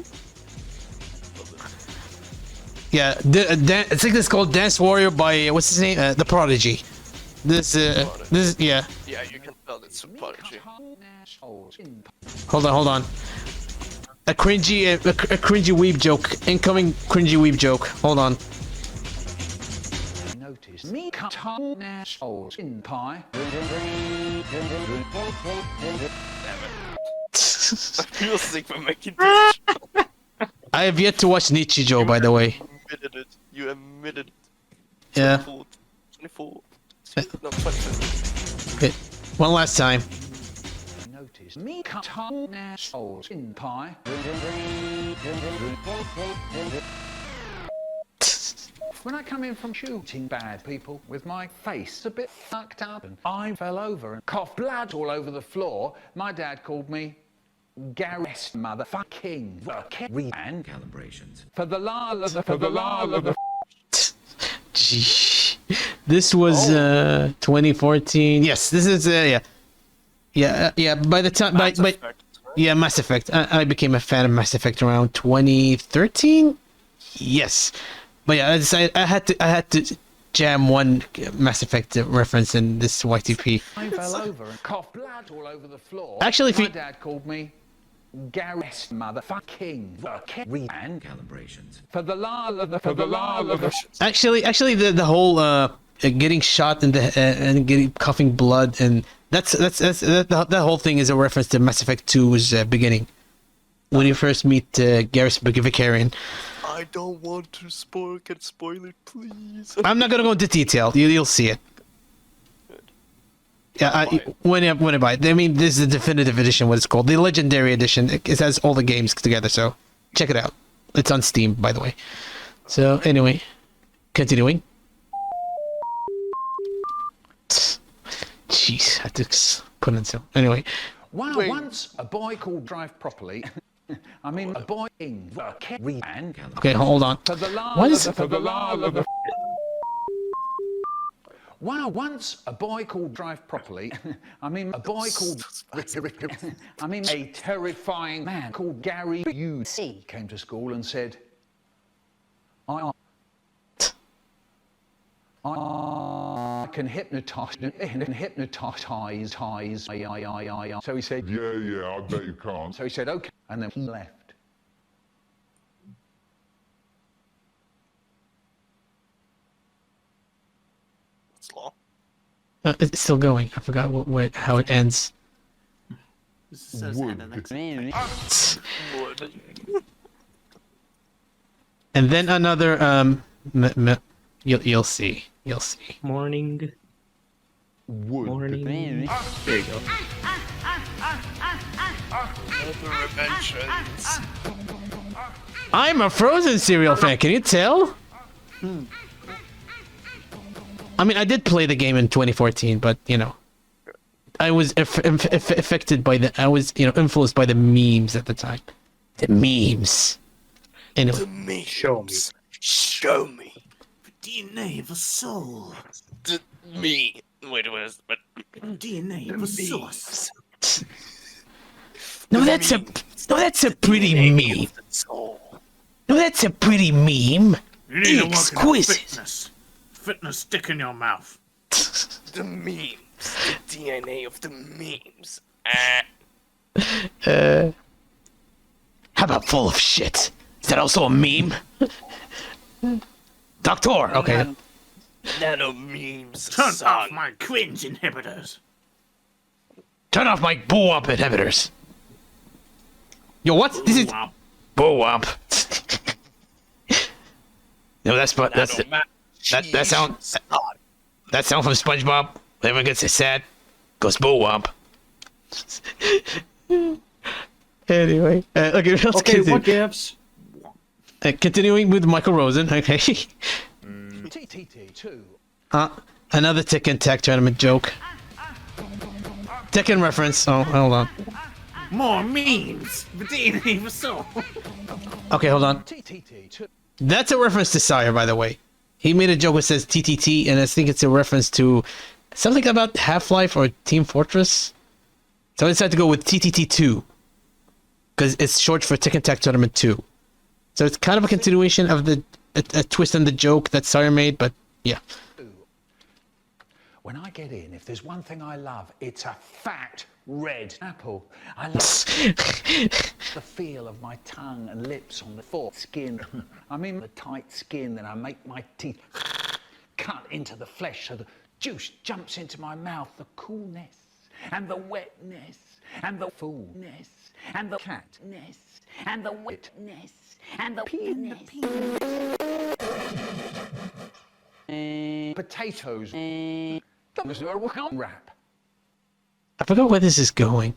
Yeah, I think it's called Dance Warrior by, what's his name? The Prodigy. This, yeah. Yeah, you can tell it's a prodigy. Hold on. A cringy weeb joke. Incoming cringy weeb joke. Hold on. Notice me holes in pie. I feel sick for making this. I have yet to watch Nichijou, by the way. You admitted it. Yeah. 24. No, 22. Okay. One last time. Notice me cut assholes in pie. When I come in from shooting bad people with my face a bit fucked up and I fell over and coughed blood all over the floor, my dad called me Gareth motherfucking and calibrations. For the la of the Gee. This was 2014. Yes, this is yeah. By the time yeah, Mass Effect. I became a fan of Mass Effect around 2013. Yes, but yeah, I had to jam one Mass Effect reference in this YTP. I fell over and coughed blood all over the floor. Actually, my dad called me Gareth motherfucking and calibrations. For the la of the Actually, the whole getting shot in the and getting coughing blood, and that whole thing is a reference to Mass Effect 2's beginning, when you first meet Gareth Vicarian. I don't want to get spoil it, please. I'm not gonna go into detail. You'll see it. Yeah, when I buy it. I mean, this is the definitive edition, what it's called. The Legendary Edition. It has all the games together, so check it out. It's on Steam, by the way. So, anyway. Continuing. Jeez, I had to put in some. Anyway. Wow, once a boy called Drive Properly. I mean, a boy in and Okay, hold on. What is... Wow, once a boy called Drive Properly, I mean, a boy called, I mean, a terrifying man called Gary U.C. came to school and said, I can hypnotize. So he said, yeah, I bet you can't. So he said, okay, and then he left. It's still going. I forgot how it ends. This is so sad and unexpected. And then another you'll see. Morning. Morning. There you go. I'm a Frozen Serial fan. Can you tell? I mean, I did play the game in 2014, but you know, I was affected by I was influenced by the memes at the time. The memes. Anyway. The memes. Show me. Show me. The DNA of a soul. The me. Wait, what is but DNA of a source. No, that's a pretty meme. No, that's a pretty meme. You need to work Exquisite. Fitness stick in your mouth. The memes. The DNA of the memes. How about full of shit? Is that also a meme? Doctor, okay. Nano memes. Turn off my cringe inhibitors. Turn off my boo-womp inhibitors. Yo, what? This is boo-womp. No, that's that sound from SpongeBob. Whenever it gets sad, goes boo-womp. Anyway, okay, let's continue. What gives? Continuing with Michael Rosen, okay. TTT2. Another Tekken Tag Tournament joke. Tekken reference. Oh, hold on. More memes. The DNA of a soul. Okay, hold on. That's a reference to Sire, by the way. He made a joke that says TTT, and I think it's a reference to something about Half-Life or Team Fortress. So I decided to go with TTT2. Because it's short for Tekken Tag Tournament 2. So it's kind of a continuation of a twist on the joke that Sire made, but yeah. When I get in, if there's one thing I love, it's a fat red apple. I love the feel of my tongue and lips on the skin. I mean the tight skin, then I make my teeth cut into the flesh so the juice jumps into my mouth. The coolness and the wetness and the fullness and the catness and the wetness and the penis. potatoes. Wrap. I forgot where this is going.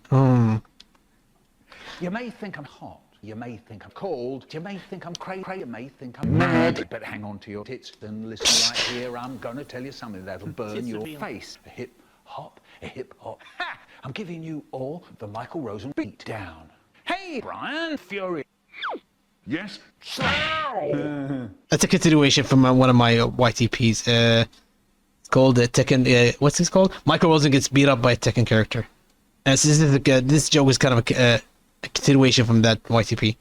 You may think I'm hot. You may think I'm cold. You may think I'm crazy. You may think I'm mad. But hang on to your tits and listen right here. I'm gonna tell you something that'll burn your face. A hip hop, a hip hop. Ha! I'm giving you all the Michael Rosen beat down. Hey, Brian Fury. Yes. That's a continuation from one of my YTPs. It's called Tekken. What's this called? Michael Rosen gets beat up by a Tekken character. So this joke is kind of a continuation from that YTP.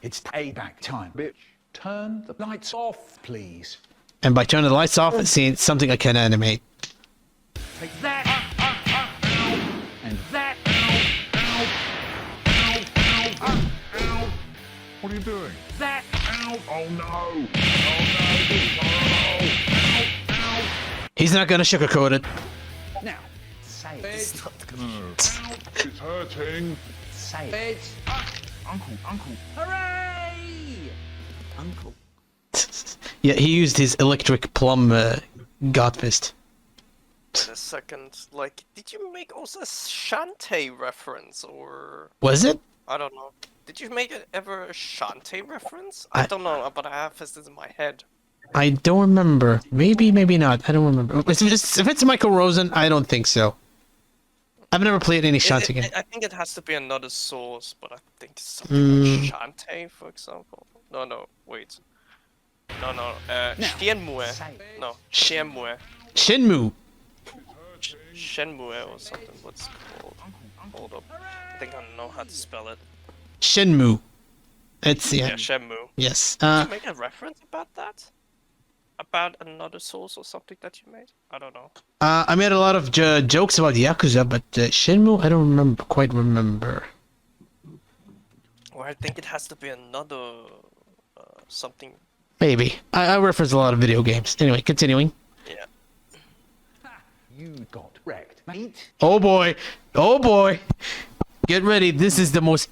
It's payback time, bitch. Turn the lights off, please. And by turning the lights off, it's seeing something I can animate. Take that. And that. What are you doing? That. Oh no. He's not gonna sugarcoat it. Now, say it. It's not gonna. It's hurting. Say it. Uncle. Hooray! Uncle. Yeah, he used his electric plum godfist. Wait a second, like, did you make also a Shantae reference, or... Was it? I don't know. Did you make ever a Shantae reference? I don't know, but I have this in my head. I don't remember. Maybe not. I don't remember. If it's Michael Rosen, I don't think so. I've never played any Shantae game. I think it has to be another source, but I think something like Shantae, for example. No, wait. No, Shenmue. No, Shenmue. Shenmue. Shenmue or something. What's it called? Hold up. I think I know how to spell it. Shenmue. It's Yeah, Shenmue. Yes. Did you make a reference about that? About another source or something that you made? I don't know. I made a lot of jokes about Yakuza, but Shenmue, I don't quite remember. Or I think it has to be another something. Maybe. I reference a lot of video games. Anyway, continuing. Yeah. You got wrecked, mate. Oh boy. Get ready. This is the most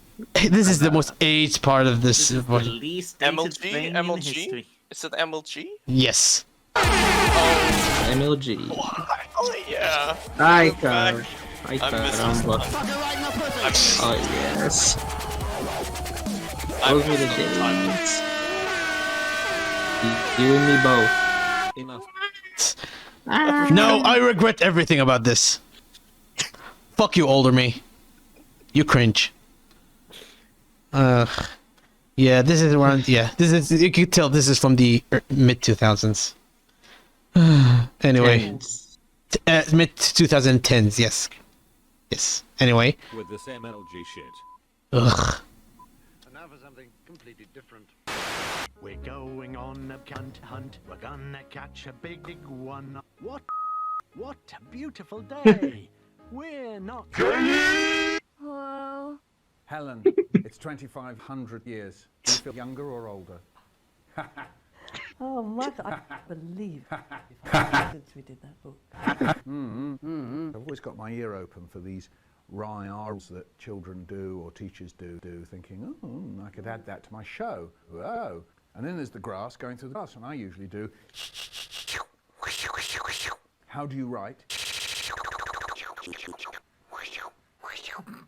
aged part of this. Least MLG? Is it MLG? Yes. MLG. Oh yeah. Ay, We're back. car. Ay, I miss caramba. this. Oh, yes. Those were the days. You and me both. Enough. No, I regret everything about this. Fuck you, older me. You cringe. Yeah, this is around. Yeah, this is. You can tell this is from the mid 2000s. Anyway, mid 2010s. Yes. Anyway. With this MLG shit. Ugh. And now for something completely different. We're going on a cunt hunt. We're gonna catch a big one. What a beautiful day. We're not. Whoa. Helen, it's 2,500 years. Do you feel younger or older? Oh, Michael, I can't believe since we did that book. I've always got my ear open for these rhymes that children do or teachers do, thinking, I could add that to my show. Whoa. And then there's the grass going through the grass, and I usually do. How do you write?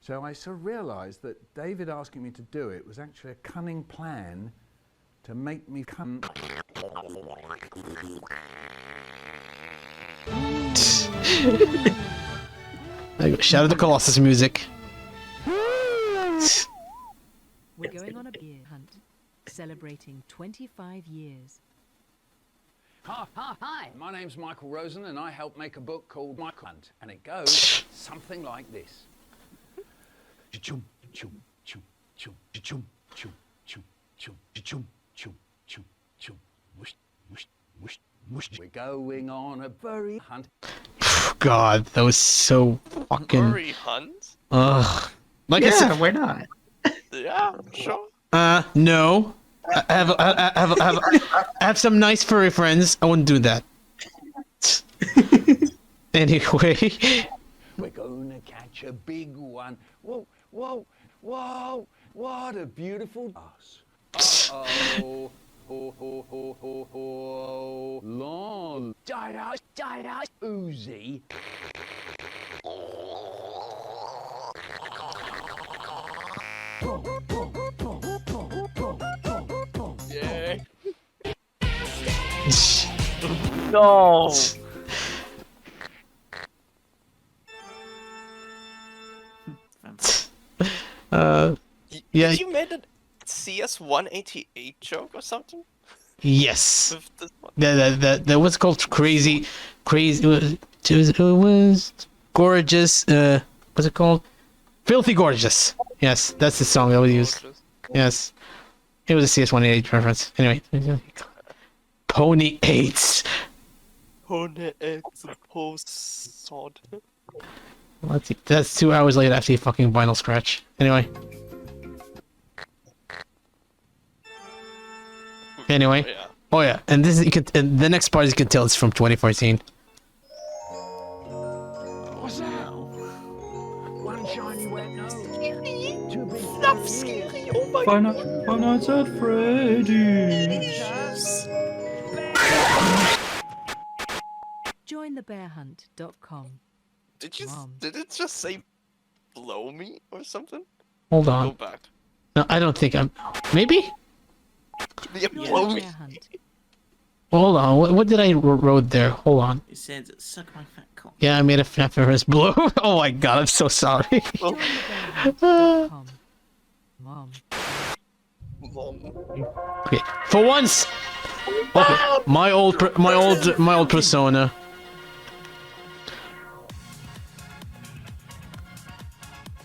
So I sort of realised that David asking me to do it was actually a cunning plan to make me come. I go, Shadow of the Colossus music. We're going on a beer hunt, celebrating 25 years. Hi, my name's Michael Rosen, and I helped make a book called Michael Hunt, and it goes something like this. Chum chum chum chum chum chum chum chum chum chum chum chum mush mush mush mush. We're going on a furry hunt. God, that was so fucking. Furry hunt? Ugh. Like I said, why not? Yeah, sure. No. I have some nice furry friends. I wouldn't do that. Anyway. We're gonna catch a big one. Whoa, whoa, whoa! What a beautiful grass. Uh-oh. Ho, ho, ho, ho, ho. Lol. Uzi. Yeah. No. Yeah. You made a CS188 joke or something? Yes. With this one? That was called crazy. It was gorgeous. What's it called? Filthy Gorgeous. Yes, that's the song that was used. Yes. It was a CS188 reference. Anyway. Pony 8s. Pony 8's post-sod. Let's see. That's 2 hours later after the fucking vinyl scratch. Anyway. Anyway. Oh yeah. And this is and the next part you can tell it's from 2014. What's that? One shiny wet nose. Two big Not scary. Oh my Five Nights at Freddy's. Jointhebearhunt.com. Did it just say blow me or something? Hold on. Go back. No, I don't think I'm. Maybe? Yeah, blow me. Hold on. What did I wrote there? Hold on. It said, suck my fat cock. Yeah, I made a fat blow. Oh my god, I'm so sorry. Mom. Okay, for once. Okay, my old persona.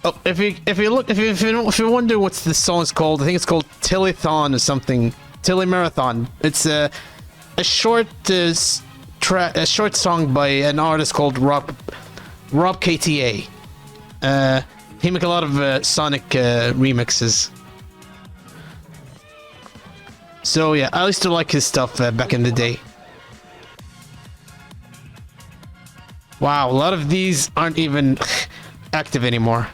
Oh, if you wonder what's the song's called, I think it's called Telethon or something. Telemarathon. It's a short song by an artist called Rob KTA. He make a lot of Sonic remixes. So yeah, I used to like his stuff back in the day. Wow, a lot of these aren't even active anymore.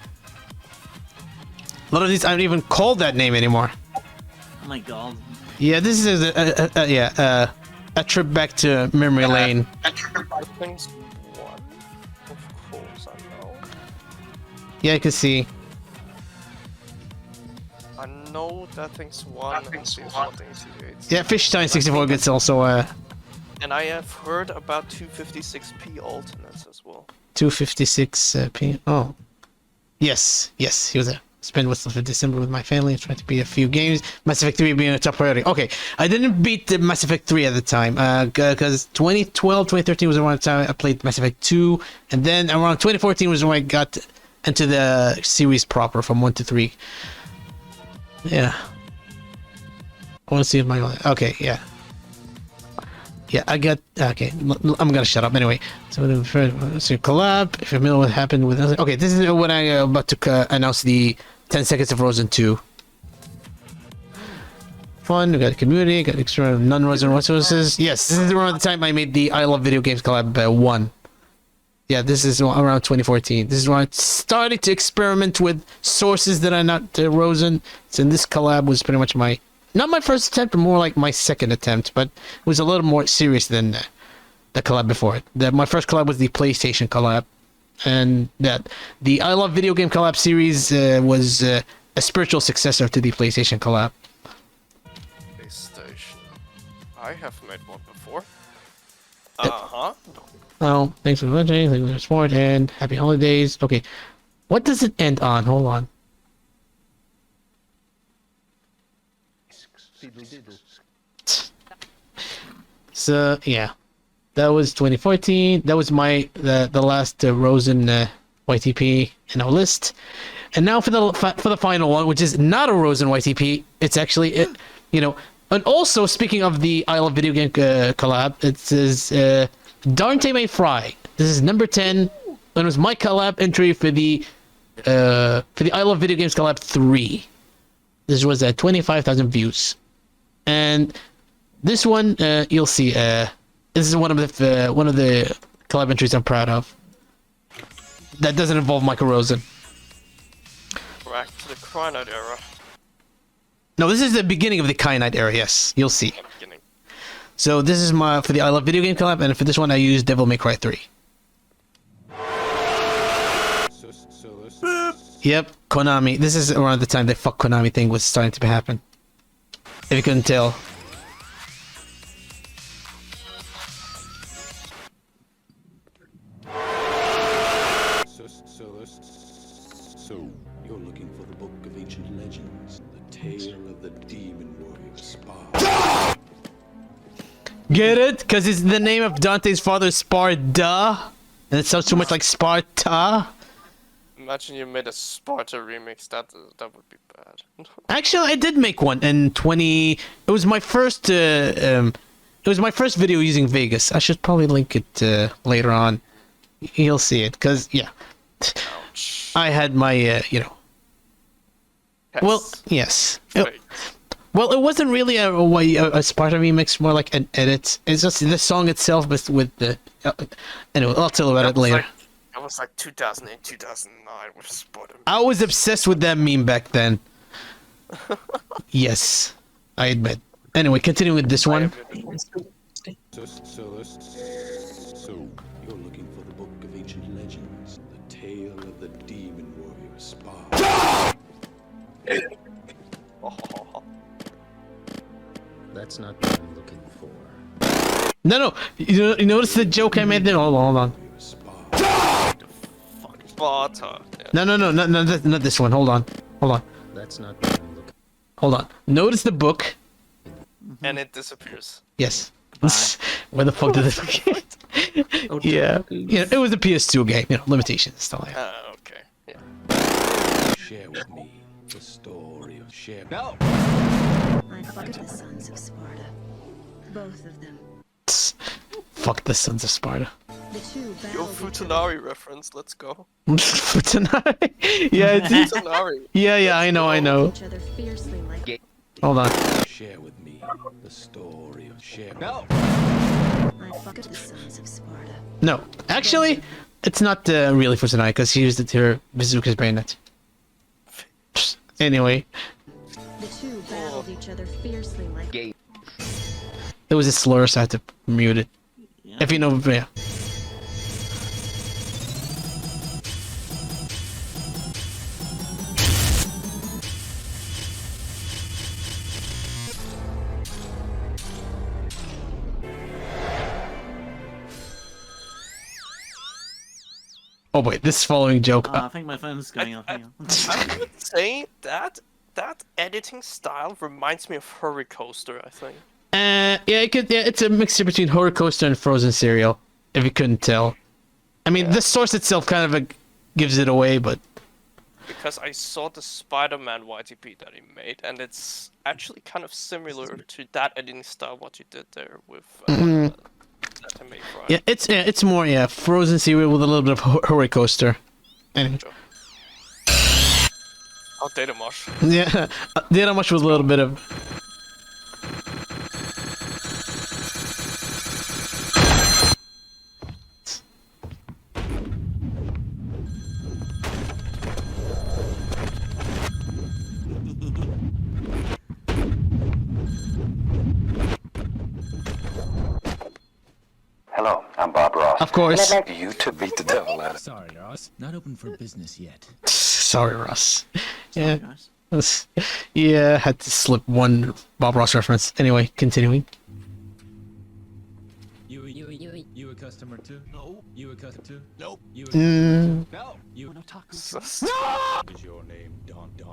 A lot of these aren't even called that name anymore. Oh my god. Yeah, this is a trip back to memory lane. Things one, of course I know. Yeah, I can see. I know that thing's one. Yeah, Fishstein 64 gets also And I have heard about 256p alternates as well. 256p. Oh, yes, he was there. Spent most of December with my family and tried to beat a few games. Mass Effect 3 being a top priority. Okay, I didn't beat the Mass Effect 3 at the time because 2012, 2013 was around the time I played Mass Effect 2, and then around 2014 was when I got into the series proper from 1 to 3. Yeah. I want to see if my... Okay, yeah. Yeah, I got... Okay, I'm gonna shut up anyway. So collab, if you're familiar with what happened with... Okay, this is when I about to announce the 10 seconds of Rosen 2. Fun, we got a community, got extra non-Rosen resources. Yes, this is around the time I made the I Love Video Games collab 1. Yeah, this is around 2014. This is when I started to experiment with sources that are not Rosen. So this collab was pretty much my... Not my first attempt, but more like my second attempt, but it was a little more serious than the collab before it. My first collab was the PlayStation collab, and that the I Love Video Game collab series was a spiritual successor to the PlayStation collab. PlayStation. I have made one before. Uh-huh. Oh, thanks for watching, thanks for your support, and happy holidays. Okay, what does it end on? Hold on. So yeah, that was 2014. That was the last Rosen YTP in our list. And now for the final one, which is not a Rosen YTP. It's actually And also speaking of the I Love Video Game collab, it says Darnte May Fry. This is number 10. And it was my collab entry for the I Love Video Games collab 3. This was at 25,000 views. And this one, you'll see. This is one of the collab entries I'm proud of. That doesn't involve Michael Rosen. Back to the Kyanite era. No, this is the beginning of the Kyanite era. Yes, you'll see. So this is my for the I Love Video Game collab, and for this one I use Devil May Cry 3. Yep, Konami. This is around the time the fuck Konami thing was starting to happen. If you couldn't tell. So, you're looking for the Book of Ancient Legends, the tale of the demon warrior Spar. Get it? Because it's the name of Dante's father, Sparda, and it sounds too much like Sparta. Imagine you made a Sparta remix. That would be bad. Actually, I did make one in 20. It was my first. It was my first video using Vegas. I should probably link it later on. You'll see it, cause yeah, I had my you know. Yes. Well, yes. Well, it wasn't really a Sparta remix, more like an edit. It's just the song itself, but with the. Anyway, I'll tell you about it later. That was like 2008, 2009 with Sparta. I was obsessed with that meme back then. Yes, I admit. Anyway, continuing with this one. So, you're looking for the Book of Ancient Legends, the tale of the demon warrior Spar. That's not what I'm looking for. No. You notice the joke I made there? Hold on. Sparta. No, not this one. Hold on. That's not what I'm looking for. Hold on. Notice the book. And it disappears. Yes. Where the fuck did this get? Yeah. It was a PS2 game. You know, limitations and stuff like that. Okay. Yeah. Share with me the story of Share. No! I fucked the sons of Sparta. Both of them. Fuck the Sons of Sparta. The two Yo, Futanari reference, let's go. Futanari? Yeah, it's... Futanari. Yeah, I know. Each other fiercely like... Hold on. Share with me the story of Share. No! I fucked the sons of Sparta. No, actually, it's not really Futanari, because he used it to her bazooka's bayonet. Anyway. The two battled each other fiercely like... It was a slur, so I had to mute it. Yeah. If you know, yeah. Oh wait, this following joke. I think my phone's going off. I would say that editing style reminds me of Hurricoaster, I think. Yeah, it's a mixture between Horror Coaster and Frozen Serial, if you couldn't tell. I mean, the source itself kind of gives it away, but... Because I saw the Spider-Man YTP that he made, and it's actually kind of similar to that editing style, what you did there with Darnte May Fry. Yeah, it's more, Frozen Serial with a little bit of Horror Coaster. Anyway. Oh, Data Mosh. Yeah, Data Mosh with a little bit of... Hello, I'm Bob Ross. Of course. You to beat the devil out of... Sorry, Ross. Not open for business yet. Sorry, Ross. Yeah. Yeah, had to slip one Bob Ross reference. Anyway, continuing. You a customer too? No. You a customer too? Nope. You a customer too? No. You no taco. What is your name? Darnte,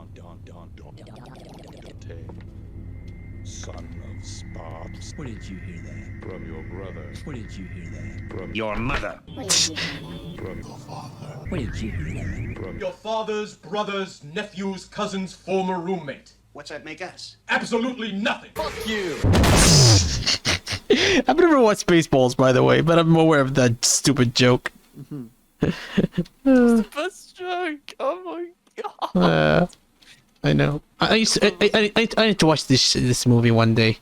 son of Sparta. Where did you hear that? From your brother. Where did you hear that? From your mother. From your father. Where did you hear that? From your father's brother's nephew's cousin's former roommate. What's that make us? Absolutely nothing. Fuck you. I've never watched Spaceballs, by the way, but I'm aware of that stupid joke. It's the best joke. Oh my god. I know. I need to watch this movie one day.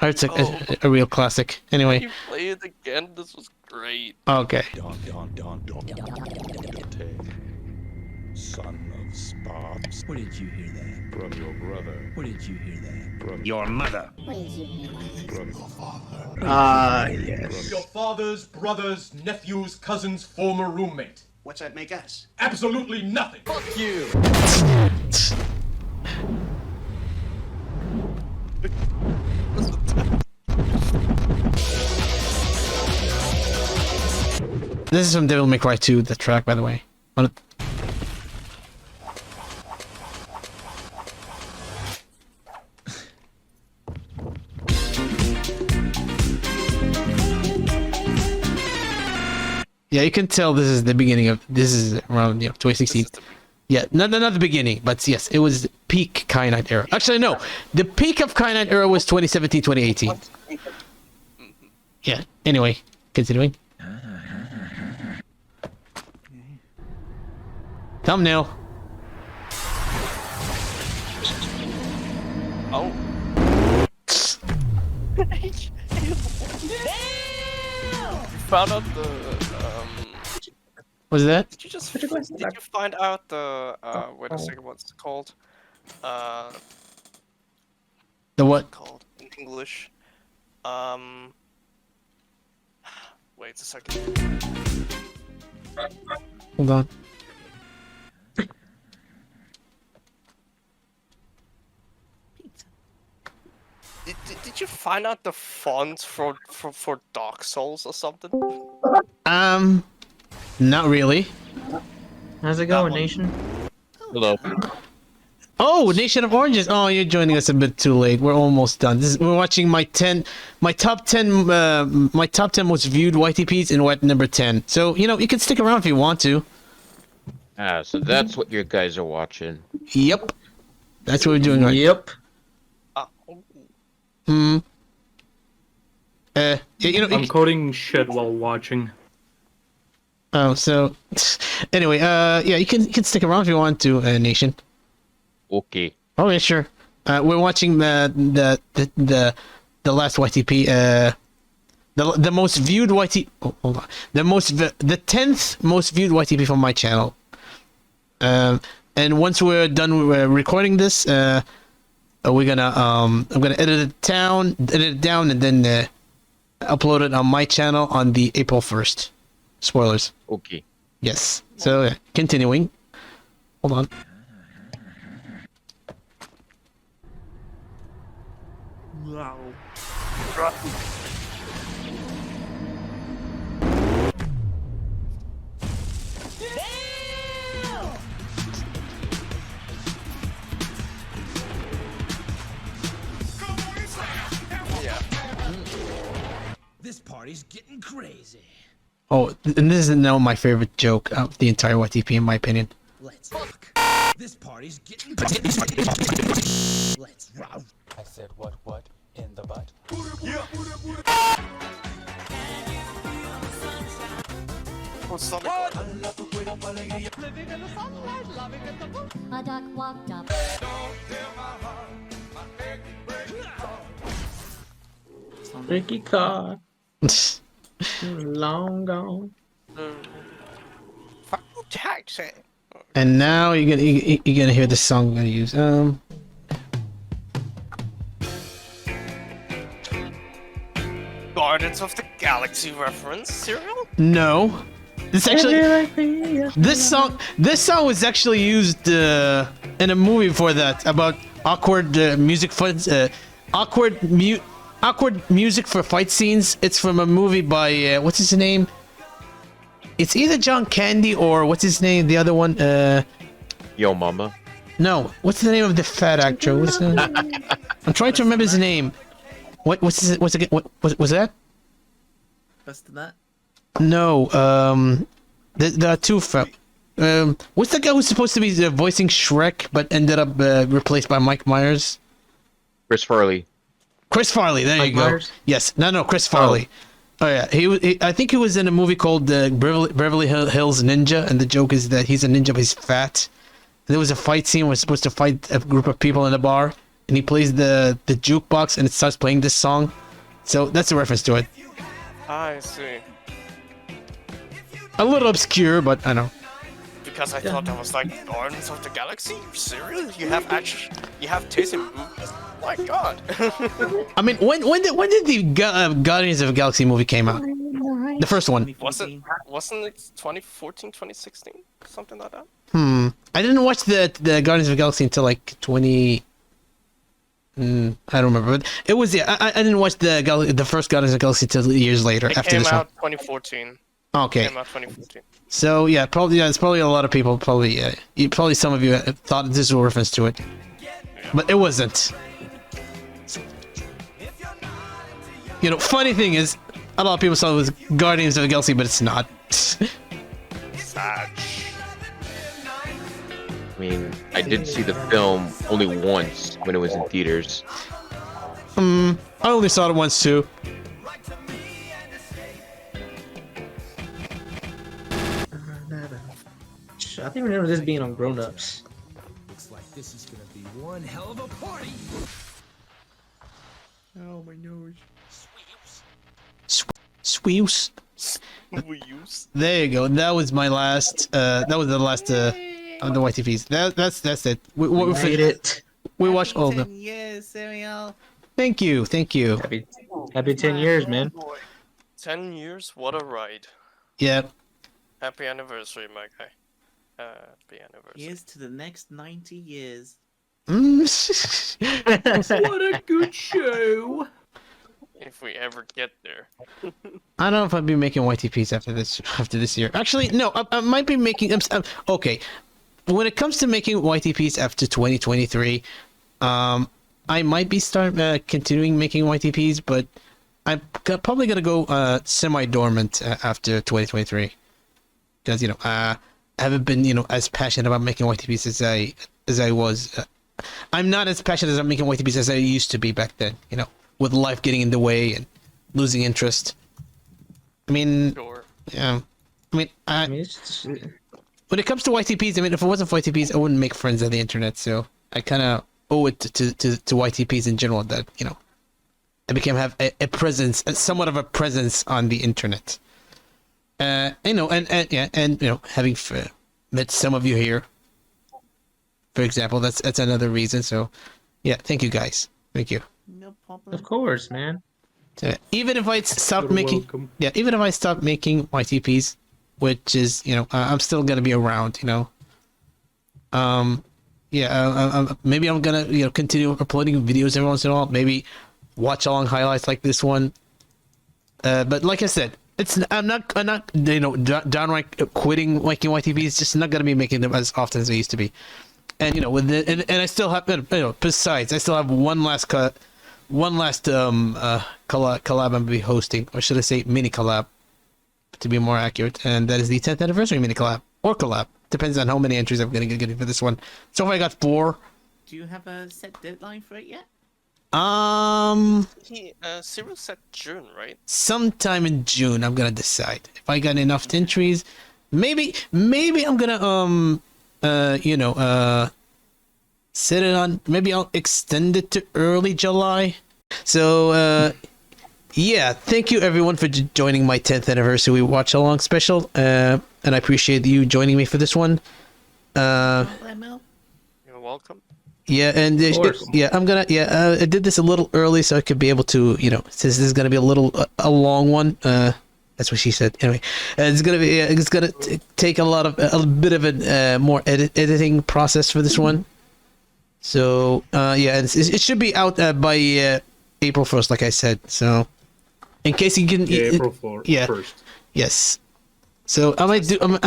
I heard it's a real classic. Anyway. You play it again. This was great. Okay. Son of Sparks. Where did you hear that? From your brother. Where did you hear that? From your mother. from your father. Yes. Your father's brother's nephew's cousin's former roommate. What's that make us? Absolutely nothing. Fuck you. This is from Devil May Cry 2, the track, by the way. Yeah, you can tell this is the beginning of, this is around 2016. Yeah, not the beginning, but yes, it was peak Kyanite era. Actually, no, the peak of Kyanite era was 2017, 2018. Yeah. Anyway, continuing. Thumbnail. Oh. Found out the What's that? Did you find out the wait a second, what's it called? The what? Called in English. Wait a second. Hold on. Did you find out the font for Dark Souls or something? Not really. How's it going, Nation? Hello. Oh, Nation of Oranges. Oh, you're joining us a bit too late. We're almost done. We're watching my top 10 most viewed YTPs in what number 10. So, you can stick around if you want to. Ah, so that's what you guys are watching. Yep. That's what we're doing right. Yep. I'm coding shit while watching. Oh, so anyway, yeah, you can stick around if you want to, Nation. Okay. Oh yeah, sure. We're watching the last YTP, the most viewed YTP. Oh, hold on. The 10th most viewed YTP from my channel. And once we're done recording this, we're gonna I'm gonna edit it down, and then upload it on my channel on the April 1st. Spoilers. Okay. Yes. So continuing. Hold on. Wow. This party's getting crazy. Oh, and this is now my favorite joke of the entire YTP, in my opinion. Let's fuck. This party's getting crazy. Let's row. I said what in the butt. A duck walked up. Ricky Car. Long gone. Taxi. And now you're gonna hear the song I'm gonna use. Guardians of the Galaxy reference, Serial? No. This actually this song was actually used in a movie before that about awkward music awkward music for fight scenes. It's from a movie by what's his name? It's either John Candy or what's his name? The other one. Yo Mama. No, what's the name of the fat actor? What's the... I'm trying to remember his name. What was that? Best of that. No, there are two. What's the guy who's supposed to be voicing Shrek but ended up replaced by Mike Myers? Chris Farley. Chris Farley. There you go. Myers? Yes. No. Chris Farley. Oh yeah. I think he was in a movie called Beverly Hills Ninja, and the joke is that he's a ninja but he's fat. And there was a fight scene where we're supposed to fight a group of people in a bar, and he plays the jukebox, and it starts playing this song. So that's a reference to it. I see. A little obscure, but I know. because I thought that was like Guardians of the Galaxy. Serial? You have Tizzy. My God. I mean, when did the Guardians of the Galaxy movie came out? The first one. Wasn't it 2014, 2016, something like that? I didn't watch the Guardians of the Galaxy until like 20. I don't remember, but it was I didn't watch the first Guardians of the Galaxy until years later after this one. It came out 2014. Okay. It came out 2014. So yeah, it's probably a lot of people probably some of you thought this was a reference to it, but it wasn't. You know, funny thing is, a lot of people thought it was Guardians of the Galaxy, but it's not. Sad. I mean, I did see the film only once when it was in theaters. I only saw it once too. I think I remember this being on Grown Ups. Looks like this is gonna be one hell of a party. Oh my nose. Sweeps. There you go. That was my last. That was the last of the YTPs. That's it. We made it. We watched all of them. Yes, Serial. Thank you. Happy 10 years, man. 10 years? What a ride. Yeah. Happy anniversary, my guy. Happy anniversary. Here's to the next 90 years. What a good show. If we ever get there. I don't know if I'll be making YTPs after this year. Actually, no. I might be making. Okay. When it comes to making YTPs after 2023, I might be continuing making YTPs, but I'm probably gonna go semi-dormant after 2023, because I haven't been as passionate about making YTPs as I was. I'm not as passionate about making YTPs as I used to be back then. With life getting in the way and losing interest. I mean, sure. Yeah. I mean, when it comes to YTPs, I mean, if it wasn't for YTPs, I wouldn't make friends on the internet. So I kind of owe it to YTPs in general that I have a presence, somewhat of a presence on the internet. And having met some of you here, for example, that's another reason. So, yeah, thank you guys. Thank you. No problem. Of course, man. Even if I stop You're making, welcome. even if I stop making YTPs, which is, I'm still gonna be around, maybe I'm gonna, continue uploading videos every once in a while. Maybe watch along highlights like this one. But like I said, I'm not, downright quitting making YTPs. It's just not gonna be making them as often as I used to be. And and I still have, besides, I still have one last collab I'm gonna be hosting, or should I say mini collab, to be more accurate, and that is the 10th anniversary mini collab or collab. Depends on how many entries I'm gonna get for this one. So far I got 4. Do you have a set deadline for it yet? Serial said June, right? Sometime in June I'm gonna decide if I got enough entries. Maybe I'm gonna set it on. Maybe I'll extend it to early July. So yeah, thank you everyone for joining my 10th anniversary watch along special. And I appreciate you joining me for this one. You're welcome. Yeah, and I'm gonna I did this a little early so I could be able to, since this is gonna be a long one. That's what she said. Anyway, it's gonna take a bit of a more editing process for this one. So it should be out by April 1st, like I said. So in case you can, April 1st. Yes. So I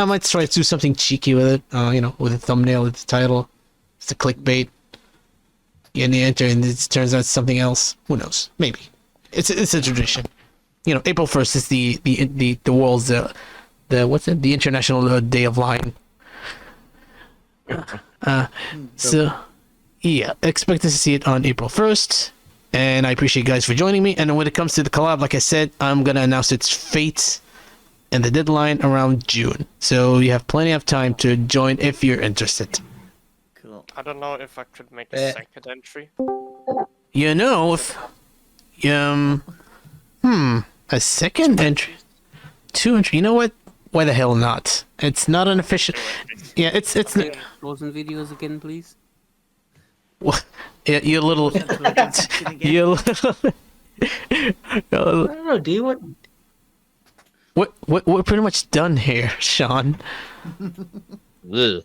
might try to do something cheeky with it. With a thumbnail, with the title, it's a clickbait. And you enter, and it turns out something else. Who knows? Maybe it's a tradition. April 1st is the world's the International Day of Lying. So yeah, expect to see it on April 1st, and I appreciate you guys for joining me. And when it comes to the collab, like I said, I'm gonna announce its fate and the deadline around June, so you have plenty of time to join if you're interested. Cool. I don't know if I could make a second entry. A second entry, 2 entry. You know what? Why the hell not? It's not an official. Yeah, it's Rosen videos again, please. What? Yeah, you little. You little. I don't know, dude. We're pretty much done here, Sean. Ugh.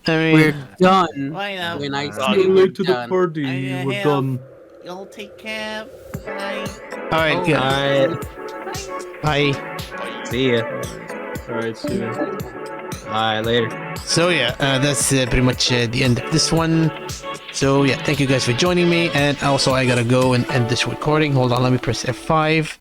I mean, We're done. Why not? When I Too say late to the done. party. We're done. Y'all take care. Bye. all right, good. Bye. See ya. Alright, see ya. Alright, later. So yeah, that's pretty much the end of this one. So yeah, thank you guys for joining me, and also I gotta go and end this recording. Hold on, let me press F5.